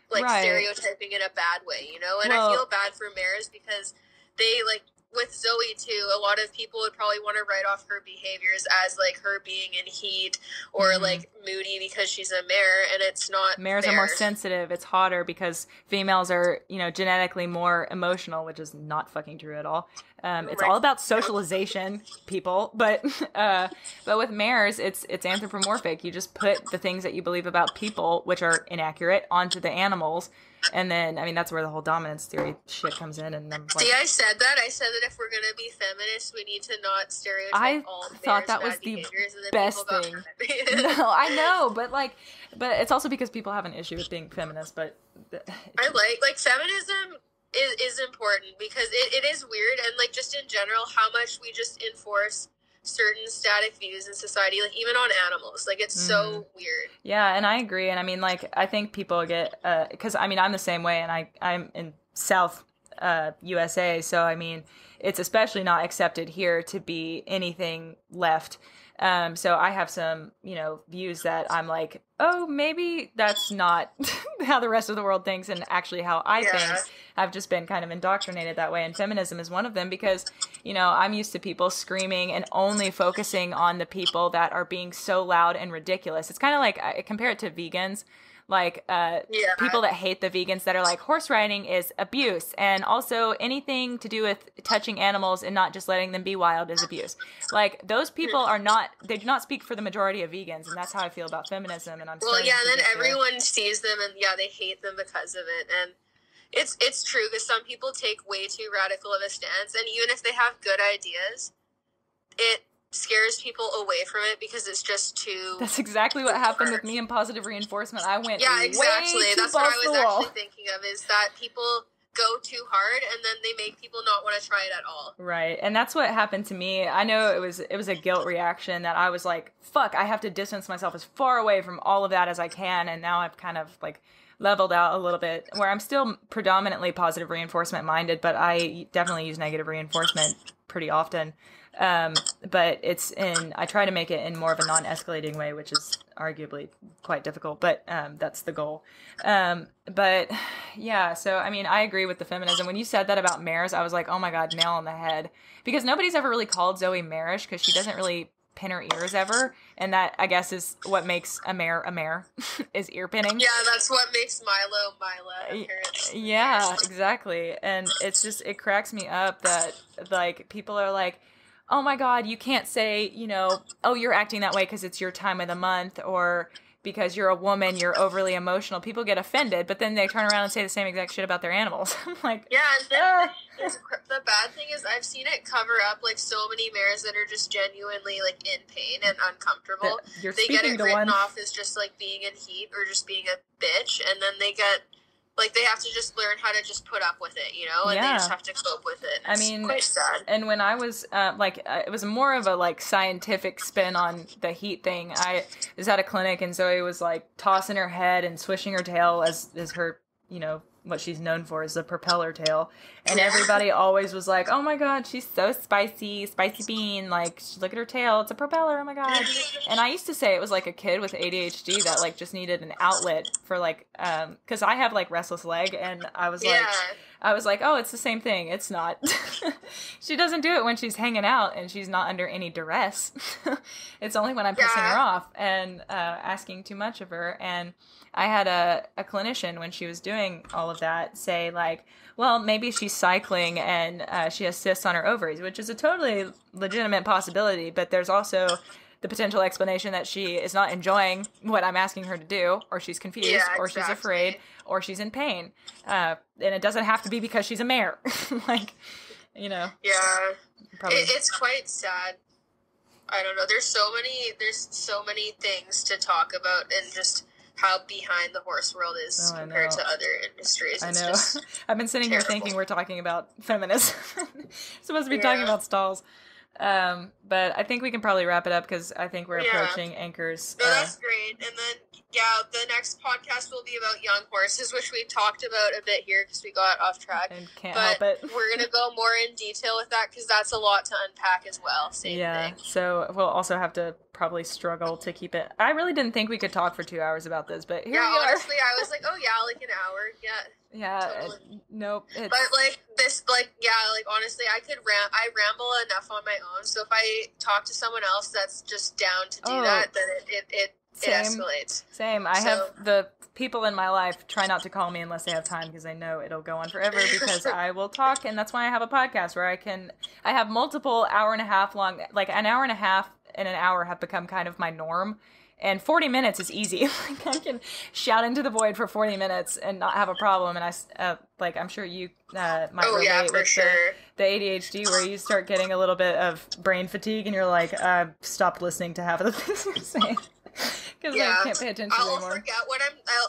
like stereotyping in a bad way, you know? And I feel bad for mares because they like with Zoe too, a lot of people would probably want to write off her behaviors as like her being in heat or like moody because she's a mare, and it's not. Mares are more sensitive. It's hotter because females are, you know, genetically more emotional, which is not fucking true at all. It's all about socialization, people. But with mares, it's anthropomorphic. You just put the things that you believe about people, which are inaccurate, onto the animals. And then, I mean, that's where the whole dominance theory shit comes in. And then, see, I said that if we're going to be feminists, we need to not stereotype all mares. I thought that was the best thing. No, I know, but it's also because people have an issue with being feminist. But I like feminism is important because it is weird, and like just in general, how much we just enforce certain static views in society, like even on animals, like it's so weird. Yeah, and I agree. And I mean, like I think people get because I mean I'm the same way, and I'm in South USA, so I mean it's especially not accepted here to be anything left. So I have some, you know, views that I'm like, oh, maybe that's not how the rest of the world thinks, and actually how I think. I've just been kind of indoctrinated that way, and feminism is one of them because, you know, I'm used to people screaming and only focusing on the people that are being so loud and ridiculous. It's kind of like, I compare it to vegans. Like, people that hate the vegans that are like, horse riding is abuse. And also anything to do with touching animals and not just letting them be wild is abuse. Like, those people they do not speak for the majority of vegans. And that's how I feel about feminism. And I'm and then everyone sees them and they hate them because of it. And it's true, because some people take way too radical of a stance. And even if they have good ideas, it scares people away from it because it's just too... That's exactly what happened with me in positive reinforcement. I went exactly. way too That's what I was wall. actually thinking of, is that people go too hard and then they make people not want to try it at all. Right. And that's what happened to me. I know it was a guilt reaction that I was like, fuck, I have to distance myself as far away from all of that as I can. And now I've kind of like leveled out a little bit, where I'm still predominantly positive reinforcement minded, but I definitely use negative reinforcement pretty often. But I try to make it in more of a non-escalating way, which is arguably quite difficult, but that's the goal. But yeah, so I mean, I agree with the feminism. When you said that about mares, I was like, oh my God, nail on the head. Because nobody's ever really called Zoe marish, because she doesn't really pin her ears ever, and that, I guess, is what makes a mare is ear pinning. Yeah, that's what makes Mila apparently. Yeah, exactly. And it's just, it cracks me up that like people are like, oh my God, you can't say, oh, you're acting that way because it's your time of the month, or because you're a woman, you're overly emotional. People get offended, but then they turn around and say the same exact shit about their animals. I'm like, yeah, and then the bad thing is I've seen it cover up like so many mares that are just genuinely like in pain and uncomfortable. They get it written off as just like being in heat or just being a bitch, and then they get... like, they have to just learn how to just put up with it, and they just have to cope with it. It's quite sad. And when I was, it was more of a, like, scientific spin on the heat thing. I was at a clinic, and Zoe was, like, tossing her head and swishing her tail as her, what she's known for is the propeller tail. And everybody always was like, oh my God, she's so spicy bean. Like, look at her tail. It's a propeller. Oh my God. And I used to say it was like a kid with ADHD that like just needed an outlet for like, cause I have like restless leg, and I was like, oh, it's the same thing. It's not. She doesn't do it when she's hanging out and she's not under any duress. It's only when I'm pissing her off and asking too much of her. And I had a clinician, when she was doing all of that, say like, well, maybe she's cycling and she has cysts on her ovaries, which is a totally legitimate possibility. But there's also the potential explanation that she is not enjoying what I'm asking her to do, or she's confused, or she's afraid, or she's in pain. And it doesn't have to be because she's a mare. Like, Yeah. Probably. It's quite sad. I don't know. There's so many things to talk about, and just how behind the horse world is compared to other industries. It's just I've been sitting here thinking we're talking about feminism. Supposed to be talking about stalls. But I think we can probably wrap it up, because I think we're approaching anchors. No, that's great. And then, the next podcast will be about young horses, which we talked about a bit here because we got off track. And can't help it. We're going to go more in detail with that, because that's a lot to unpack as well. Same thing. So we'll also have to probably struggle to keep it. I really didn't think we could talk for 2 hours about this, but here we are. Honestly, I was like, like an hour. Yeah, totally. Nope. But honestly, I ramble enough on my own. So if I talk to someone else that's just down to do that, then it escalates. Same. I have the people in my life try not to call me unless they have time, because I know it'll go on forever, because I will talk, and that's why I have a podcast where I have multiple hour and a half long, like an hour and a half and an hour have become kind of my norm. And 40 minutes is easy. Like, I can shout into the void for 40 minutes and not have a problem. And I'm sure you might relate with the ADHD, where you start getting a little bit of brain fatigue, and you're like, I've stopped listening to half of the things you're saying. Because I can't pay attention anymore.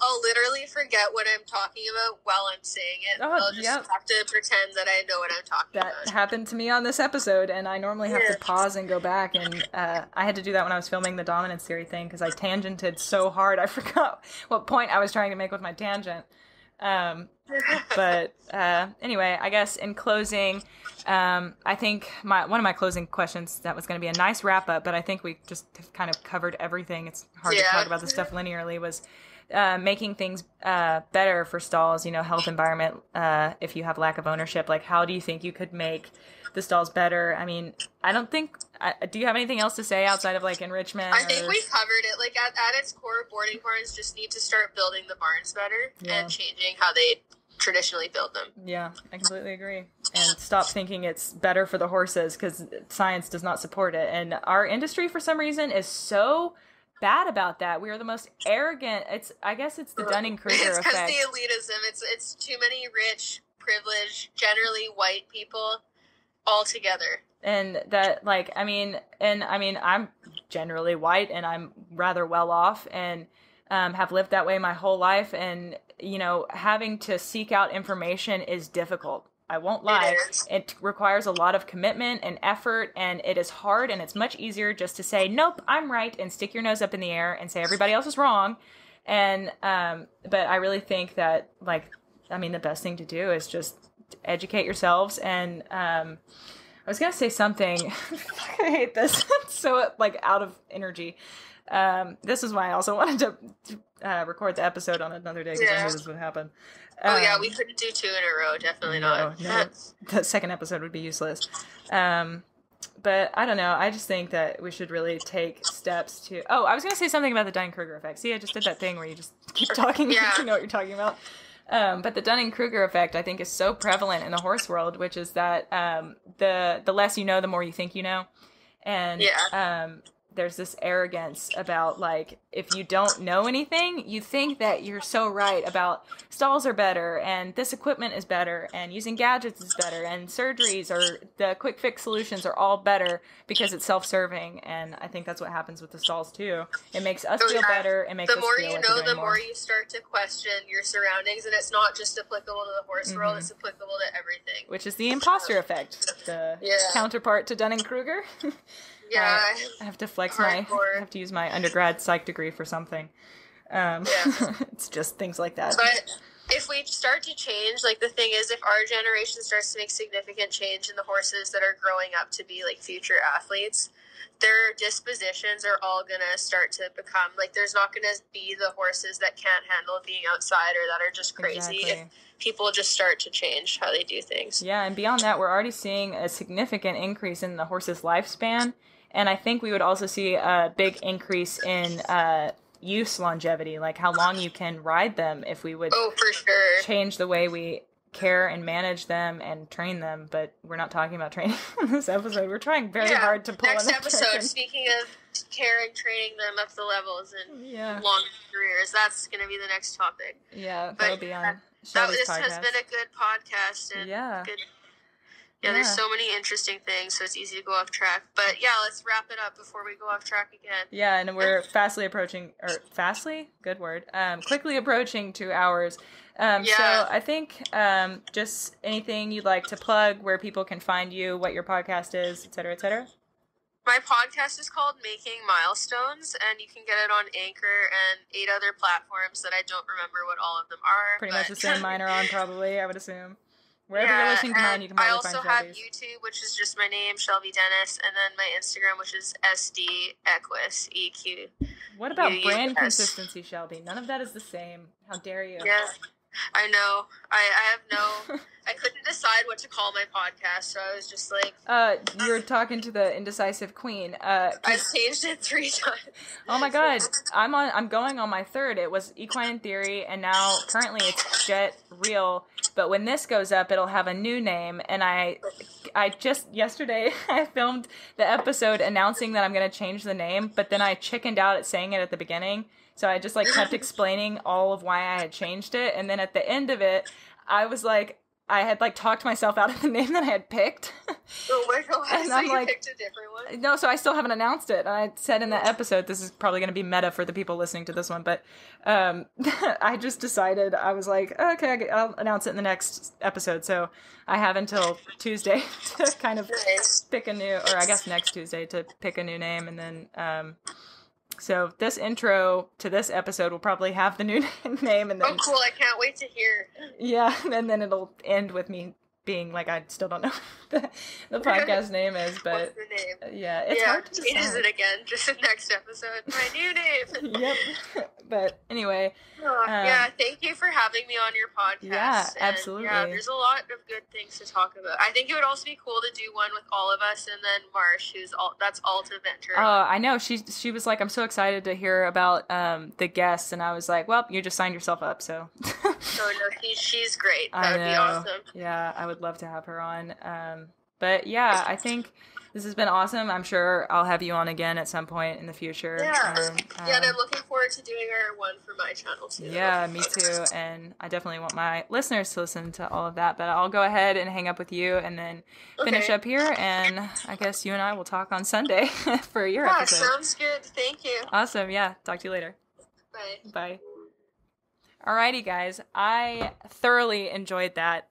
I'll literally forget what I'm talking about while I'm saying it. I'll just have to pretend that I know what I'm talking about. That happened to me on this episode, and I normally have to pause and go back, and I had to do that when I was filming the dominance theory thing, because I tangented so hard I forgot what point I was trying to make with my tangent. But anyway, I guess in closing, I think one of my closing questions, that was going to be a nice wrap up, but I think we just have kind of covered everything. It's hard to talk about this stuff linearly, was making things better for stalls, health, environment, if you have lack of ownership. Like, how do you think you could make the stalls better? I mean, I don't think do you have anything else to say outside of like enrichment? I think we covered it. Like at its core, boarding barns just need to start building the barns better and changing how they traditionally build them. Yeah, I completely agree. And stop thinking it's better for the horses, because science does not support it. And our industry, for some reason, is so bad about that. We are the most arrogant. I guess it's the Dunning-Kruger effect. It's because effect. the elitism. It's too many rich, privileged, generally white people all together. And that, like, I'm generally white, and I'm rather well off, and have lived that way my whole life. And, you know, having to seek out information is difficult. I won't lie. It requires a lot of commitment and effort, and it is hard, and it's much easier just to say, nope, I'm right, and stick your nose up in the air and say everybody else is wrong. And, but I really think that, like, the best thing to do is just educate yourselves. And, I was going to say something. I hate this. It's so, like, out of energy. This is why I also wanted to record the episode on another day, because I knew this would happen. We couldn't do 2 in a row. Definitely not. No, the second episode would be useless. But I don't know. I just think that we should really take steps to... Oh, I was going to say something about the Dunning-Kruger effect. See, I just did that thing where you just keep talking and you know what you're talking about. But the Dunning-Kruger effect, I think, is so prevalent in the horse world, which is that the less you know, the more you think you know. And there's this arrogance about, like, if you don't know anything, you think that you're so right about stalls are better, and this equipment is better, and using gadgets is better, and surgeries or the quick fix solutions are all better because it's self-serving. And I think that's what happens with the stalls too. It makes us feel better. It makes us feel like we're doing more. The more you know, the more you start to question your surroundings, and it's not just applicable to the horse world, it's applicable to everything. Which is the imposter effect, the counterpart to Dunning-Kruger. Yeah, I have to flex I have to use my undergrad psych degree for something. It's just things like that. But if we start to change, like, the thing is, if our generation starts to make significant change in the horses that are growing up to be, like, future athletes, their dispositions are all going to start to become, like, there's not going to be the horses that can't handle being outside or that are just crazy. Exactly. If people just start to change how they do things. Yeah, and beyond that, we're already seeing a significant increase in the horse's lifespan. And I think we would also see a big increase in use longevity, like how long you can ride them, if we would for sure change the way we care and manage them and train them. But we're not talking about training in this episode. We're trying very hard to pull next in the episode, direction. Speaking of care and training them up the levels and long careers, that's going to be the next topic. Yeah, that'll be on Shelby's this podcast. Has been a good podcast. And good. Yeah, there's so many interesting things, so it's easy to go off track. But yeah, let's wrap it up before we go off track again. Yeah, and we're quickly approaching 2 hours. So I think just anything you'd like to plug, where people can find you, what your podcast is, et cetera, et cetera. My podcast is called Making Milestones, and you can get it on Anchor and 8 other platforms that I don't remember what all of them are. Pretty much the same mine are on, probably, I would assume. Wherever you're listening to mine, you can probably find Shelby's. I also have YouTube, which is just my name, Shelby Dennis, and then my Instagram, which is SD Equus, EQ. What about brand consistency, Shelby? None of that is the same. How dare you? Yeah, I know. I have no... I couldn't decide what to call my podcast, so I was just like... You're talking to the indecisive queen. I've changed it 3 times. Oh my god. I'm going on my 3rd. It was Equine in Theory, and now currently it's Jet Real. But when this goes up, it'll have a new name. And I just yesterday I filmed the episode announcing that I'm going to change the name, but then I chickened out at saying it at the beginning. So I just kept explaining all of why I had changed it, and then at the end of it, I was like, I had talked myself out of the name that I had picked. Oh my god! And so you picked a different one? No, so I still haven't announced it. And I said in the episode, this is probably going to be meta for the people listening to this one, but I just decided, I was like, okay, I'll announce it in the next episode. So I have until Tuesday to kind of pick a new, or I guess next Tuesday to pick a new name, and then. So this intro to this episode will probably have the new name, and then... Oh, cool. I can't wait to hear. Yeah, and then it'll end with me being like, I still don't know the podcast name is, but what's the name? Yeah, it's hard to changes decide. it again just in next episode. My new name. Yep. But anyway, thank you for having me on your podcast. Yeah, absolutely. And, there's a lot of good things to talk about. I think it would also be cool to do one with all of us, and then Marsh, that's Alta Ventura. Oh, I know. She was like, I'm so excited to hear about the guests, and I was like, well, you just signed yourself up, so. Oh no, she's great. That would be awesome. Yeah, I would love to have her on. But yeah, I think this has been awesome. I'm sure I'll have you on again at some point in the future. Yeah, and I'm looking forward to doing one for my channel too. Yeah, me too. And I definitely want my listeners to listen to all of that. But I'll go ahead and hang up with you and then finish up here. And I guess you and I will talk on Sunday for your episode. Yeah, sounds good. Thank you. Awesome. Yeah, talk to you later. Bye. Bye. Alrighty, guys. I thoroughly enjoyed that.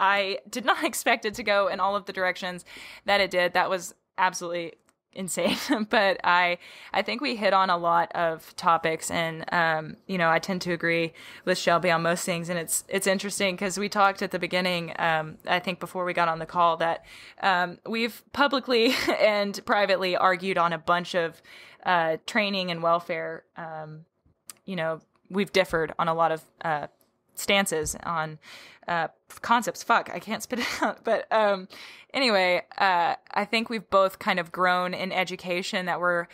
I did not expect it to go in all of the directions that it did. That was absolutely insane. But I think we hit on a lot of topics, and I tend to agree with Shelby on most things. And it's interesting because we talked at the beginning, I think before we got on the call, that we've publicly and privately argued on a bunch of training and welfare. We've differed on a lot of stances on concepts. Fuck, I can't spit it out. But anyway, I think we've both kind of grown in education that we're,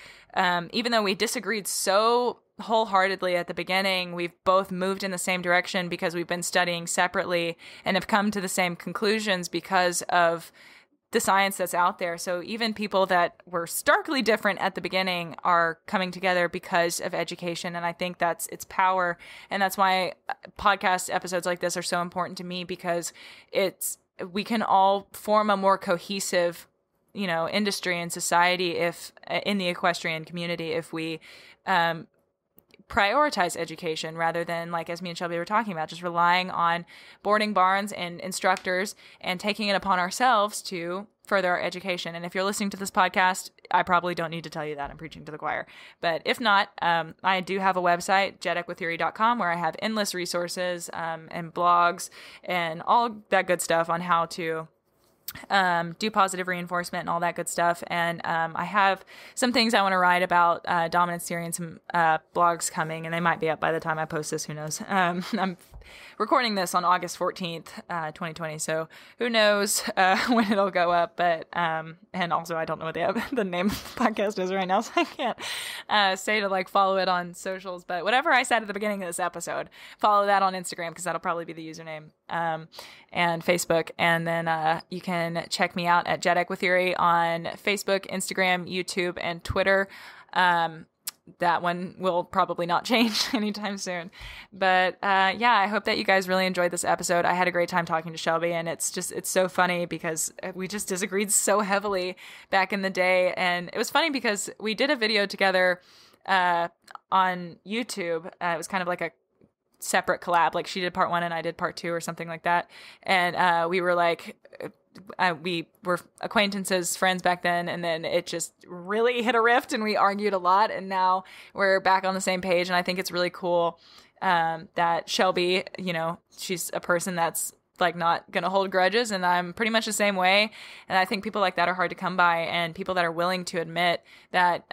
even though we disagreed so wholeheartedly at the beginning, we've both moved in the same direction because we've been studying separately and have come to the same conclusions because of the science that's out there. So even people that were starkly different at the beginning are coming together because of education. And I think that's its power. And that's why podcast episodes like this are so important to me, because we can all form a more cohesive, industry and society if in the equestrian community, if we, prioritize education rather than, like, as me and Shelby were talking about, just relying on boarding barns and instructors and taking it upon ourselves to further our education. And if you're listening to this podcast, I probably don't need to tell you that. I'm preaching to the choir. But if not, I do have a website, jetequitheory.com, where I have endless resources and blogs and all that good stuff on how to do positive reinforcement and all that good stuff. And I have some things I want to write about dominance theory and some blogs coming, and they might be up by the time I post this. Who knows? I'm recording this on August 14th, 2020, so who knows when it'll go up. But and also I don't know what the name of the podcast is right now, so I can't say to follow it on socials. But whatever I said at the beginning of this episode, follow that on Instagram, because that'll probably be the username, and Facebook. And then you can check me out at Jet EquiTheory on Facebook, Instagram, YouTube, and Twitter. That one will probably not change anytime soon. But I hope that you guys really enjoyed this episode. I had a great time talking to Shelby, and it's so funny because we just disagreed so heavily back in the day. And it was funny because we did a video together on YouTube. It was kind of like a separate collab. Like, she did part 1 and I did part 2 or something like that. And we were like, we were acquaintances, friends back then, and then it just really hit a rift and we argued a lot, and now we're back on the same page. And I think it's really cool that Shelby, she's a person that's not gonna hold grudges, and I'm pretty much the same way. And I think people like that are hard to come by, and people that are willing to admit that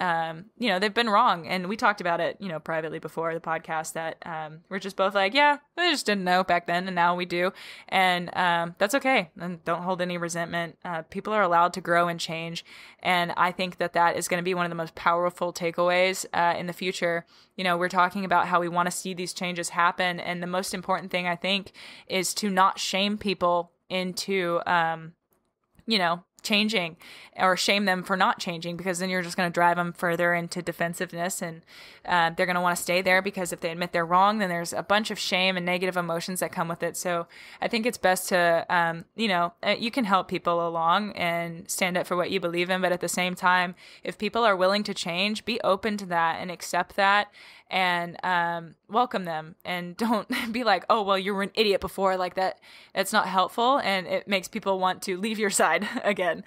they've been wrong. And we talked about it privately before the podcast, that we're just both like, yeah, I just didn't know back then, and now we do. And that's okay, and don't hold any resentment. People are allowed to grow and change, and I think that is going to be one of the most powerful takeaways in the future. We're talking about how we want to see these changes happen, and the most important thing, I think, is to not shame people into, changing, or shame them for not changing, because then you're just going to drive them further into defensiveness, and they're going to want to stay there, because if they admit they're wrong, then there's a bunch of shame and negative emotions that come with it. So I think it's best to, you can help people along and stand up for what you believe in, but at the same time, if people are willing to change, be open to that and accept that, and welcome them, and don't be like, oh, well, you were an idiot before. Like that. It's not helpful, and it makes people want to leave your side again.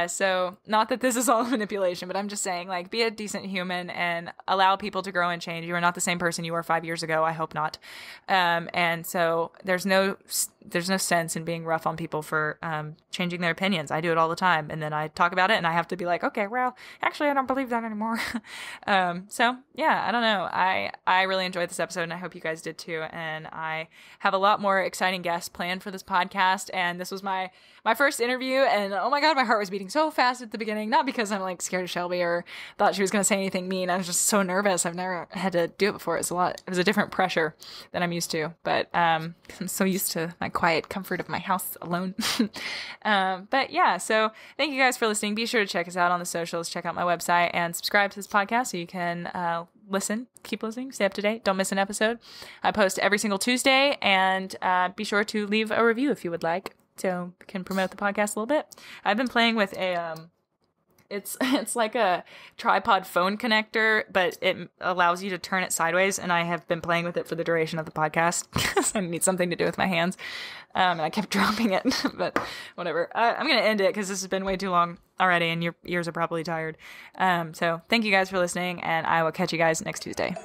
So not that this is all manipulation, but I'm just saying, be a decent human and allow people to grow and change. You are not the same person you were 5 years ago. I hope not. And so there's no there's no sense in being rough on people for changing their opinions. I do it all the time, and then I talk about it, and I have to be like, okay, well, actually, I don't believe that anymore. So yeah, I don't know. I really enjoyed this episode, and I hope you guys did too. And I have a lot more exciting guests planned for this podcast, and this was my first interview, and oh my god, my heart was beating so fast at the beginning. Not because I'm like scared of Shelby or thought she was going to say anything mean. I was just so nervous. I've never had to do it before. It was a different pressure than I'm used to, but I'm so used to my quiet comfort of my house alone. But yeah, so thank you guys for listening. Be sure to check us out on the socials, check out my website, and subscribe to this podcast so you can keep listening, stay up to date, don't miss an episode. I post every single Tuesday, and be sure to leave a review if you would like, so we can promote the podcast a little bit. I've been playing with a it's like a tripod phone connector, but it allows you to turn it sideways, and I have been playing with it for the duration of the podcast because I need something to do with my hands, and I kept dropping it, but whatever. I'm going to end it because this has been way too long already, and your ears are probably tired. So thank you guys for listening, and I will catch you guys next Tuesday.